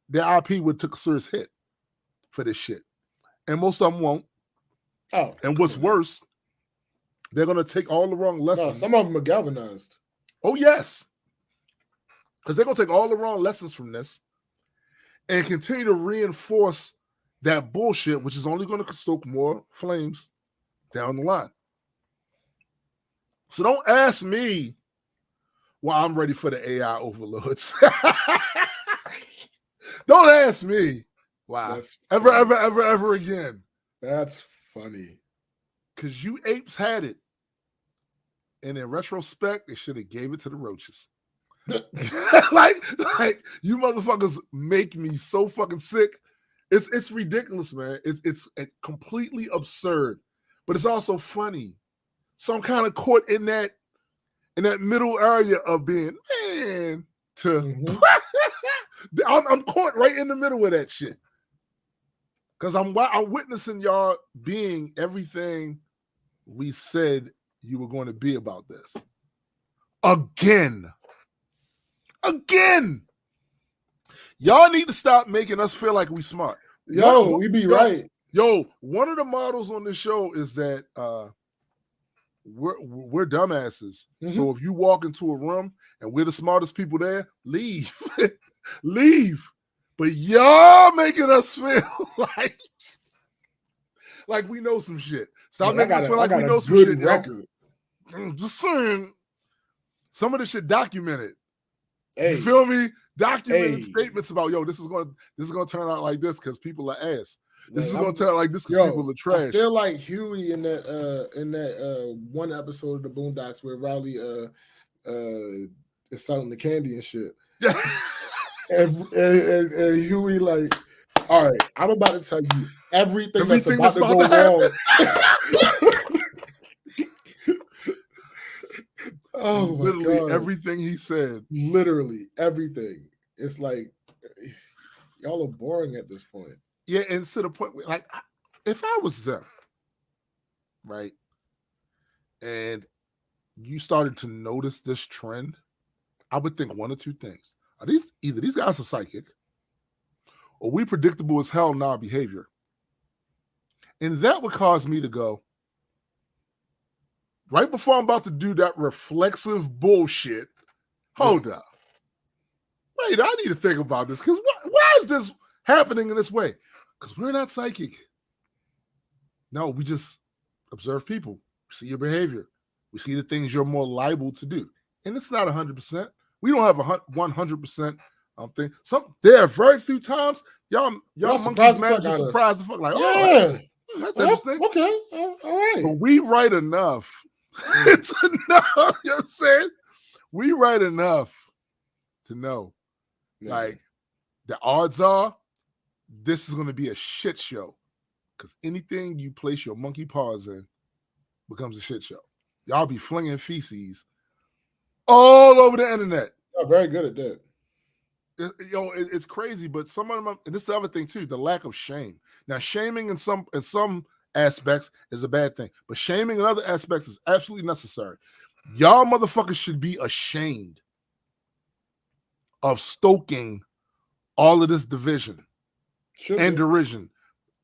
S2: their IP would took a serious hit for this shit. And most of them won't. And what's worse, they're gonna take all the wrong lessons.
S1: No, some of them are galvanized.
S2: Oh, yes. Because they're gonna take all the wrong lessons from this and continue to reinforce that bullshit, which is only gonna stoke more flames down the line. So don't ask me why I'm ready for the AI overlords. Don't ask me why. Ever again.
S1: That's funny.
S2: Because you apes had it. And in retrospect, they should have gave it to the roaches. like you motherfuckers make me so fucking sick. It's ridiculous, man. It's completely absurd. But it's also funny. So I'm kind of caught in that middle area of being I'm caught right in the middle of that shit. Because I'm witnessing y'all being everything we said you were going to be about this. Again. Y'all need to stop making us feel like we smart.
S1: We be right.
S2: Yo, one of the models on this show is that we're dumbasses. So if you walk into a room and we're the smartest people there, leave. Leave. But y'all making us feel like we know some shit. Stop making us feel like we know some shit.
S1: Record.
S2: Just saying, some of this shit documented.
S1: Hey.
S2: You feel me? Documented statements about, yo, this is gonna turn out like this because people are ass. This is gonna turn out like this because people are trash.
S1: I feel like Huey in that one episode of the Boondocks where Riley is selling the candy and shit. and Huey like, all right, I'm about to tell you everything that's about to go wrong. Oh my
S2: literally
S1: God.
S2: Everything he said.
S1: Literally everything. It's like y'all are boring at this point.
S2: Yeah, and to the point where, like, if I was them, right, and you started to notice this trend, I would think one or two things. Either these guys are psychic, or we predictable as hell in our behavior. And that would cause me to go, right before I'm about to do that reflexive bullshit, hold up. Wait, I need to think about this because why is this happening in this way? Because we're not psychic. No, we just observe people. We see your behavior. We see the things you're more liable to do. And it's not 100%. We don't have a 100% thing. There are very few times y'all monkeys manage to surprise the fuck. Like, that's interesting.
S1: Okay, all right.
S2: But we write enough. It's enough. You know what I'm saying? We write enough to know. Like, the odds are this is going to be a shit show. Because anything you place your monkey paws in becomes a shit show. Y'all be flinging feces all over the internet.
S1: You're very good at that.
S2: It's crazy, but some of them, and this is the other thing too, the lack of shame. Now, shaming in some aspects is a bad thing, but shaming in other aspects is absolutely necessary. Y'all motherfuckers should be ashamed of stoking all of this division and derision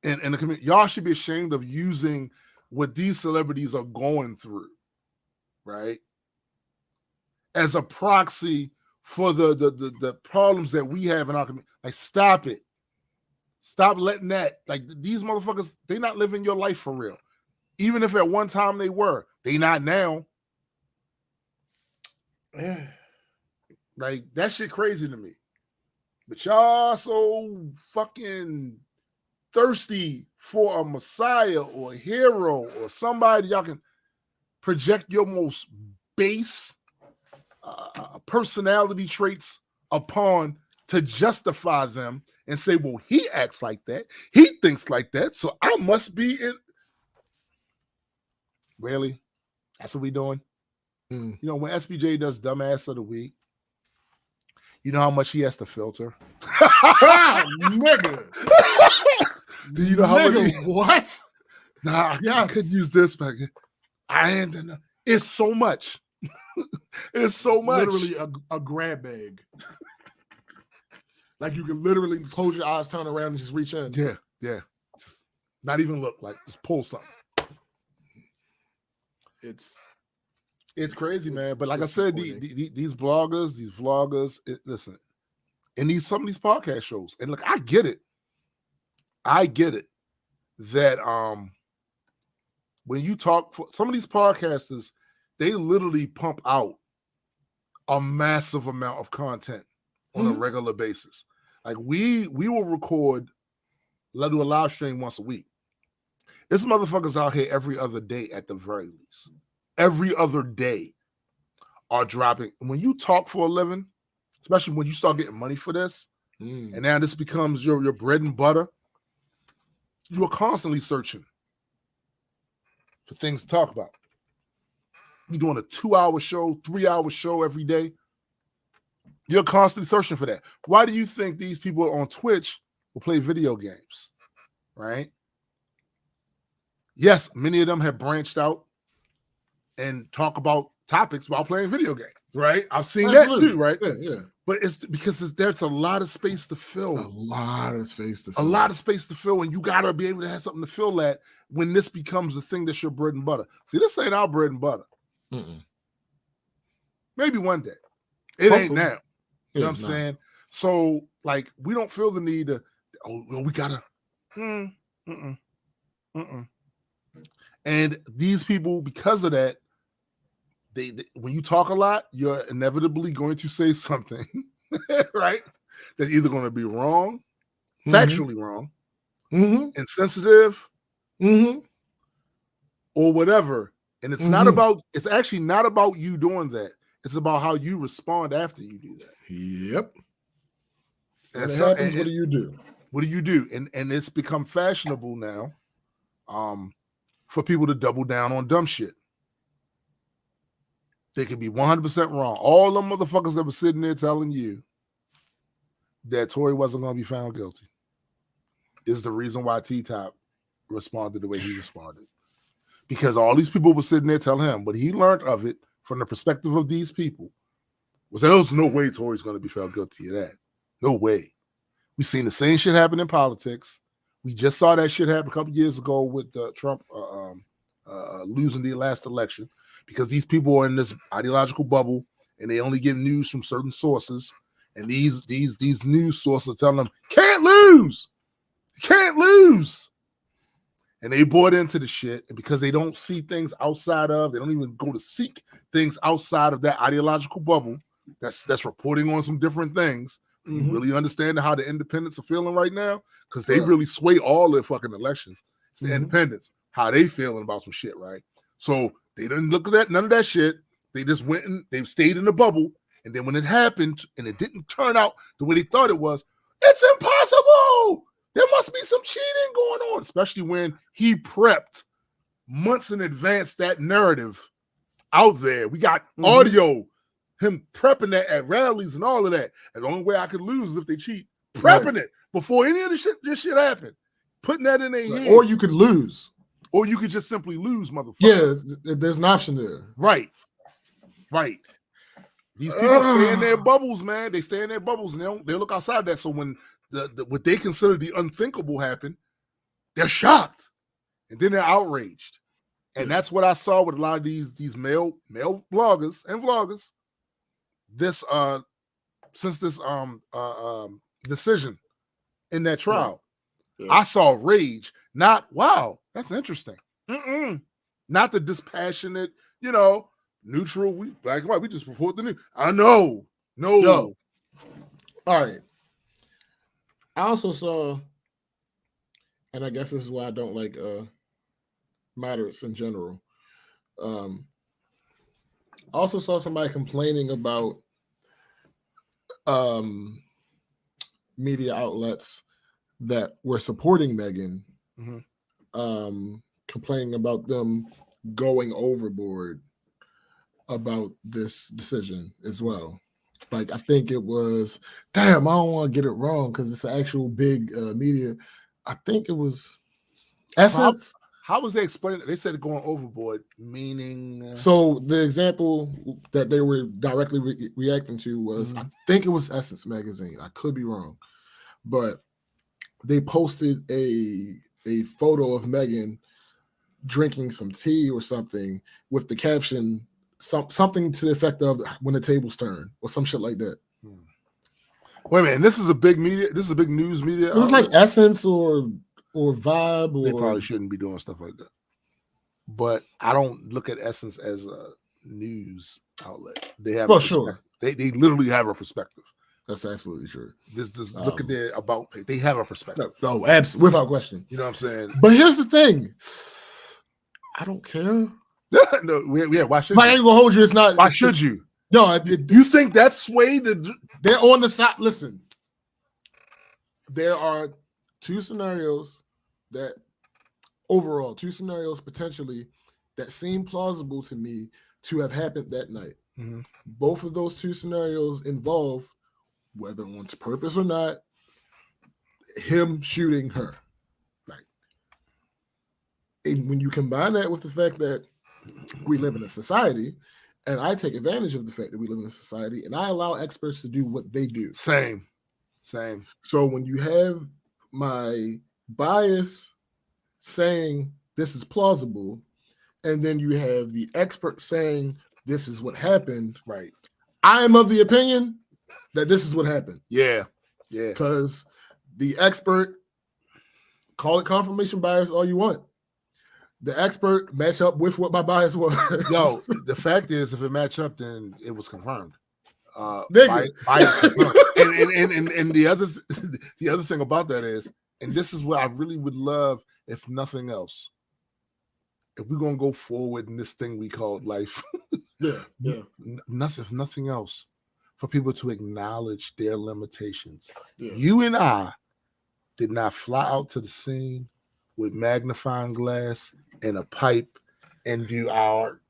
S2: in the community. Y'all should be ashamed of using what these celebrities are going through, right, as a proxy for the problems that we have in our community. Like, stop it. Stop letting that, like, these motherfuckers, they not living your life for real. Even if at one time they were, they not now. Like, that shit crazy to me. But y'all so fucking thirsty for a messiah or a hero or somebody y'all can project your most base personality traits upon to justify them and say, well, he acts like that, he thinks like that, so I must be in. Really? That's what we doing? You know, when SBJ does dumbass of the week, you know how much he has to filter?
S1: Nigga.
S2: Do you know how much?
S1: What?
S2: Nah, I could use this back. It's so much. It's so much.
S1: Literally a grab bag. Like, you can literally close your eyes, turn around, and just reach in.
S2: Yeah. Just not even look, like, just pull something. It's crazy, man. But like I said, these vloggers, listen, and some of these podcast shows, and look, I get it that when you talk for some of these podcasters, they literally pump out a massive amount of content on a regular basis. Like, we will record, do a live stream once a week. This motherfuckers out here every other day at the very least. Every other day are dropping. When you talk for a living, especially when you start getting money for this, and now this becomes your bread and butter, you are constantly searching for things to talk about. You're doing a 2-hour show, 3-hour show every day. You're constantly searching for that. Why do you think these people on Twitch will play video games, right? Yes, many of them have branched out and talk about topics while playing video games, right? I've seen that too, right?
S1: Yeah.
S2: But it's because there's a lot of space to fill.
S1: A lot of space to
S2: fill, and you gotta be able to have something to fill that when this becomes the thing that's your bread and butter. See, this ain't our bread and butter. Maybe one day. It ain't now. You know what I'm saying? So, like, we don't feel the need to, we gotta, And these people, because of that, they when you talk a lot, you're inevitably going to say something, right? That's either going to be wrong, factually wrong, insensitive, or whatever. And it's not about, it's actually not about you doing that. It's about how you respond after you do that.
S1: Yep.
S2: And
S1: when it happens, what do you do?
S2: What do you do? And it's become fashionable now for people to double down on dumb shit. They can be 100% wrong. All them motherfuckers that were sitting there telling you that Tory wasn't going to be found guilty is the reason why T-Top responded the way he responded. Because all these people were sitting there telling him, but he learned of it from the perspective of these people, was that there's no way Tory's going to be found guilty of that. No way. We've seen the same shit happen in politics. We just saw that shit happen a couple years ago with Trump losing the last election. because these people are in this ideological bubble and they only get news from certain sources. And these news sources are telling them, can't lose. And they bought into the shit. And because they don't see things outside of, they don't even go to seek things outside of that ideological bubble that's reporting on some different things. You really understand how the independents are feeling right now? Because they really sway all their fucking elections. It's the independents, how they feeling about some shit, right? So they didn't look at that, none of that shit. They just went and they stayed in the bubble. And then when it happened and it didn't turn out the way they thought it was, it's impossible. There must be some cheating going on, especially when he prepped months in advance that narrative out there. We got audio, him prepping that at rallies and all of that. And the only way I could lose is if they cheat. Prepping it before any of this shit happened. Putting that in their heads.
S1: Or you could lose.
S2: Or you could just simply lose, motherfucker.
S1: Yeah, there's an option there.
S2: Right. These people stay in their bubbles, man. They stay in their bubbles and they look outside that. So when what they consider the unthinkable happened, they're shocked. And then they're outraged. And that's what I saw with a lot of these male bloggers and vloggers. Since this decision in that trial. Yeah. I saw rage, not wow, that's interesting. Not the dispassionate, neutral, we black and white, we just report the news. I know. No.
S1: Yo. All right. I also saw, and I guess this is why I don't like moderates in general. I also saw somebody complaining about media outlets that were supporting Meghan, complaining about them going overboard about this decision as well. Like, I think it was, damn, I don't want to get it wrong because it's an actual big media. I think it was Essence.
S2: How was they explaining it? They said going overboard, meaning...
S1: So the example that they were directly reacting to was, I think it was Essence magazine. I could be wrong. But they posted a photo of Meghan drinking some tea or something with the caption, something to the effect of when the tables turn or some shit like that.
S2: Wait a minute, this is a big media. This is a big news media.
S1: It was like Essence or Vibe. Or...
S2: They probably shouldn't be doing stuff like that. But I don't look at Essence as a news outlet. They have
S1: sure.
S2: They literally have a perspective.
S1: That's absolutely true.
S2: Just look at their about page. They have a perspective.
S1: No, absolutely, without question.
S2: You know what I'm saying?
S1: But here's the thing. I don't care.
S2: No, why should
S1: you? I ain't gonna hold you. It's not.
S2: Why should you?
S1: No,
S2: you think that's swayed?
S1: They're on the side. Listen, there are two scenarios potentially that seem plausible to me to have happened that night. Both of those two scenarios involve, whether on purpose or not, him shooting her. Right. And when you combine that with the fact that we live in a society, and I take advantage of the fact that we live in a society, and I allow experts to do what they do.
S2: Same.
S1: So when you have my bias saying this is plausible, and then you have the expert saying this is what happened,
S2: right?
S1: I am of the opinion that this is what happened.
S2: Yeah.
S1: Because the expert, call it confirmation bias all you want. The expert match up with what my bias was.
S2: Yo, the fact is, if it match up, then it was confirmed.
S1: Bias
S2: confirmed. and the other thing about that is, and this is what I really would love, if nothing else, if we're gonna go forward in this thing we call life, nothing else, for people to acknowledge their limitations. Yeah. You and I did not fly out to the scene with magnifying glass and a pipe and do our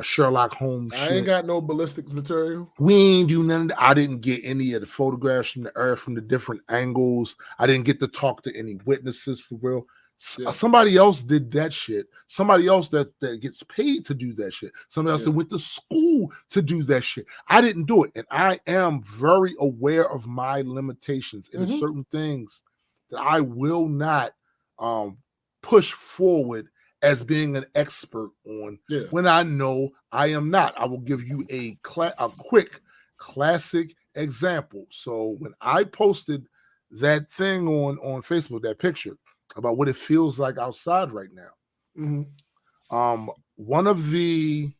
S2: Sherlock Holmes shit.
S1: I ain't got no ballistics material.
S2: We ain't do none of that. I didn't get any of the photographs from the earth from the different angles. I didn't get to talk to any witnesses for real. Yeah. Somebody else did that shit. Somebody else that gets paid to do that shit. Somebody else that went to school to do that shit. I didn't do it. And I am very aware of my limitations and certain things that I will not push forward as being an expert on when I know I am not. I will give you a quick classic example. So when I posted that thing on Facebook, that picture about what it feels like outside right now, one of the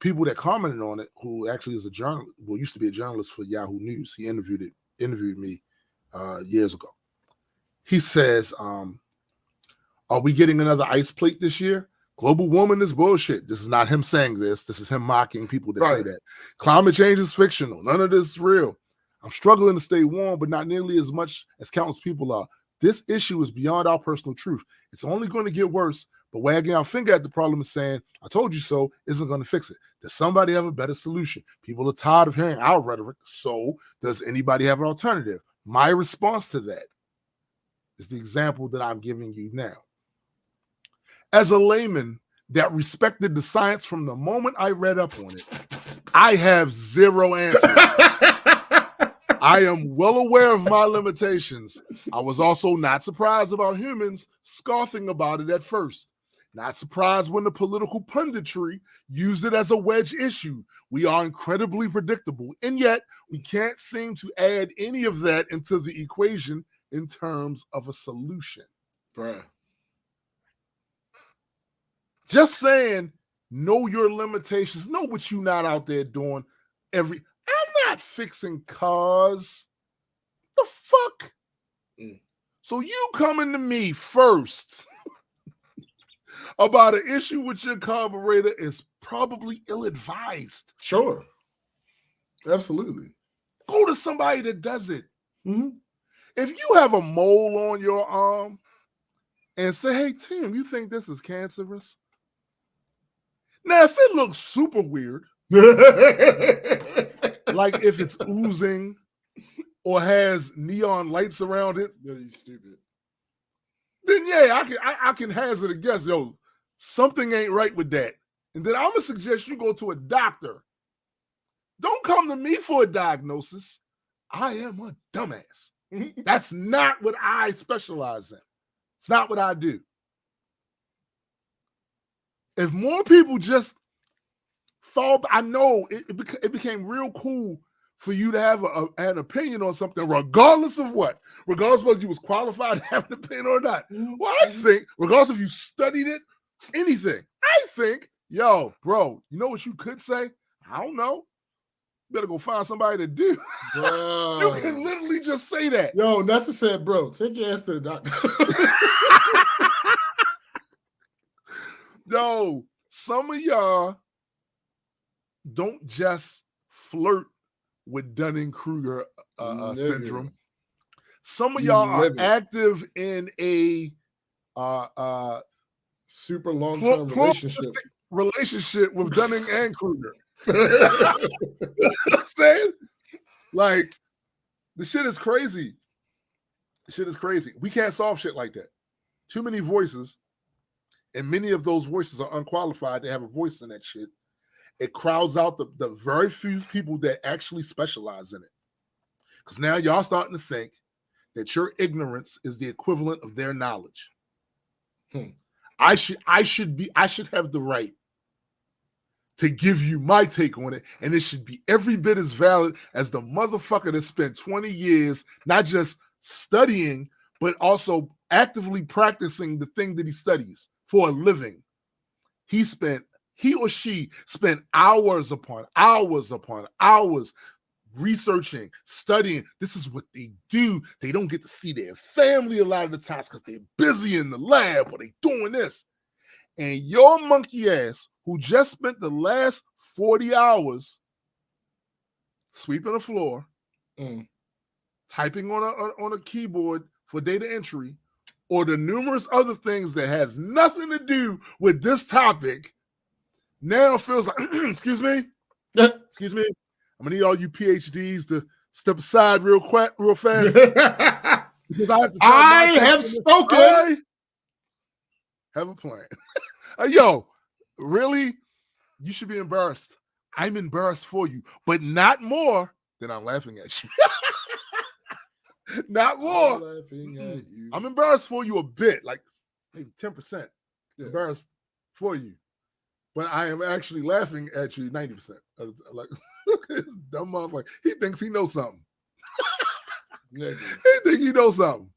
S2: people that commented on it, who actually is a journalist, used to be a journalist for Yahoo News, he interviewed me years ago. He says, are we getting another ice plate this year? Global warming is bullshit. This is not him saying this. This is him mocking people that say that. Climate change is fictional. None of this is real. I'm struggling to stay warm, but not nearly as much as countless people are. This issue is beyond our personal truth. It's only going to get worse, but wagging our finger at the problem and saying, I told you so, isn't going to fix it. Does somebody have a better solution? People are tired of hearing our rhetoric, so does anybody have an alternative? My response to that is the example that I'm giving you now. As a layman that respected the science from the moment I read up on it, I have zero answers. I am well aware of my limitations. I was also not surprised about humans scoffing about it at first. Not surprised when the political punditry used it as a wedge issue. We are incredibly predictable, and yet we can't seem to add any of that into the equation in terms of a solution.
S1: Bruh.
S2: Just saying, know your limitations. Know what you're not out there doing. I'm not fixing cars. The fuck? So you coming to me first about an issue with your carburetor is probably ill-advised.
S1: Sure. Absolutely.
S2: Go to somebody that does it.
S1: Mm-hmm.
S2: If you have a mole on your arm and say, hey, Tim, you think this is cancerous? Now, if it looks super weird, like if it's oozing or has neon lights around it,
S1: then he's stupid.
S2: Then yeah, I can hazard a guess. Yo, something ain't right with that. And then I'm gonna suggest you go to a doctor. Don't come to me for a diagnosis. I am a dumbass. That's not what I specialize in. It's not what I do. If more people just fall, I know it became real cool for you to have an opinion on something, regardless of what, regardless of whether you was qualified to have an opinion or not. Well, I think, regardless if you studied it, anything, I think, yo, bro, you know what you could say? I don't know. You better go find somebody to do. You can literally just say that.
S1: Yo, Nessa said, bro, take your ass to the doctor.
S2: Yo, some of y'all don't just flirt with Dunning-Kruger syndrome. Some of y'all are active in a
S1: super long-term
S2: relationship with Dunning and Kruger. You know what I'm saying? Like, the shit is crazy. The shit is crazy. We can't solve shit like that. Too many voices. And many of those voices are unqualified to have a voice in that shit. It crowds out the very few people that actually specialize in it. Because now y'all starting to think that your ignorance is the equivalent of their knowledge. I should have the right to give you my take on it, and it should be every bit as valid as the motherfucker that spent 20 years not just studying, but also actively practicing the thing that he studies for a living. He or she spent hours upon hours researching, studying. This is what they do. They don't get to see their family a lot of the times because they're busy in the lab or they doing this. And your monkey ass, who just spent the last 40 hours sweeping the floor, typing on a keyboard for data entry, or the numerous other things that has nothing to do with this topic, now feels like, excuse me, I'm gonna need all you PhDs to step aside real fast. Because I have spoken. I have a plan. Yo, really? You should be embarrassed. I'm embarrassed for you, but not more than I'm laughing at you. Not more.
S1: I'm laughing at you.
S2: I'm embarrassed for you a bit, like maybe 10%. embarrassed for you. But I am actually laughing at you 90%. Like, this dumb motherfucker. He thinks he knows something. He thinks he knows something.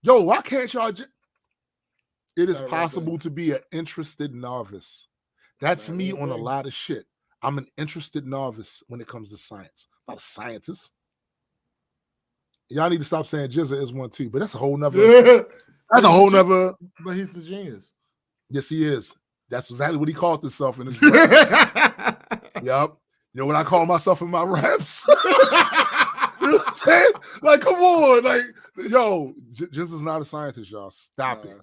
S2: Yo, why can't y'all It is possible to be an interested novice. That's me on a lot of shit. I'm an interested novice when it comes to science. I'm not a scientist. Y'all need to stop saying Jizza is one too, but that's a whole nother. That's a whole nother.
S1: But he's the genius.
S2: Yes, he is. That's exactly what he called himself in his raps. Yup. You know what I call myself in my raps? You know what I'm saying? Like, come on. Like, yo, Jizza's not a scientist, y'all. Stop it.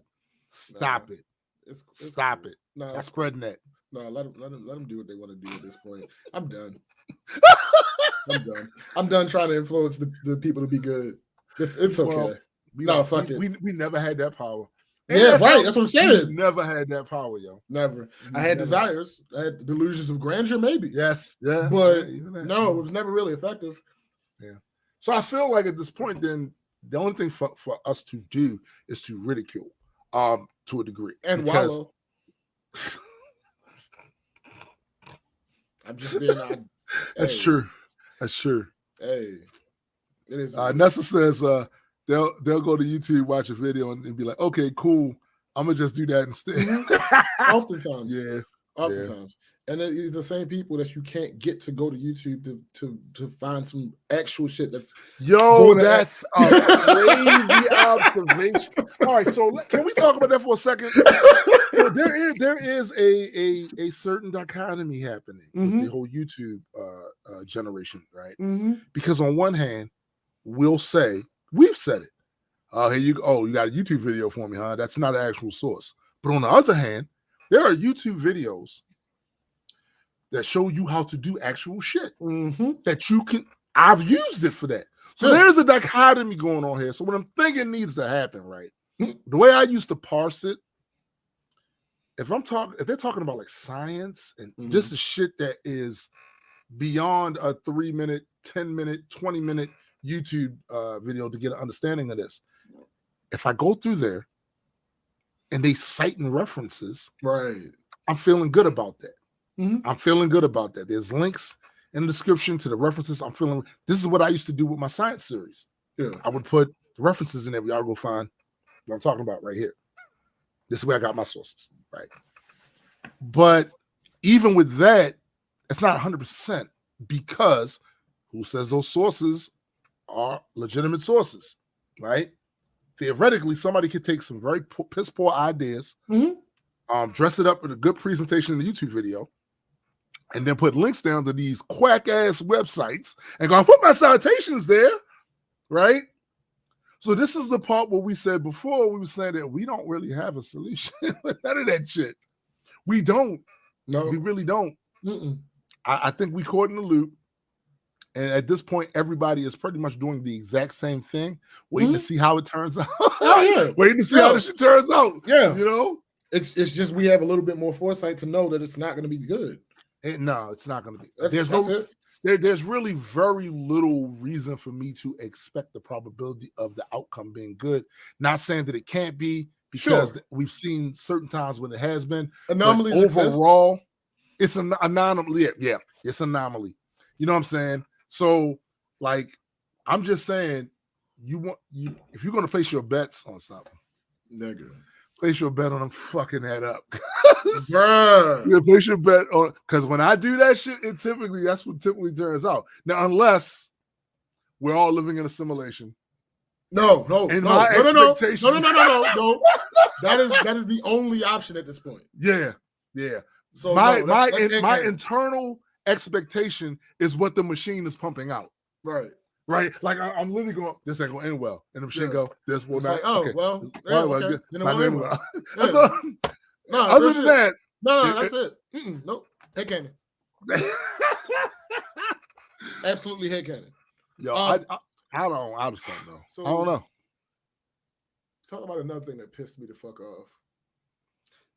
S2: Stop it. Stop it. Stop spreading that.
S1: No, let them do what they want to do at this point. I'm done. I'm done trying to influence the people to be good. It's okay.
S2: Well, fuck it. We never had that power.
S1: And yeah, right. That's what I'm saying.
S2: We never had that power, yo.
S1: Never. I had desires. I had delusions of grandeur, maybe.
S2: Yes. Yeah.
S1: But no, it was never really effective.
S2: Yeah. So I feel like at this point, then the only thing for us to do is to ridicule, to a degree,
S1: and wallow. I'm just being.
S2: That's true. That's true.
S1: Hey, it is.
S2: Nessa says they'll go to YouTube, watch a video, and be like, "Okay, cool. I'm gonna just do that instead."
S1: Oftentimes,
S2: yeah.
S1: Oftentimes, and it's the same people that you can't get to go to YouTube to find some actual shit that's.
S2: Yo, that's a crazy observation. All right, so can we talk about that for a second? So there is a certain dichotomy happening with the whole YouTube generation, right? Because on one hand, we've said it. Here you go. Oh, you got a YouTube video for me, huh? That's not an actual source. But on the other hand, there are YouTube videos that show you how to do actual shit that you can. I've used it for that. So there's a dichotomy going on here. So what I'm thinking needs to happen, right? The way I used to parse it, if they're talking about like science and just the shit that is beyond a 3-minute, 10-minute, 20-minute YouTube video to get an understanding of this. If I go through there and they citing references,
S1: right,
S2: I'm feeling good about that. I'm feeling good about that. There's links in the description to the references. This is what I used to do with my science series.
S1: Yeah.
S2: I would put the references in there. Y'all go find what I'm talking about right here. This is where I got my sources, right? But even with that, it's not 100% because who says those sources are legitimate sources, right? Theoretically, somebody could take some very piss poor ideas, dress it up with a good presentation in the YouTube video, and then put links down to these quack ass websites and go, put my citations there, right? So this is the part where we said before, we were saying that we don't really have a solution with none of that shit. We don't. No, we really don't. I think we caught in the loop. And at this point, everybody is pretty much doing the exact same thing, waiting to see how it turns out.
S1: Oh, yeah.
S2: Waiting to see how this shit turns out.
S1: Yeah.
S2: You know?
S1: It's just we have a little bit more foresight to know that it's not going to be good.
S2: No, it's not going to be. There's really very little reason for me to expect the probability of the outcome being good. Not saying that it can't be, because we've seen certain times when it has been.
S1: Anomalies
S2: overall, it's an anomaly. Yeah, it's an anomaly. You know what I'm saying? So, like, I'm just saying, if you're gonna place your bets on something,
S1: nigga,
S2: place your bet on them fucking that up.
S1: Bruh.
S2: Yeah, place your bet on, because when I do that shit, that's what typically turns out. Now, unless we're all living in a simulation.
S1: No.
S2: No.
S1: That is the only option at this point.
S2: Yeah. So my internal expectation is what the machine is pumping out.
S1: Right.
S2: Like I'm literally going, this ain't gonna end well, and the machine go, this will not.
S1: Like, well, okay.
S2: No, other than that,
S1: no, that's it. Nope. Head cannon. Absolutely head cannon.
S2: Yo, I just don't know.
S1: So,
S2: I don't know.
S1: Talk about another thing that pissed me the fuck off.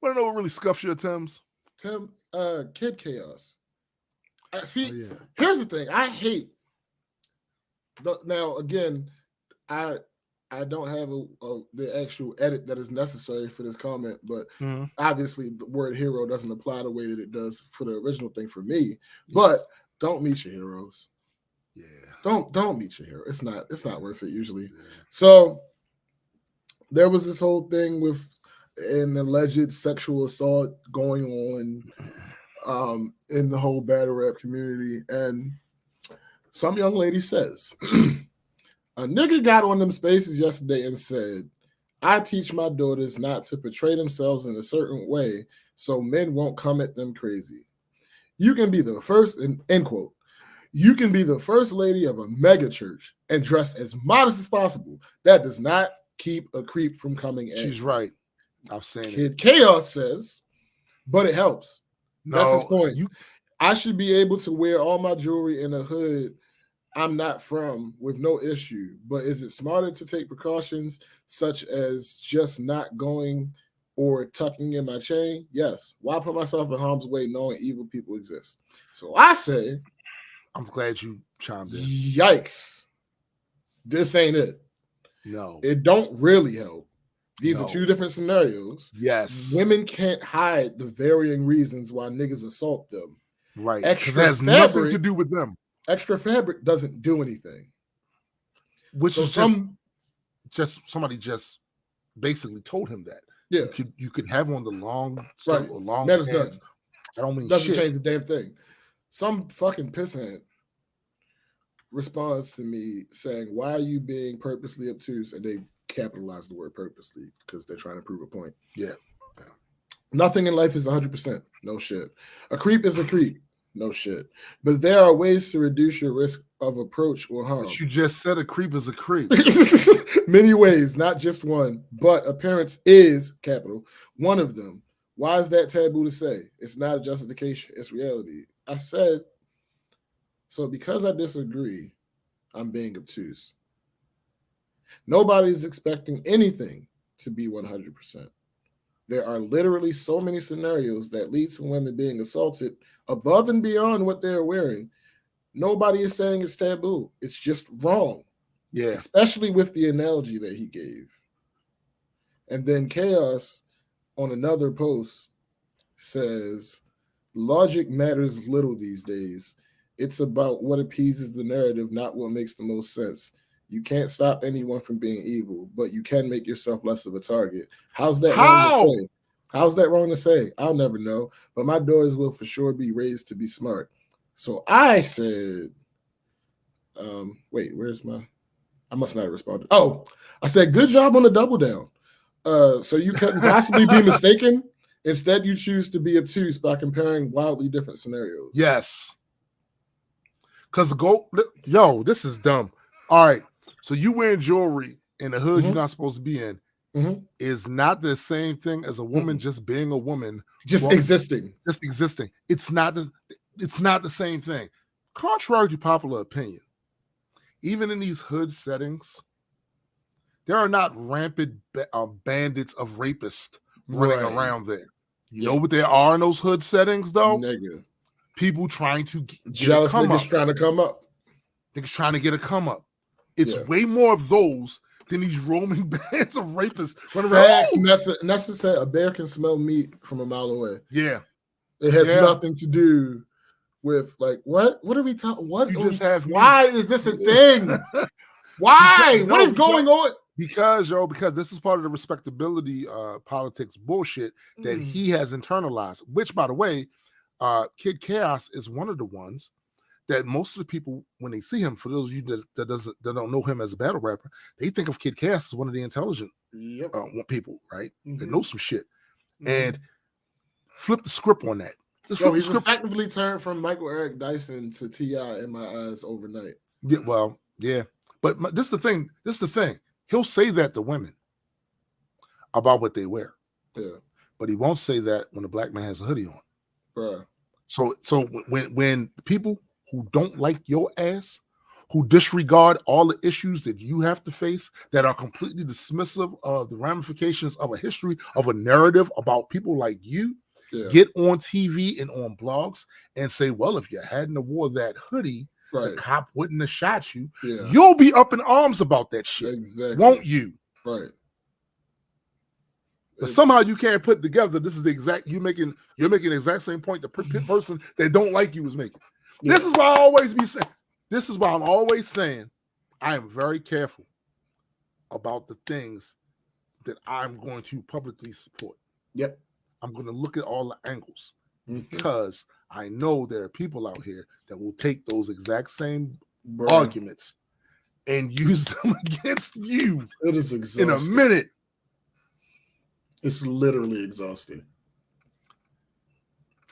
S2: Want to know what really scuffs your Tims?
S1: Tim, Kid Chaos. Here's the thing. I hate. Now, again, I don't have the actual edit that is necessary for this comment, but
S2: Mhm.
S1: obviously the word hero doesn't apply the way that it does for the original thing for me.
S2: Yes.
S1: But don't meet your heroes.
S2: Yeah.
S1: Don't meet your hero. It's not worth it usually.
S2: Yeah.
S1: So there was this whole thing with an alleged sexual assault going on in the whole battle rap community, and some young lady says, a nigga got on them spaces yesterday and said, I teach my daughters not to portray themselves in a certain way so men won't come at them crazy. You can be the first, end quote. You can be the first lady of a mega church and dress as modest as possible. That does not keep a creep from coming at you.
S2: She's right. I've seen it.
S1: Kid Chaos says, but it helps. That's his
S2: No,
S1: point. I should be able to wear all my jewelry in a hood I'm not from with no issue. But is it smarter to take precautions such as just not going or tucking in my chain? Yes. Why put myself in harm's way knowing evil people exist? So I say,
S2: I'm glad you chimed in.
S1: Yikes. This ain't it.
S2: No.
S1: It don't really help. These
S2: No.
S1: are two different scenarios.
S2: Yes.
S1: Women can't hide the varying reasons why niggas assault them.
S2: Right.
S1: Extra
S2: Because it has
S1: fabric,
S2: nothing to do with them.
S1: Extra fabric doesn't do anything.
S2: Which
S1: So
S2: is somebody just basically told him that.
S1: Yeah.
S2: You could have on the long
S1: Right.
S2: or long
S1: That is
S2: pants.
S1: done.
S2: I don't mean
S1: Doesn't
S2: shit.
S1: change the damn thing. Some fucking pissant responds to me saying, why are you being purposely obtuse? And they capitalize the word purposely because they're trying to prove a point.
S2: Yeah.
S1: Nothing in life is 100%. No shit. A creep is a creep. No shit. But there are ways to reduce your risk of approach or harm.
S2: But you just said a creep is a creep.
S1: Many ways, not just one. But appearance is, capital, one of them. Why is that taboo to say? It's not a justification. It's reality. I said, so because I disagree, I'm being obtuse. Nobody's expecting anything to be 100%. There are literally so many scenarios that lead to women being assaulted above and beyond what they're wearing. Nobody is saying it's taboo. It's just wrong.
S2: Yeah.
S1: Especially with the analogy that he gave. And then Chaos on another post says, logic matters little these days. It's about what appeases the narrative, not what makes the most sense. You can't stop anyone from being evil, but you can make yourself less of a target. How's that wrong to say? How's that wrong to say? I'll never know, but my daughters will for sure be raised to be smart. So I said, wait, where's I must not have responded. Oh, I said, good job on the double down. So you couldn't possibly be mistaken. Instead, you choose to be obtuse by comparing wildly different scenarios.
S2: Yes. Because this is dumb. All right. So you wearing jewelry in the hood you're not supposed to be in is not the same thing as a woman just being a woman.
S1: Just existing.
S2: Just existing. It's not the same thing. Contrary to popular opinion, even in these hood settings, there are not rampant bandits of rapists running around there. You know what there are in those hood settings, though?
S1: Negative.
S2: People trying to
S1: jealous niggas trying to come up.
S2: Niggas trying to get a come up. It's way more of those than these roaming bands of rapists running around.
S1: Nessa said a bear can smell meat from a mile away.
S2: Yeah.
S1: It has nothing to do with like what are we talking? What
S2: you just have
S1: why is this a thing? Why? What is going on?
S2: Because this is part of the respectability politics bullshit that he has internalized, which by the way, Kid Chaos is one of the ones that most of the people, when they see him, for those of you that don't know him as a battle rapper, they think of Kid Chaos as one of the intelligent people, right? That know some shit. And flip the script on that.
S1: He's effectively turned from Michael Eric Dyson to T.I. in my eyes overnight.
S2: Yeah, well, yeah. But this is the thing. He'll say that to women about what they wear.
S1: Yeah.
S2: But he won't say that when a black man has a hoodie on.
S1: Bruh.
S2: So when people who don't like your ass, who disregard all the issues that you have to face, that are completely dismissive of the ramifications of a history, of a narrative about people like you, get on TV and on blogs and say, well, if you hadn't wore that hoodie, the cop wouldn't have shot you.
S1: Yeah.
S2: You'll be up in arms about that shit.
S1: Exactly.
S2: Won't you?
S1: Right.
S2: But somehow you can't put together. This is the exact you're making the exact same point the person that don't like you is making. Yeah. This is why I always be saying. This is why I'm always saying I am very careful about the things that I'm going to publicly support.
S1: Yep.
S2: I'm going to look at all the angles because I know there are people out here that will take those exact same arguments and use them against you.
S1: It is exhausting.
S2: In a minute.
S1: It's literally exhausting.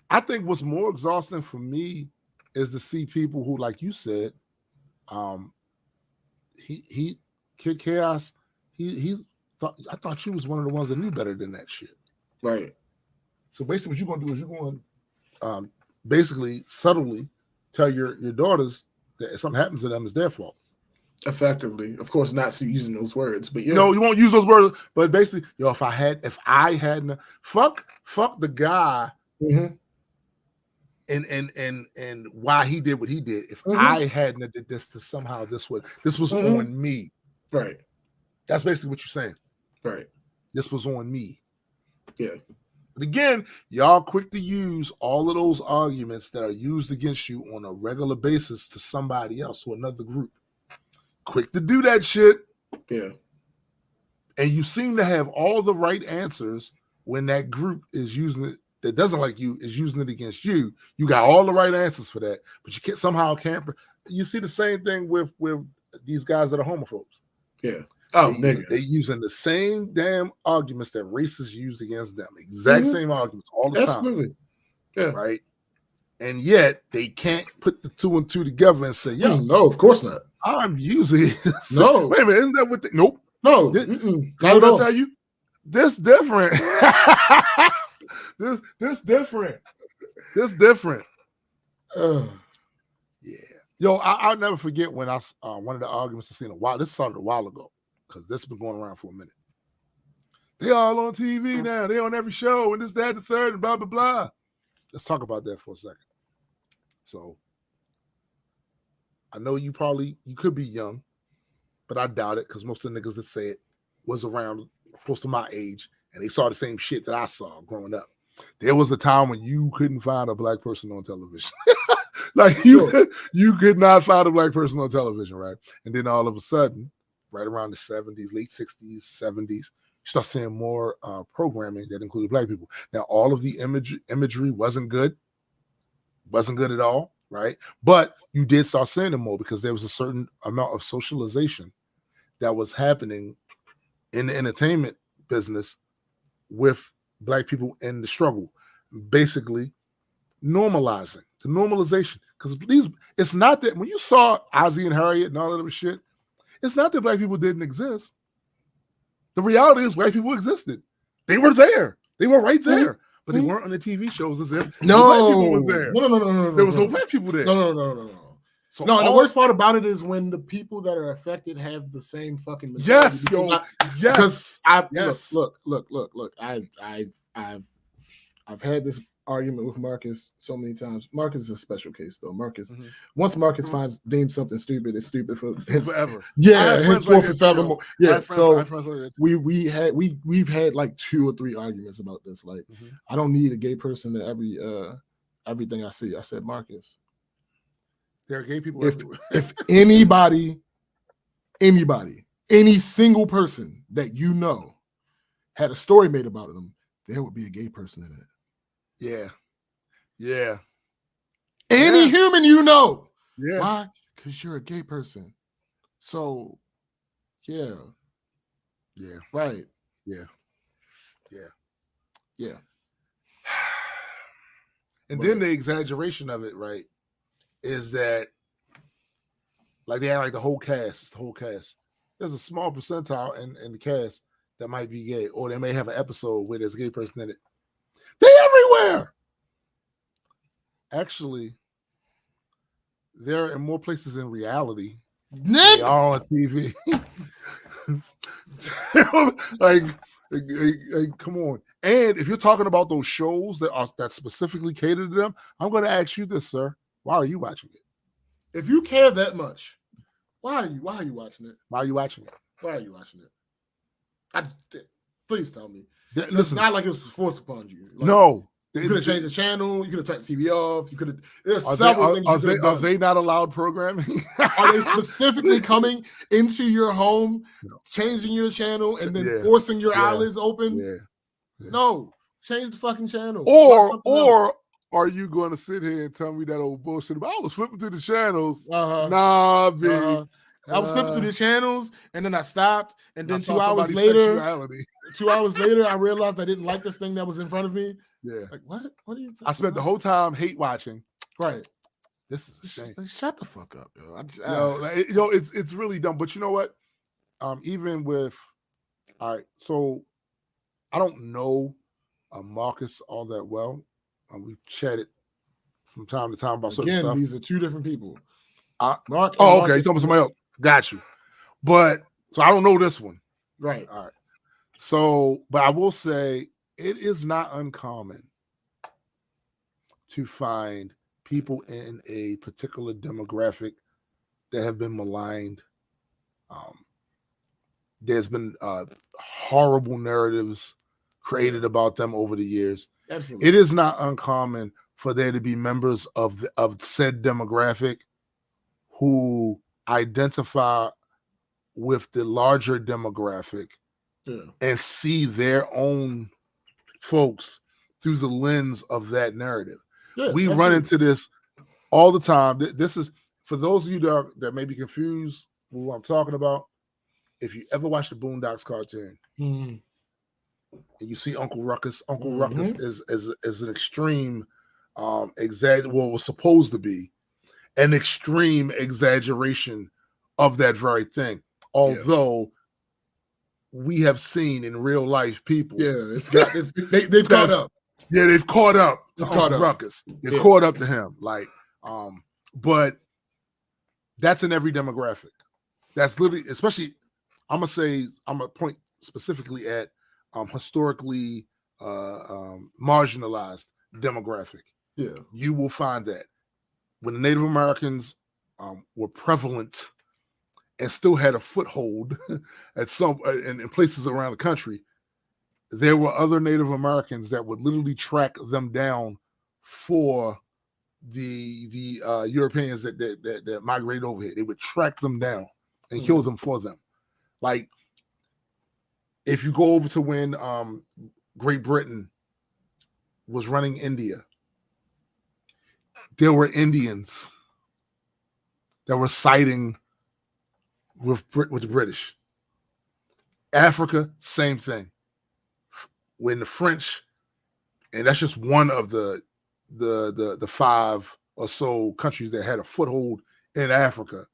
S2: I think what's more exhausting for me is to see people who, like you said, Kid Chaos, I thought you was one of the ones that knew better than that shit.
S1: Right.
S2: So basically what you're going to do is you're going to basically subtly tell your daughters that if something happens to them, it's their fault.
S1: Effectively, of course, not using those words, but yeah.
S2: No, you won't use those words. But basically, if I hadn't, fuck the guy, and why he did what he did. If I hadn't did this, this was on me.
S1: Right.
S2: That's basically what you're saying.
S1: Right.
S2: This was on me.
S1: Yeah.
S2: But again, y'all quick to use all of those arguments that are used against you on a regular basis to somebody else, to another group. Quick to do that shit.
S1: Yeah.
S2: And you seem to have all the right answers when that group is using it that doesn't like you is using it against you. You got all the right answers for that, but you can't. You see the same thing with these guys that are homophobes.
S1: Yeah. Oh, nigga.
S2: They're using the same damn arguments that racists use against them. Exact same arguments all the time.
S1: Absolutely. Yeah.
S2: Right. And yet they can't put the two and two together and say, "Yo,
S1: no, of course not.
S2: I'm using this."
S1: No,
S2: wait a minute, isn't that what? Nope.
S1: No,
S2: not at all. Tell you, this different. this different. This different. Yeah. Yo, I'll never forget when I one of the arguments I seen a while. This started a while ago because this has been going around for a minute. They all on TV now. They on every show and this, that, the third, and blah blah blah. Let's talk about that for a second. So, I know you could be young, but I doubt it because most of the niggas that say it was around close to my age and they saw the same shit that I saw growing up. There was a time when you couldn't find a black person on television. Like you could not find a black person on television, right? And then all of a sudden, right around the 70s, late 60s, 70s, you start seeing more programming that included black people. Now, all of the imagery wasn't good at all, right? But you did start seeing them more because there was a certain amount of socialization that was happening in the entertainment business with black people in the struggle, basically normalizing the normalization. Because it's not that when you saw Ozzie and Harriet and all that other shit, it's not that black people didn't exist. The reality is black people existed. They were there. They were right there. But they weren't on the TV shows as if black people were there.
S1: No.
S2: There was no black people there.
S1: No.
S2: So
S1: and the worst part about it is when the people that are affected have the same fucking mentality.
S2: Yes, yo. Yes.
S1: Look. I've had this argument with Marcus so many times. Marcus is a special case, though. Marcus, once Marcus deems something stupid, it's stupid for
S2: forever.
S1: Yeah, henceforth and forevermore. Yeah, so we've had like 2 or 3 arguments about this. Like, I don't need a gay person to everything I see. I said, Marcus,
S2: there are gay people everywhere.
S1: If anybody, any single person that you know had a story made about them, there would be a gay person in it.
S2: Yeah.
S1: Any human you know.
S2: Yeah.
S1: Why? Because you're a gay person. So, yeah. Right.
S2: Yeah. And then the exaggeration of it, right, is that like they act like the whole cast. It's the whole cast. There's a small percentile in the cast that might be gay, or they may have an episode where there's a gay person in it. They everywhere. Actually, they're in more places in reality. They are on TV. like, come on. And if you're talking about those shows that specifically cater to them, I'm going to ask you this, sir. Why are you watching it?
S1: If you care that much, why are you watching it?
S2: Why are you watching it?
S1: Why are you watching it? Please tell me.
S2: Listen,
S1: it's not like it was forced upon you. Like,
S2: no.
S1: You could have changed the channel. You could have turned the TV off. You could have. There's several things you could have done.
S2: Are they not allowed programming?
S1: Are they specifically coming into your home, changing your channel, and then forcing your eyelids open?
S2: Yeah.
S1: No, change the fucking channel.
S2: Or are you going to sit here and tell me that old bullshit about I was flipping through the channels? Nah, B.
S1: I was flipping through the channels, and then I stopped, and then 2 hours later, I realized I didn't like this thing that was in front of me.
S2: Yeah.
S1: Like, what? What are you talking
S2: I spent the whole time hate watching.
S1: Right.
S2: This is a shame.
S1: Shut the fuck up, yo.
S2: It's really dumb. But you know what? Even with, all right, so I don't know Marcus all that well. We've chatted from time to time about certain stuff.
S1: These are two different people.
S2: Mark. Oh, okay. You're talking about somebody else. Got you. But so I don't know this one.
S1: Right.
S2: All right. So, but I will say it is not uncommon to find people in a particular demographic that have been maligned. There's been horrible narratives created about them over the years.
S1: Absolutely.
S2: It is not uncommon for there to be members of said demographic who identify with the larger demographic and see their own folks through the lens of that narrative. We run into this all the time. This is, for those of you that may be confused with what I'm talking about, if you ever watch the Boondocks cartoon and you see Uncle Ruckus is an extreme was supposed to be an extreme exaggeration of that very thing. Although we have seen in real life people.
S1: Yeah, they've caught up.
S2: Yeah, they've caught up to Uncle Ruckus. They've caught up to him. But that's in every demographic. That's literally, especially, I'm gonna point specifically at historically marginalized demographic.
S1: Yeah.
S2: You will find that when the Native Americans were prevalent and still had a foothold at some in places around the country, there were other Native Americans that would literally track them down for the Europeans that migrated over here. They would track them down and kill them for them. Like, if you go over to when Great Britain was running India, there were Indians that were siding with the British. Africa, same thing. When the French, and that's just one of the 5 or so countries that had a foothold in Africa,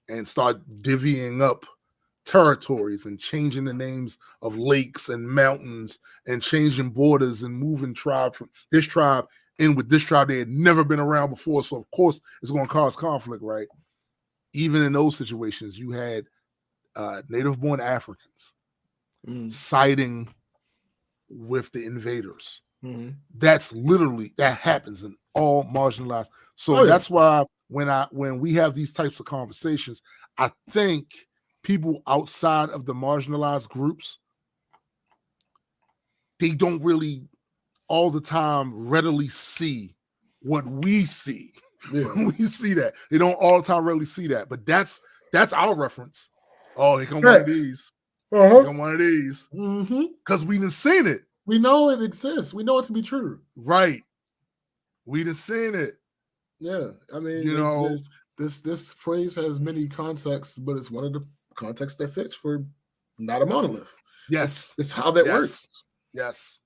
S2: and start divvying up territories and changing the names of lakes and mountains and changing borders and moving tribe from this tribe in with this tribe they had never been around before. So of course it's going to cause conflict, right? Even in those situations, you had native-born Africans siding with the invaders. That's literally, that happens in all marginalized. So that's why when we have these types of conversations, I think people outside of the marginalized groups, they don't really all the time readily see what we see. We see that. They don't all the time really see that. But that's our reference. Oh, here come one of these. Here come one of these. Because we done seen it.
S1: We know it exists. We know it to be true.
S2: Right. We done seen it.
S1: Yeah. I mean, this phrase has many contexts, but it's one of the contexts that fits for not a monolith.
S2: Yes.
S1: It's how that works.
S2: Yes.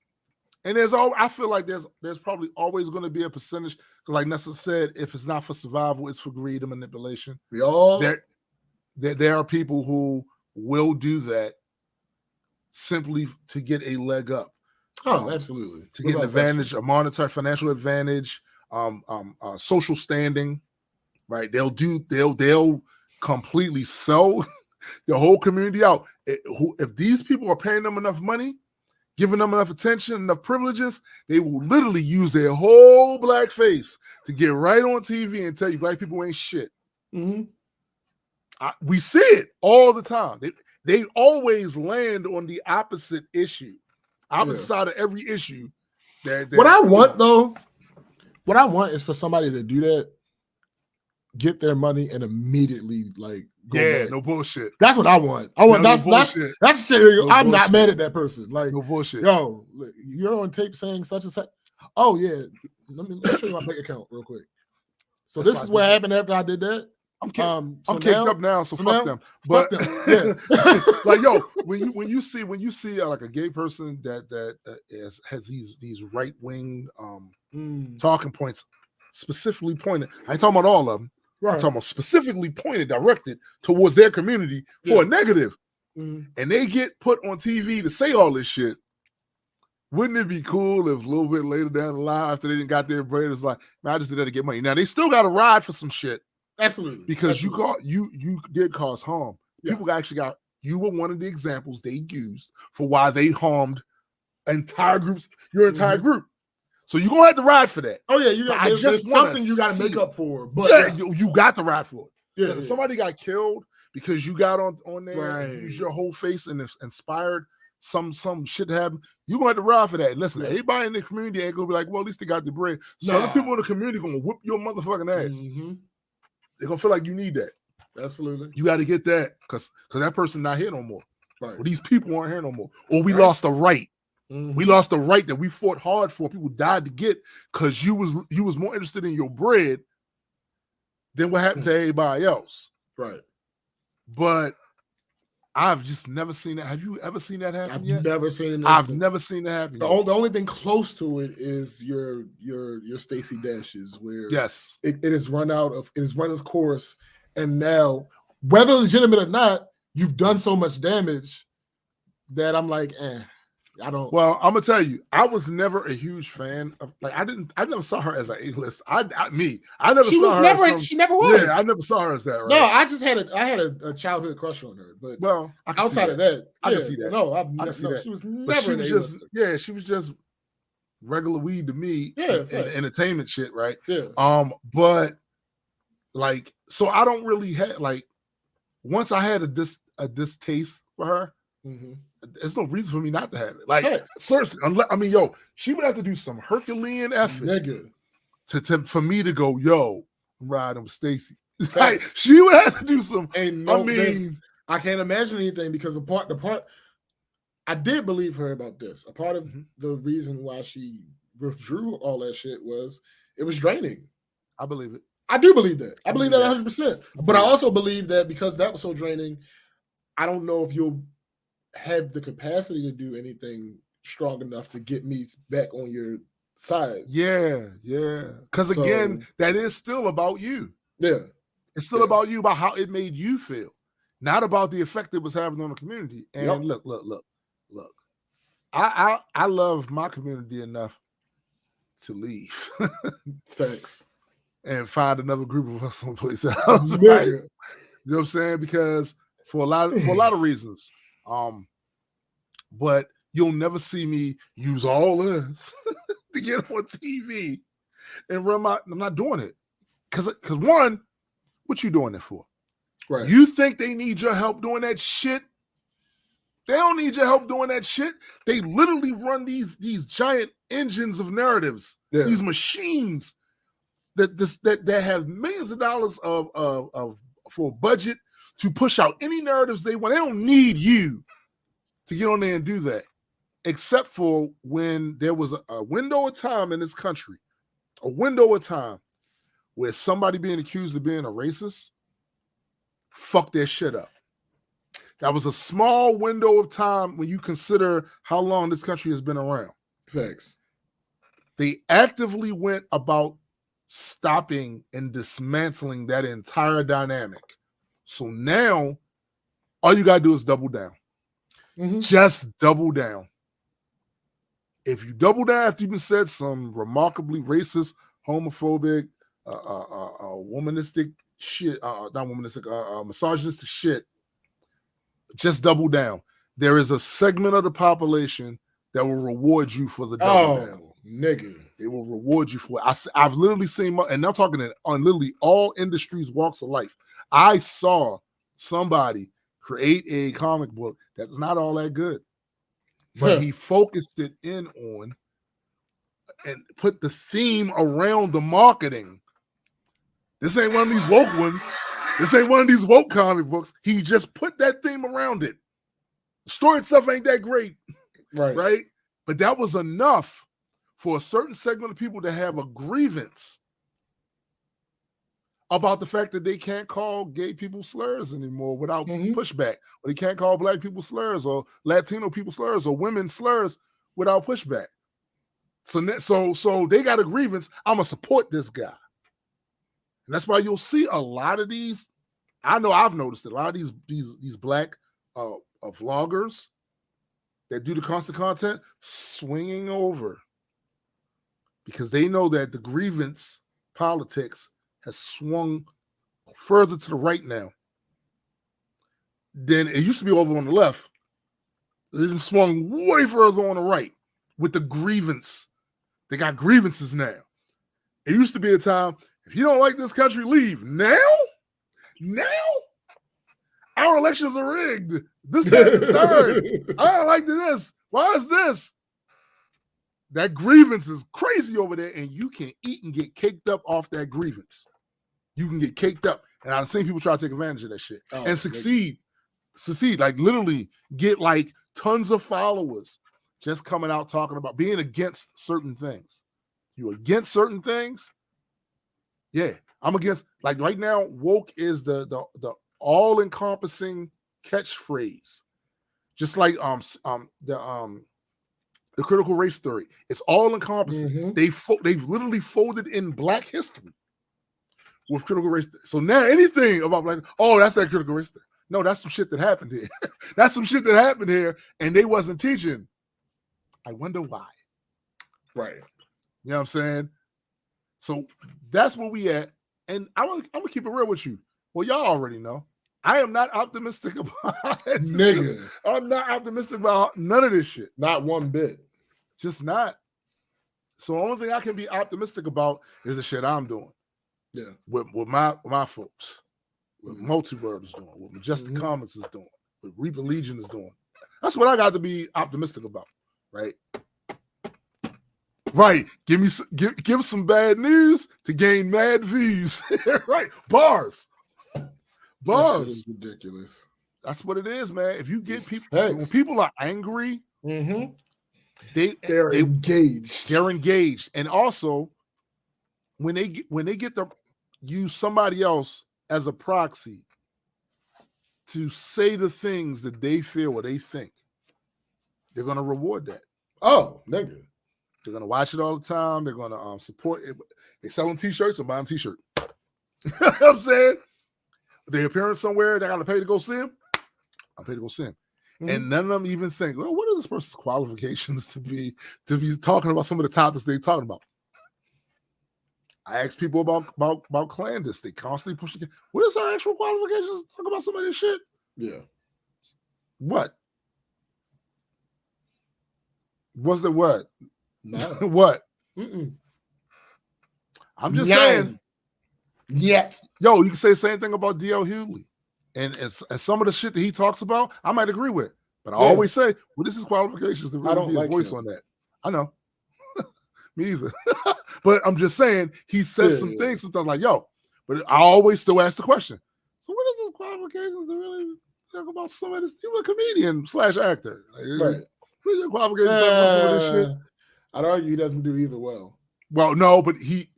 S2: And I feel like there's probably always going to be a percentage, because like Nessa said, if it's not for survival, it's for greed and manipulation. There are people who will do that simply to get a leg up.
S1: Oh, absolutely.
S2: To get an advantage, a monetary, financial advantage, social standing, right? They'll completely sell the whole community out. If these people are paying them enough money, giving them enough attention, enough privileges, they will literally use their whole black face to get right on TV and tell you black people ain't shit.
S1: Mm-hmm.
S2: We see it all the time. They always land on the opposite issue, opposite side of every issue.
S1: What I want is for somebody to do that, get their money, and immediately like go back.
S2: No bullshit.
S1: That's what I want. That's shit.
S2: No
S1: I'm
S2: bullshit.
S1: not mad at that person. Like
S2: No bullshit.
S1: Yo, you're on tape saying such and such. Oh yeah, let me show you my bank account real quick. So this is what happened after I did that.
S2: I'm kicked up now, so fuck them. But
S1: yeah.
S2: like yo, when you see like a gay person that has these right wing talking points specifically pointed, I ain't talking about all of them.
S1: Right.
S2: I'm talking about specifically pointed, directed towards their community for a negative, and they get put on TV to say all this shit. Wouldn't it be cool if a little bit later down the line, after they didn't got their bread, it's like, man, I just did that to get money. Now they still got to ride for some shit.
S1: Absolutely.
S2: Because you did cause harm. People actually you were one of the examples they used for why they harmed entire groups, your entire group. So you're gonna have to ride for that.
S1: Oh yeah, there's something you gotta make up for. But
S2: you got to ride for it.
S1: Yeah,
S2: if somebody got killed because you got on there and used your whole face and inspired some shit to happen, you're gonna have to ride for that. Listen, everybody in the community ain't gonna be like, well, at least they got the bread. Some people in the community gonna whoop your motherfucking ass. They're gonna feel like you need that.
S1: Absolutely.
S2: You got to get that because that person not here no more.
S1: Right.
S2: Or these people aren't here no more. Or we lost the right. We lost the right that we fought hard for. People died to get because you was more interested in your bread than what happened to everybody else.
S1: Right.
S2: But I've just never seen that. Have you ever seen that happen yet?
S1: Never seen that.
S2: I've never seen that happen.
S1: The only thing close to it is your Stacey Dashes, where it has run its course, and now whether legitimate or not, you've done so much damage that I'm like, I don't.
S2: Well, I'm gonna tell you, I was never a huge fan of. Like, I never saw her as an A-list. I never
S1: she
S2: saw
S1: was
S2: her.
S1: She never was.
S2: Yeah, I never saw her as that. Right?
S1: No, I just had a childhood crush on her. But outside of that,
S2: I can see that.
S1: No, I can see that. She was never an A-lister.
S2: She was just regular weed to me.
S1: Yeah,
S2: and entertainment shit, right?
S1: Yeah.
S2: But like, so I don't really have like. Once I had a distaste for her. There's no reason for me not to have it. Like, seriously, she would have to do some Herculean effort for me to go, yo, I'm riding with Stacey. Like, she would have to do some.
S1: I can't imagine anything because the part I did believe her about this. A part of the reason why she withdrew all that shit was it was draining.
S2: I believe it.
S1: I do believe that. I believe that 100%. But I also believe that because that was so draining, I don't know if you'll have the capacity to do anything strong enough to get me back on your side.
S2: Yeah. Because again, that is still about you.
S1: Yeah.
S2: It's still about you, about how it made you feel, not about the effect it was having on the community. And look. I love my community enough to leave.
S1: Thanks.
S2: And find another group of us someplace else. Right? You know what I'm saying? Because for a lot of reasons. But you'll never see me use all this to get on TV and run I'm not doing it. Cause one, what you doing it for?
S1: Right.
S2: You think they need your help doing that shit? They don't need your help doing that shit. They literally run these giant engines of narratives, these machines that have millions of dollars of for a budget to push out any narratives they want. They don't need you to get on there and do that, except for when there was a window of time in this country, a window of time where somebody being accused of being a racist fucked their shit up. That was a small window of time when you consider how long this country has been around.
S1: Facts.
S2: They actively went about stopping and dismantling that entire dynamic. So now all you got to do is double down. Just double down. If you double down after you've been said some remarkably racist, homophobic, womanistic shit, misogynistic shit, just double down. There is a segment of the population that will reward you for the double down.
S1: Nigga.
S2: It will reward you for it. I've literally seen, and I'm talking on literally all industries, walks of life. I saw somebody create a comic book that's not all that good, but he focused it in on and put the theme around the marketing. This ain't one of these woke ones. This ain't one of these woke comic books. He just put that theme around it. The story itself ain't that great, right? But that was enough for a certain segment of people to have a grievance about the fact that they can't call gay people slurs anymore without pushback, or they can't call black people slurs, or Latino people slurs, or women slurs without pushback. So they got a grievance. I'm gonna support this guy, and that's why you'll see a lot of these. I know I've noticed it, a lot of these black vloggers that do the constant content swinging over because they know that the grievance politics has swung further to the right now than it used to be over on the left. It swung way further on the right with the grievance. They got grievances now. It used to be a time, if you don't like this country, leave. Now, our elections are rigged. This, that, and the third. I don't like this. Why is this? That grievance is crazy over there, and you can eat and get caked up off that grievance. You can get caked up. And I've seen people try to take advantage of that shit and succeed, like literally get like tons of followers just coming out talking about being against certain things. You against certain things? Yeah, I'm against, like right now, woke is the all-encompassing catchphrase. Just like the critical race theory. It's all-encompassing. They've literally folded in Black history with critical race theory. So now anything about Black, that's that critical race theory. No, that's some shit that happened here. That's some shit that happened here, and they wasn't teaching. I wonder why.
S1: Right.
S2: You know what I'm saying? So that's where we at. And I'm gonna keep it real with you. Well, y'all already know. I am not optimistic about it.
S1: Nigga.
S2: I'm not optimistic about none of this shit.
S1: Not one bit.
S2: Just not. So the only thing I can be optimistic about is the shit I'm doing.
S1: Yeah.
S2: With my folks. What Multiverse is doing. What Majestic Comics is doing. What Reaper Legion is doing. That's what I got to be optimistic about. Right? Right. Give some bad news to gain mad views. Right. Bars.
S1: That shit is ridiculous.
S2: That's what it is, man. If you get people,
S1: Thanks.
S2: when people are angry,
S1: they're engaged.
S2: They're engaged, and also when they get to use somebody else as a proxy to say the things that they feel or they think, they're gonna reward that.
S1: Oh, nigga.
S2: They're gonna watch it all the time. They're gonna support it. They selling t-shirts or buying t-shirt. You know what I'm saying? They appearing somewhere, they gotta pay to go see him. I'll pay to go see him. And none of them even think, well, what are this person's qualifications to be talking about some of the topics they're talking about? I ask people about Clandis. They constantly push. What is our actual qualifications to talk about some of this shit?
S1: Yeah.
S2: What? Was it what?
S1: No.
S2: What?
S1: Mm-mm.
S2: I'm just saying.
S1: Yet.
S2: Yo, you can say the same thing about D.L. Hughley. And some of the shit that he talks about, I might agree with. But I always say, well, this is qualifications to really be a voice on that. I know. Me either. But I'm just saying, he says some things sometimes like, yo, but I always still ask the question. So what is his qualifications to really talk about some of this? You're a comedian / actor. Like,
S1: right.
S2: What are your qualifications to talk about some of this shit?
S1: I'd argue he doesn't do either well.
S2: Well, no, but he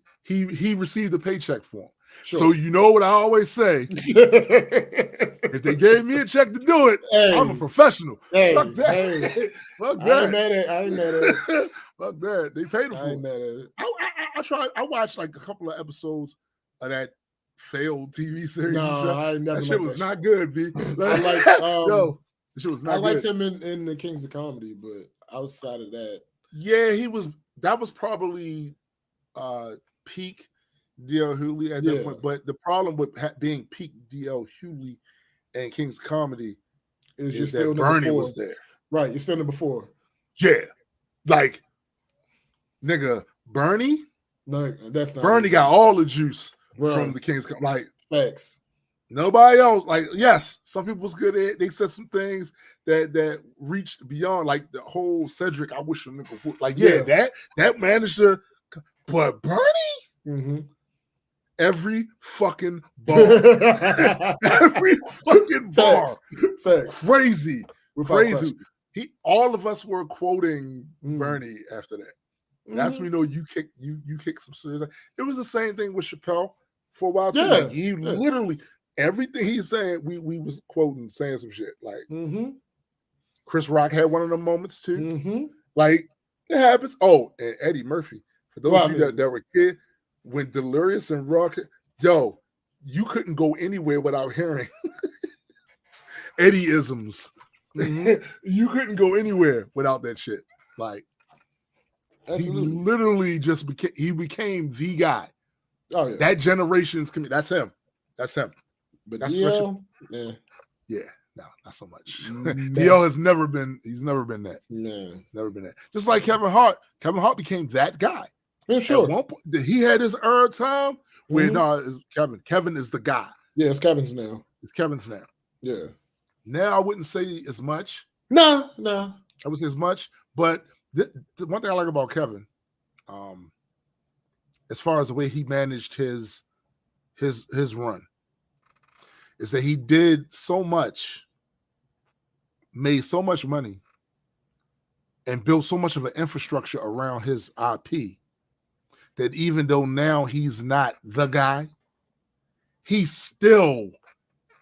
S2: received a paycheck for him.
S1: Sure.
S2: So you know what I always say. If they gave me a check to do it, I'm a professional. Fuck that. Fuck that.
S1: I ain't mad at it.
S2: Fuck that. They paid him for
S1: I ain't mad at it.
S2: I watched like a couple of episodes of that failed TV series.
S1: No, I ain't never.
S2: That shit was not good, B.
S1: I like
S2: yo, that shit was not good.
S1: I liked him in the Kings of Comedy, but outside of that,
S2: yeah, that was probably peak D.L. Hughley at that point. But the problem with being peak D.L. Hughley and King's Comedy is
S1: you're still
S2: that Bernie
S1: 4.
S2: was there.
S1: Right, you're still number 4.
S2: Yeah. Like, nigga, Bernie.
S1: No, that's not.
S2: Bernie got all the juice
S1: Right.
S2: from the King's Cup. Like,
S1: facts.
S2: Nobody else. Like, yes, some people was good at it. They said some things that reached beyond, like the whole Cedric. I wish a nigga would. Like, yeah, that managed to. But Bernie, every fucking bar, every fucking bar,
S1: facts.
S2: crazy. All of us were quoting Bernie after that. That's when you know you kick some serious. It was the same thing with Chappelle for a while too. Like, he literally everything he's saying, we was quoting, saying some shit. Like Chris Rock had one of them moments too. Like, it happens. Oh, and Eddie Murphy. For those of you that were kid, when Delirious and Rock, yo, you couldn't go anywhere without hearing Eddie-isms. You couldn't go anywhere without that shit. Like, absolutely. He literally just became the guy. Oh yeah, that generation's community. That's him. But that's
S1: DL,
S2: no, not so much. DL has never been. He's never been that. No, never been that. Just like Kevin Hart. Kevin Hart became that guy.
S1: Yeah, sure.
S2: At one point, he had his time where it's Kevin. Kevin is the guy.
S1: Yeah, it's Kevin's now.
S2: It's Kevin's now.
S1: Yeah.
S2: Now I wouldn't say as much.
S1: No.
S2: I would say as much, but the one thing I like about Kevin, as far as the way he managed his run, is that he did so much, made so much money, and built so much of an infrastructure around his IP that even though now he's not the guy, he's still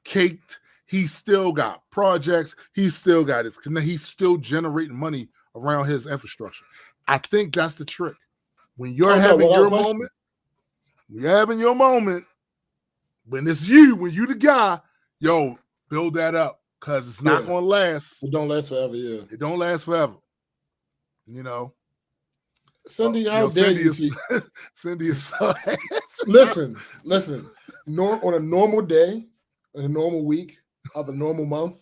S2: caked. He still got projects. He's still got his. He's still generating money around his infrastructure. I think that's the trick. When you're having your moment, when it's you, when you the guy, yo, build that up because it's not going to last.
S1: It don't last forever,
S2: It don't last forever. You know.
S1: Cindy, how dare you?
S2: Cindy is so
S1: Listen. On a normal day, in a normal week of a normal month,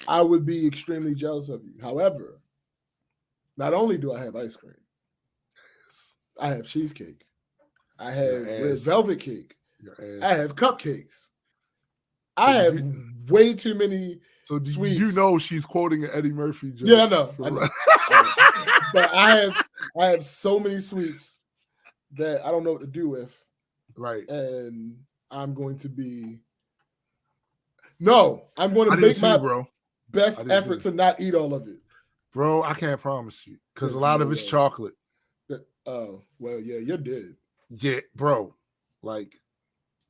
S1: I would be extremely jealous of you. However, not only do I have ice cream, I have cheesecake. I have red velvet cake. I have cupcakes. I have way too many sweets.
S2: You know she's quoting an Eddie Murphy joke.
S1: Yeah, I know. But I have so many sweets that I don't know what to do with.
S2: Right.
S1: And I'm going to be I'm going to make my best effort to not eat all of it.
S2: Bro, I can't promise you. Because a lot of it's chocolate.
S1: Oh, well, yeah, you're dead.
S2: Yeah, bro. Like,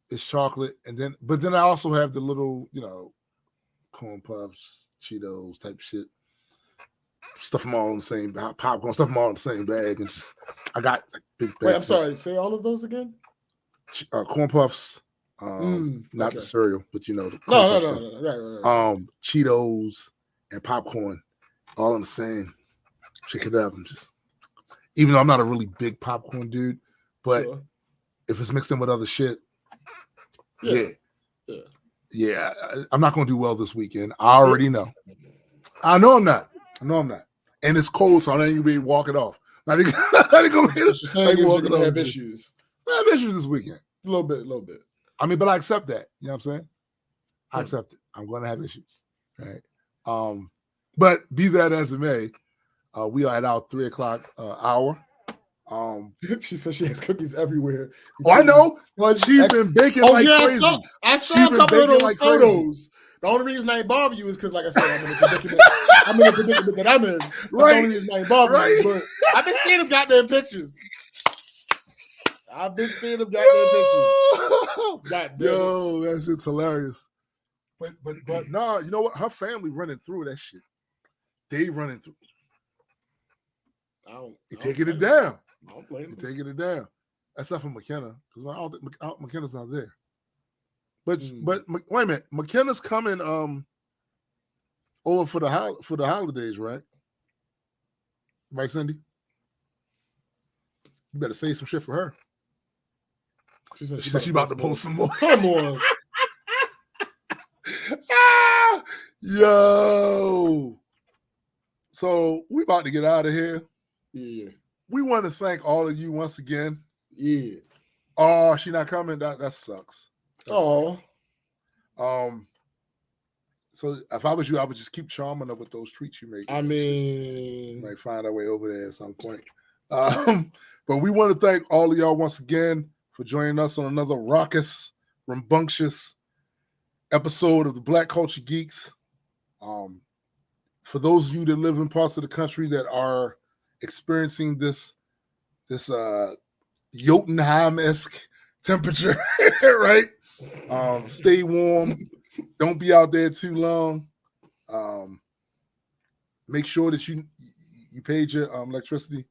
S2: it's chocolate, but then I also have the little, corn puffs, Cheetos type shit. Stuff them all in the same popcorn, stuff them all in the same bag, and just I got big bags.
S1: Wait, I'm sorry. Say all of those again.
S2: Corn puffs, not the cereal, but the
S1: no, right.
S2: Cheetos and popcorn, all in the same. Shake it up and just. Even though I'm not a really big popcorn dude, but if it's mixed in with other shit, yeah, I'm not going to do well this weekend. I already know. I know I'm not. And it's cold, so I ain't going to be walking off. I didn't go
S1: you're saying you're going to have issues.
S2: I have issues this weekend.
S1: A little bit.
S2: I mean, but I accept that. You know what I'm saying? I accept it. I'm going to have issues. Right. But be that as it may, we are at our 3:00 hour.
S1: She says she has cookies everywhere.
S2: Oh, I know. She's been baking like crazy.
S1: I saw a couple of those photos. The only reason I ain't bother you is because, like I said, I'm in a predicament that I'm in. That's the only reason I ain't bother you. But I've been seeing them goddamn pictures.
S2: Yo, that shit's hilarious. But no, you know what? Her family running through that shit. They running through. You're taking it down. You're taking it down. Except for McKenna, because I don't think McKenna's not there. But wait a minute, McKenna's coming over for the holidays, right? Right, Cindy? You better say some shit for her. She said she about to post some more.
S1: Come on.
S2: Yo. So we about to get out of here.
S1: Yeah.
S2: We want to thank all of you once again.
S1: Yeah.
S2: Oh, she not coming? That sucks.
S1: Oh.
S2: So if I was you, I would just keep charming her with those treats you make.
S1: I mean,
S2: might find our way over there at some point. But we want to thank all of y'all once again for joining us on another raucous, rambunctious episode of the Black Culture Geeks. For those of you that live in parts of the country that are experiencing this Jotunheim-esque temperature, right? Stay warm. Don't be out there too long. Make sure that you paid your electricity.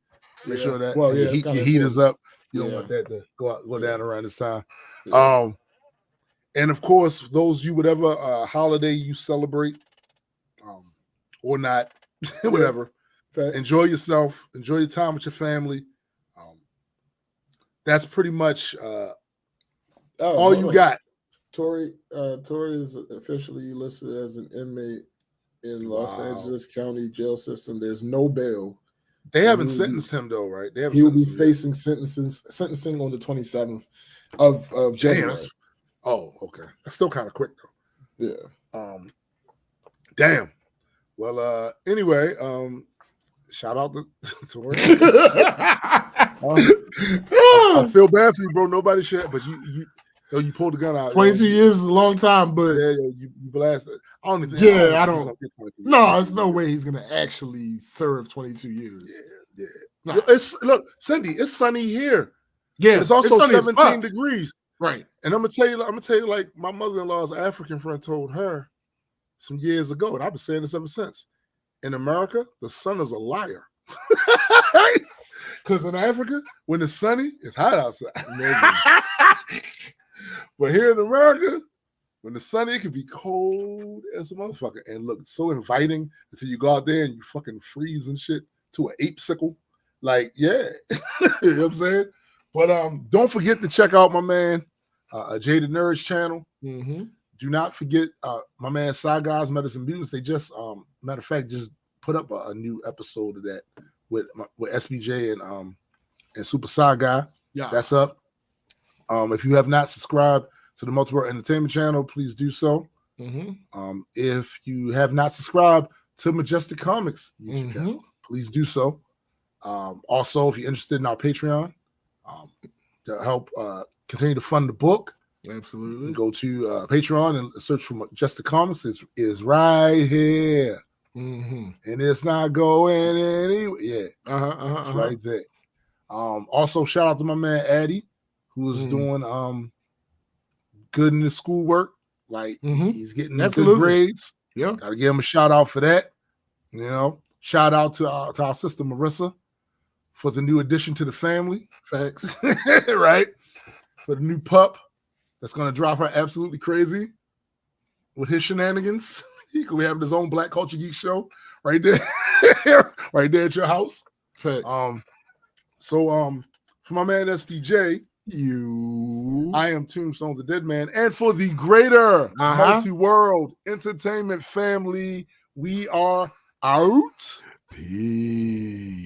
S2: Make sure that your heat is up. You don't want that to go down around this time. Yeah. And of course, for those of you, whatever holiday you celebrate, or not, whatever, enjoy yourself. Enjoy your time with your family. That's pretty much all you got.
S1: Tori is officially listed as an inmate in Los Angeles County jail system. There's no bail.
S2: They haven't sentenced him though, right?
S1: He will be facing sentencing on the 27th of January.
S2: Oh, okay. That's still kind of quick though.
S1: Yeah.
S2: Damn. Well, anyway, shout out to Tori. I feel bad for you, bro. Nobody should, but you pulled the gun out.
S1: 22 years is a long time, but
S2: you blasted. I don't think.
S1: Yeah, I don't. No, there's no way he's gonna actually serve 22 years.
S2: Yeah. Nah. Look, Cindy, it's sunny here.
S1: Yeah,
S2: it's also 17 degrees.
S1: Right.
S2: And I'm gonna tell you, like my mother-in-law's African friend told her some years ago, and I've been saying this ever since. In America, the sun is a liar. Because in Africa, when it's sunny, it's hot outside. But here in America, when it's sunny, it can be cold as a motherfucker and look so inviting until you go out there and you fucking freeze and shit to an ape-sickle. Like, yeah. You know what I'm saying? But don't forget to check out my man, Jaded Nerds channel.
S1: Mm-hmm.
S2: Do not forget my man, Sci Guys, Medicine Mutants. They just, matter of fact, just put up a new episode of that with SBJ and Super Sci Guy.
S1: Yeah.
S2: That's up. If you have not subscribed to the Multiverse Entertainment channel, please do so.
S1: Mm-hmm.
S2: If you have not subscribed to Majestic Comics YouTube channel, please do so. Also, if you're interested in our Patreon to help continue to fund the book,
S1: absolutely,
S2: go to Patreon and search for Majestic Comics. Is right here,
S1: and
S2: it's not going anywhere. Yeah, it's right there. Also, shout out to my man Addy, who is doing good in his schoolwork. Like he's getting good grades.
S1: Yeah,
S2: gotta give him a shout out for that. You know, shout out to our sister Marissa for the new addition to the family.
S1: Facts,
S2: right? For the new pup that's gonna drive her absolutely crazy with his shenanigans. He could be having his own Black Culture Geek show right there, right there at your house.
S1: Facts.
S2: So for my man SPJ,
S1: I
S2: am Tombstone the Dead Man, and for the greater multi-world entertainment family, we are out.
S1: Peace.